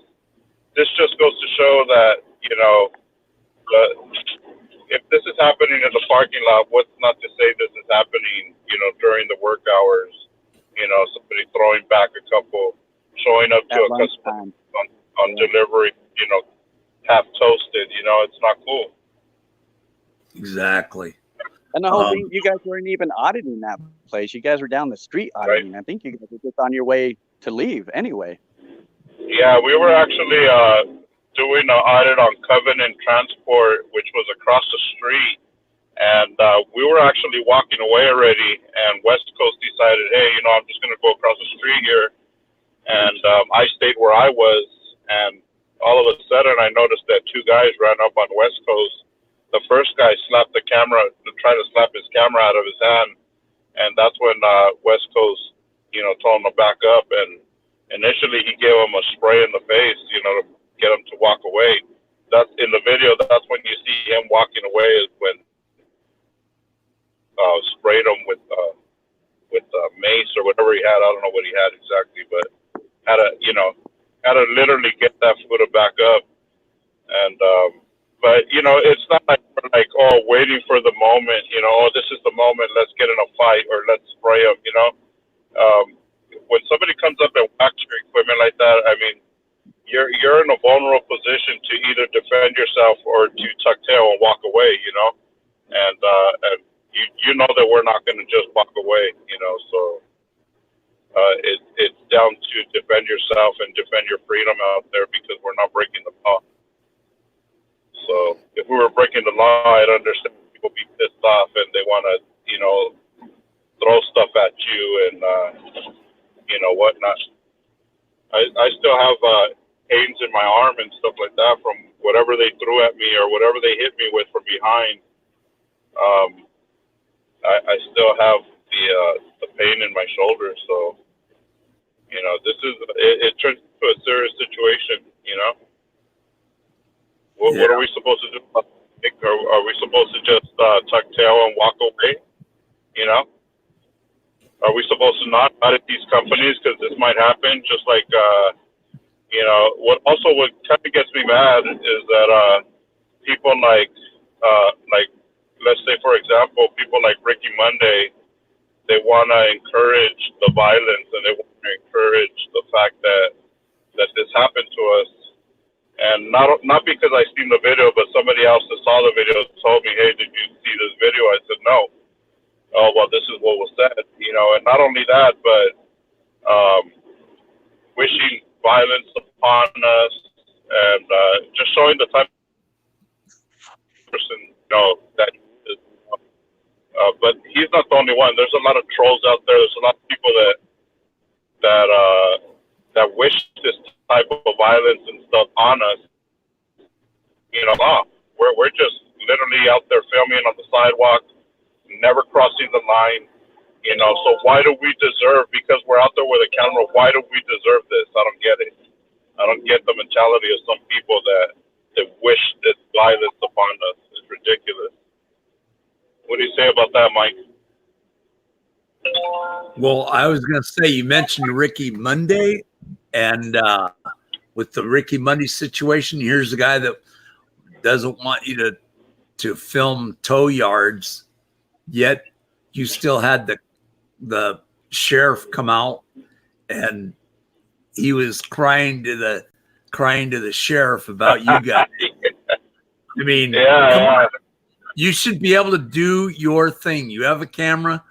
this just goes to show that if this is happening in the parking lot, what's not to say this is happening during the work hours? Somebody throwing back a couple, showing up to a customer on delivery, half toasted, it's not cool. Exactly. And the whole thing, you guys weren't even auditing that place. You guys were down the street auditing. Right. I think you guys were just on your way to leave anyway. Yeah, we were actually doing an audit on Covenant Transport, which was across the street. And we were actually walking away already, and West Coast decided, hey, I'm just going to go across the street here. And I stayed where I was, and all of a sudden I noticed that two guys ran up on West Coast. The first guy slapped the camera, tried to slap his camera out of his hand, and that's when West Coast, told him to back up. And initially he gave him a spray in the face, to get him to walk away. That's in the video. That's when you see him walking away, is when sprayed him with mace or whatever he had. I don't know what he had exactly, but had to literally get that foot back up. And but it's not like we're like, waiting for the moment, this is the moment, let's get in a fight or let's spray him. When somebody comes up and whacks your equipment like that, I mean, you're in a vulnerable position to either defend yourself or to tuck tail and walk away, and you know that we're not going to just walk away, you know. So it's down to defend yourself and defend your freedom out there because we're not breaking the law. So if we were breaking the law, I'd understand people be pissed off and they want to, you know, throw stuff at you and you know whatnot. I still have pains in my arm and stuff like that from whatever they threw at me or whatever they hit me with from behind. I still have the pain in my shoulder. So you know, this is it turns into a serious situation. You know, what are we supposed to do? Are we supposed to just tuck tail and walk away? You know, are we supposed to not audit these companies because this might happen? Just like you know, what kind of gets me mad is that people like let's say for example, people like Ricky Monday, they want to encourage the violence and they want to encourage the fact that this happened to us. And not because I seen the video, but somebody else that saw the video told me, "Hey, did you see this video?" I said, "No." Oh, well, this is what was said, you know. And not only that, but wishing violence upon us and just showing the type of person, you know, that he is. But he's not the only one. There's a lot of trolls out there. There's a lot of people that wish this type of violence and stuff on us. You know, we're just literally out there filming on the sidewalk, never crossing the line. You know, so why do we deserve? Because we're out there with a camera. Why do we deserve this? I don't get it. I don't get the mentality of some people that wish this violence upon us. It's ridiculous. What do you say about that, Mike? Well, I was going to say, you mentioned Ricky Monday, and with the Ricky Monday situation, here's a guy that doesn't want you to film tow yards, yet you still had the sheriff come out, and he was crying to the sheriff about you guys. I mean, come on. You should be able to do your thing. You have a camera.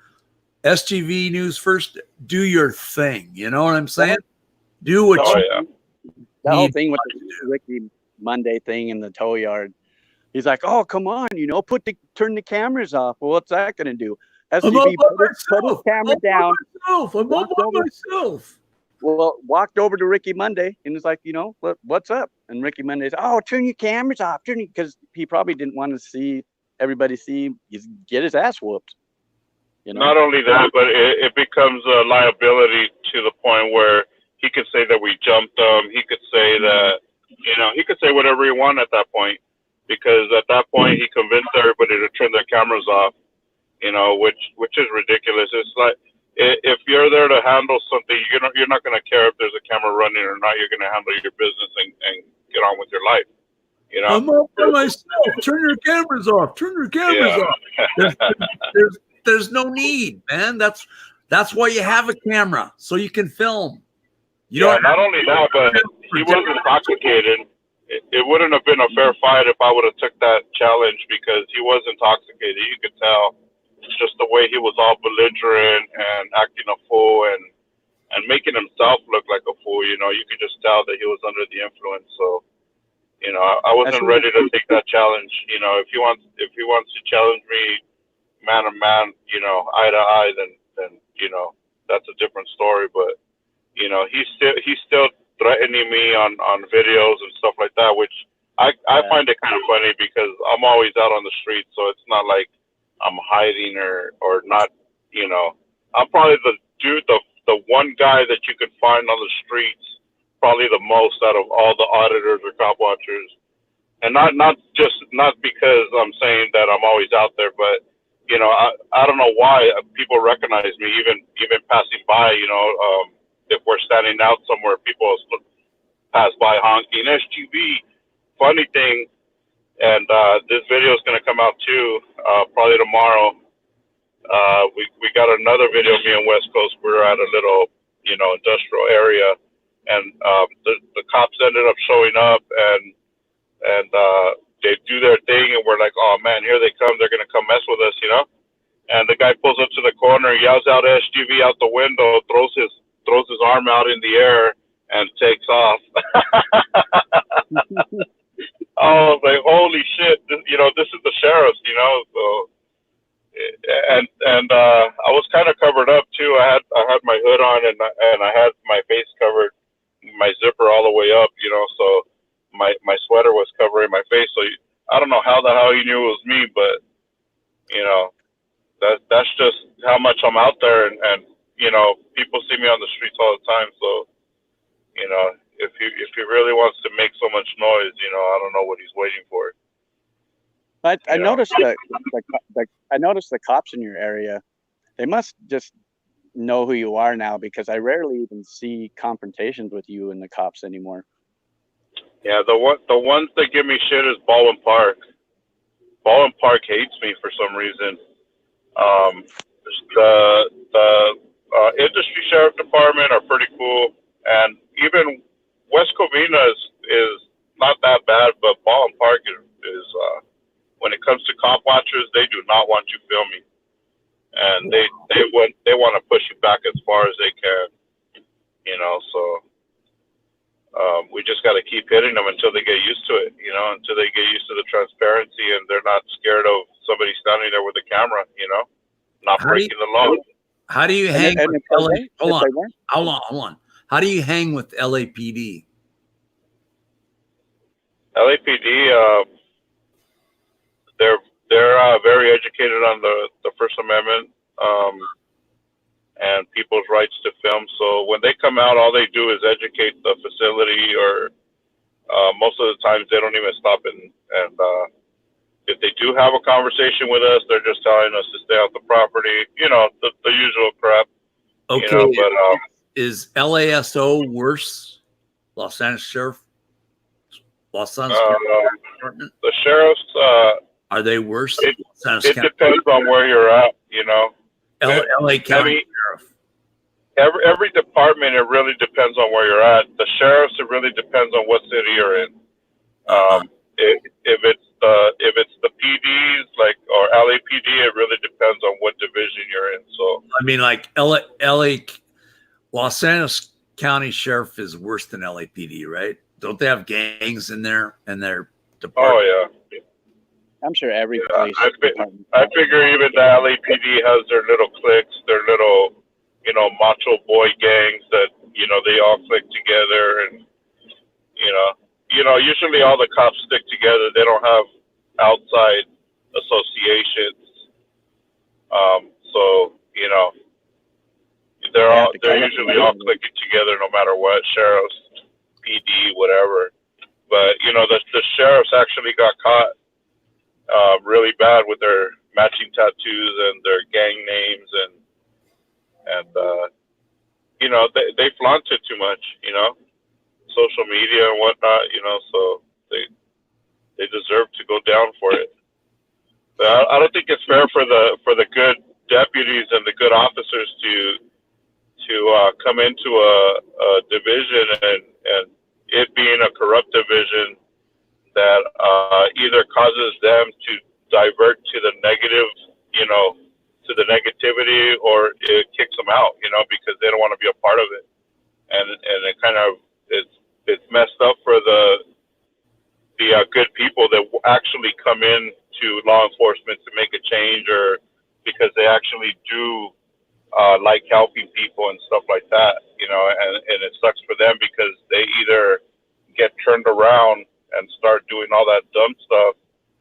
SGV News First, do your thing. You know what I'm saying? Do what That whole thing with the Ricky Monday thing in the tow yard. He's like, "Oh, come on, you know, turn the cameras off." Well, what's that going to do? SGV put his camera down. I'm all by myself. Well, walked over to Ricky Monday and was like, "You know, what's up?" And Ricky Monday said, "Oh, turn your cameras off." Because he probably didn't want to see everybody get his ass whooped. You know? Not only that, but it becomes a liability to the point where he could say that we jumped him. He could say that, you know, he could say whatever he wanted at that point, because at that point he convinced everybody to turn their cameras off. You know, which is ridiculous. It's like if you're there to handle something, you're not going to care if there's a camera running or not. You're going to handle your business and get on with your life. You know, I'm all by myself. Turn your cameras off. Turn your cameras off. There's no need, man. That's why you have a camera, so you can film. Not only that, but he was intoxicated. It wouldn't have been a fair fight if I would have took that challenge because he was intoxicated. You could tell just the way he was all belligerent and acting a fool and making himself look like a fool. You know, you could just tell that he was under the influence. So, you know, I wasn't ready to take that challenge. You know, if he wants to challenge me man to man, you know, eye to eye, then you know, that's a different story. But you know, he's still threatening me on videos and stuff like that, which I find it kind of funny because I'm always out on the street, so it's not like I'm hiding or not. You know, I'm probably the one guy that you could find on the streets, probably the most out of all the auditors or cop watchers, and not because I'm saying that I'm always out there, but you know, I don't know why people recognize me, even passing by. You know, if we're standing out somewhere, people pass by honking SGV. Funny thing, and this video is going to come out too, probably tomorrow. We got another video of me in West Coast. We're at a little, you know, industrial area, and the cops ended up showing up, and they do their thing, and we're like, oh man, here they come. They're going to come mess with us, you know? and the guy pulls up to the corner, yells out SGV out the window, throws his arm out in the air, and takes off. I was like, holy shit! This is the sheriff's, So, and I was kind of covered up too. I had my hood on, and I had my face covered, my zipper all the way up, So my sweater was covering my face. So I don't know how the hell he knew it was me, but that's just how much I'm out there, and people see me on the streets all the time. So if he really wants to make so much noise, I don't know what he's waiting for. I noticed I noticed the cops in your area. They must just know who you are now, because I rarely even see confrontations with you and the cops anymore. Yeah, the ones that give me shit is Baldwin Park. Baldwin Park hates me for some reason. The industry sheriff department are pretty cool, and even West Covina is not that bad, but Baldwin Park is when it comes to cop watchers, they do not want you filming, and they want to push you back as far as they can, So we just got to keep hitting them until they get used to it, until they get used to the transparency and they're not scared of somebody standing there with a camera, not breaking the law. How do you hang with Hold on. How do you hang with LAPD? LAPD, they're very educated on the First Amendment and people's rights to film. So when they come out, all they do is educate the facility, or most of the times they don't even stop and if they do have a conversation with us, they're just telling us to stay off the property, the usual crap. Okay, but is LASO worse? Los Angeles Sheriff? Los Angeles Department? The sheriffs, are they worse? It depends on where you're at, LA County Sheriff. Every department, it really depends on where you're at. The sheriffs, it really depends on what city you're in. If it's the PDs or LAPD, it really depends on what division you're in. So I mean, like LA Los Angeles County Sheriff is worse than LAPD, right? Don't they have gangs in their department? Oh yeah. I'm sure every place. I figure even the LAPD has their little cliques, their little, macho boy gangs that, they all click together, and, usually all the cops stick together. They don't have outside associations. So, they're usually all clicking together no matter what, sheriffs, PD, whatever. But, the sheriffs actually got caught really bad with their matching tattoos and their gang names, and they flaunt it too much, social media and whatnot, so they deserve to go down for it. But I don't think it's fair for the good deputies and the good officers to come into a division and it being a corrupt division that either causes them to divert to the negative, to the negativity, or it kicks them out, because they don't want to be a part of it. And it kind of, it's messed up for the good people that actually come in to law enforcement to make a change, or because they actually do like helping people and stuff like that, and it sucks for them because they either get turned around and start doing all that dumb stuff,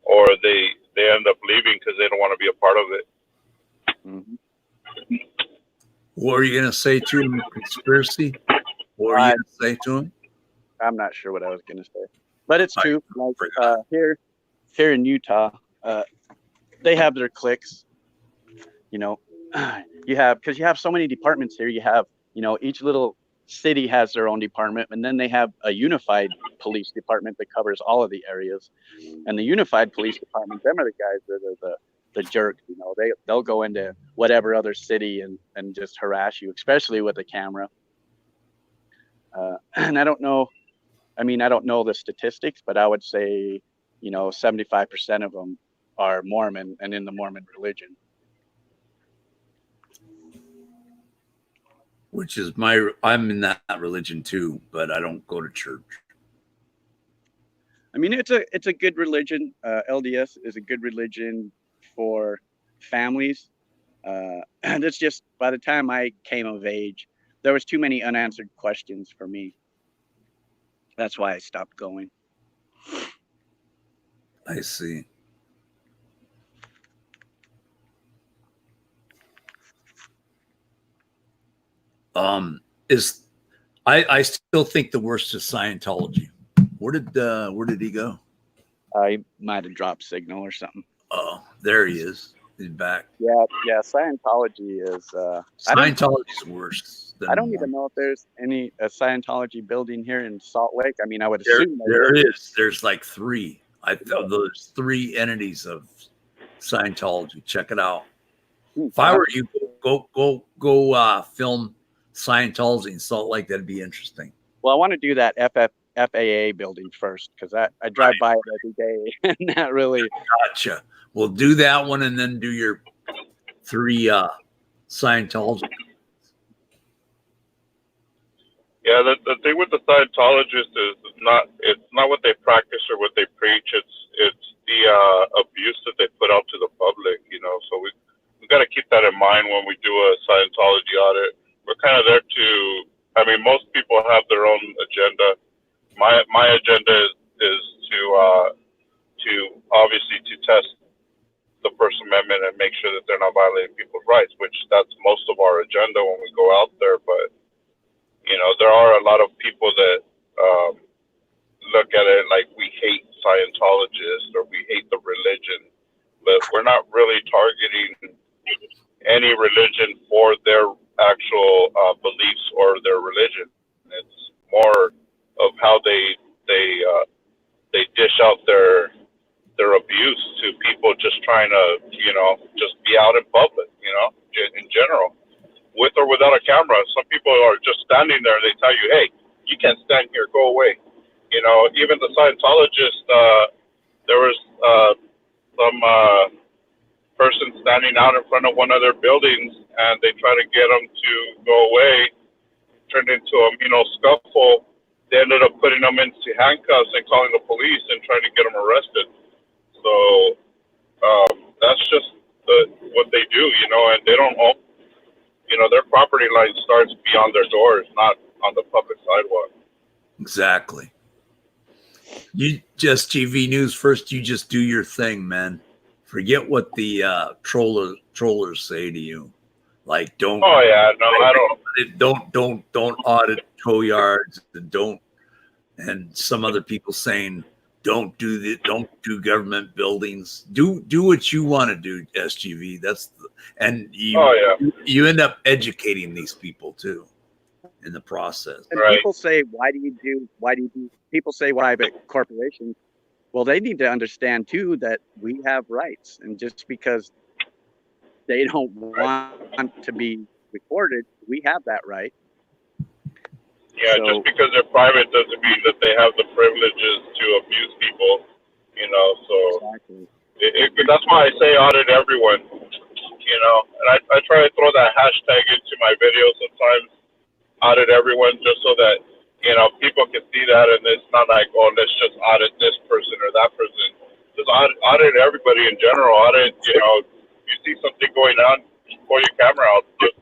or they end up leaving because they don't want to be a part of it. Mm-hmm. What are you going to say to him? Conspiracy? What are you going to say to him? I'm not sure what I was going to say, but it's true. Like here in Utah, they have their cliques. You have so many departments here. You have, each little city has their own department, and then they have a unified police department that covers all of the areas. And the unified police department, them are the guys that are the jerks. They'll go into whatever other city and just harass you, especially with a camera. And I don't know the statistics, but I would say, 75% of them are Mormon and in the Mormon religion. which is I'm in that religion too, but I don't go to church. I mean, it's a good religion. LDS is a good religion for families. And it's just, by the time I came of age, there was too many unanswered questions for me. That's why I stopped going. I see. I still think the worst is Scientology. Where did he go? I might have dropped signal or something. Oh, there he is. He's back. Yeah. Scientology is. Scientology's worse. I don't even know if there's any Scientology building here in Salt Lake. I mean, I would There, assume there is. There's like 3. There's 3 entities of Scientology. Check it out. If I were you, go film Scientology in Salt Lake. That'd be interesting. Well, I want to do that FAA building first because I drive by it every day, and that really. Gotcha. We'll do that one and then do your 3 Scientology. Yeah, the thing with the Scientologists is it's not what they practice or what they preach. It's the abuse that they put out to the public. So we got to keep that in mind when we do a Scientology audit. We're kind of there to. I mean, most people have their own agenda. My agenda is to obviously to test the First Amendment and make sure that they're not violating people's rights, which that's most of our agenda when we go out there. But there are a lot of people that look at it like we hate Scientologists or we hate the religion, but we're not really targeting any religion for their actual beliefs or their religion. It's more of how they dish out their abuse to people just trying to just be out in public, in general, with or without a camera. Some people are just standing there and they tell you, hey, you can't stand here, go away. Even the Scientologist, there was some person standing out in front of one of their buildings and they try to get them to go away. Turned into a scuffle. They ended up putting them into handcuffs and calling the police and trying to get them arrested. So that's just what they do, and they don't own, their property line starts beyond their doors, not on the public sidewalk. Exactly. You just TV news first. You just do your thing, man. Forget what the trollers say to you. Like, don't. Oh yeah, no, I don't. Don't audit tow yards. And some other people saying don't do government buildings. Do what you want to do, SGV. You end up educating these people too in the process. And people say, why do you do people say private corporations? Well, they need to understand too that we have rights, and just because they don't want to be recorded, we have that right. Yeah, just because they're private doesn't mean that they have the privileges to abuse people, so exactly. That's why I say audit everyone, and I try to throw that hashtag into my videos sometimes, audit everyone, just so that, people can see that and it's not like, oh, let's just audit this person or that person. Just audit everybody in general. Audit, you see something going on, pull your camera out. Just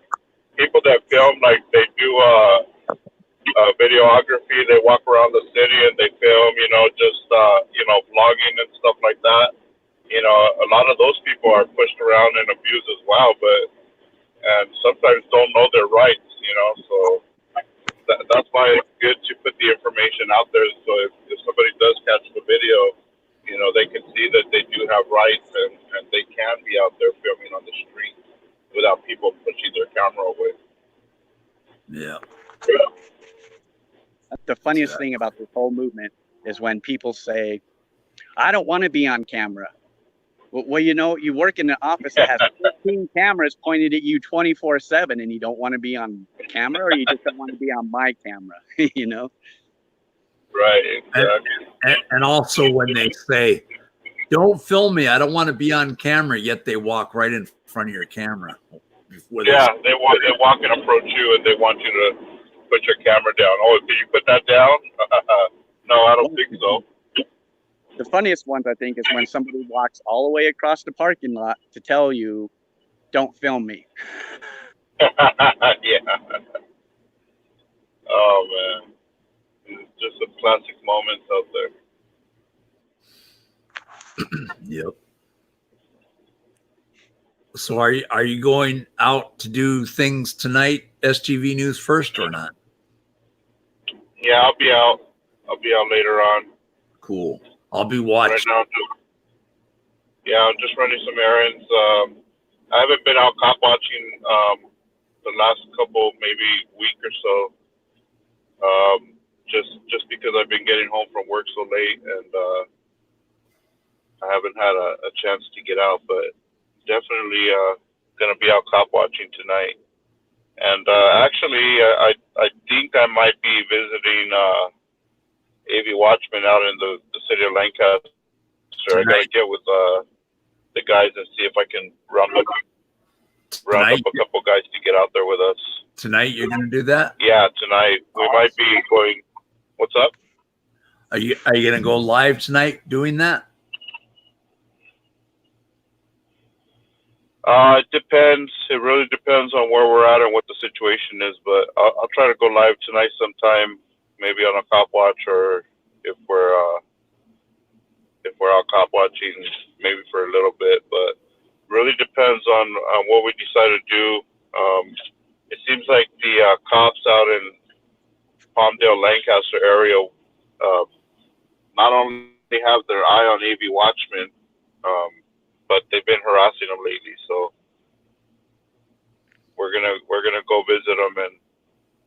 people that film, like they do videography, they walk around the city and they film, vlogging and stuff like that. A lot of those people are pushed around and abused as well, and sometimes don't know their rights, so that's why it's good to put the information out there. So if somebody does catch the video, they can see that they do have rights and they can be out there filming on the street without people pushing their camera away. Yeah. The funniest thing about this whole movement is when people say, I don't want to be on camera. Well, you work in an office that has 15 cameras pointed at you 24/7 and you don't want to be on camera, or you just don't want to be on my camera, Right, exactly. And also when they say, don't film me, I don't want to be on camera, yet they walk right in front of your camera. Yeah, they walk and approach you, and they want you to put your camera down. Oh, did you put that down? No, I don't think so. The funniest ones, I think, is when somebody walks all the way across the parking lot to tell you, "Don't film me." Yeah. Oh man, it's just some classic moments out there. Yep. So are you going out to do things tonight, SGV News First, or not? Yeah, I'll be out. I'll be out later on. Cool. I'll be watching. Right now, I'm just running some errands. I haven't been out cop watching the last couple, maybe week or so. Just because I've been getting home from work so late, and I haven't had a chance to get out. But definitely gonna be out cop watching tonight. And actually, I think I might be visiting AV Watchmen out in the city of Lancaster. I gotta get with the guys and see if I can round up a couple guys to get out there with us. Tonight you're gonna do that? Yeah, tonight we might be going. What's up? Are you gonna go live tonight doing that? It depends. It really depends on where we're at and what the situation is. But I'll try to go live tonight sometime, maybe on a cop watch, or if we're out cop watching, maybe for a little bit. But really depends on what we decide to do. It seems like the cops out in Palmdale, Lancaster area, not only have their eye on AV Watchmen, but they've been harassing them lately. So we're gonna go visit them and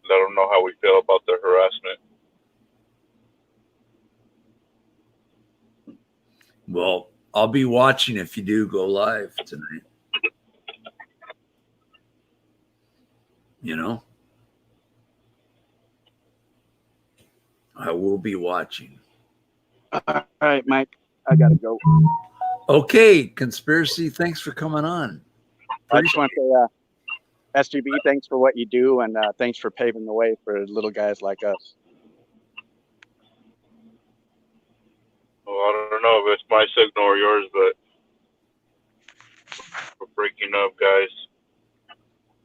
let them know how we feel about their harassment. Well, I'll be watching if you do go live tonight. You know, I will be watching. All right, Mike, I gotta go. Okay, Conspiracy, thanks for coming on. I just want to say, SGB, thanks for what you do, and thanks for paving the way for little guys like us. Well, I don't know if it's my signal or yours, but we're breaking up, guys.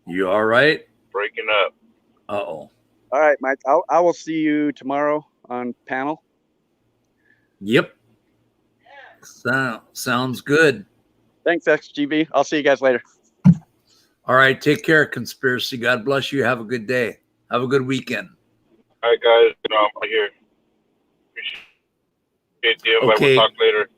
You all right? Breaking up. Uh-oh. All right, Mike, I will see you tomorrow on panel. Yep. Sounds good. Thanks, XGB. I'll see you guys later. All right, take care, Conspiracy. God bless you. Have a good day. Have a good weekend. All right, guys. I'm here. Appreciate the invite. Okay. We'll talk later.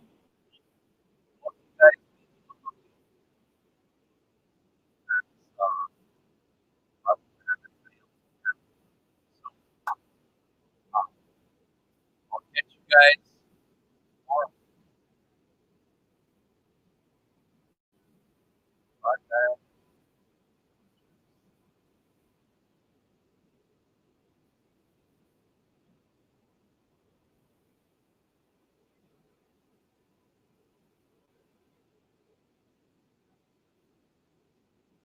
I'll catch you guys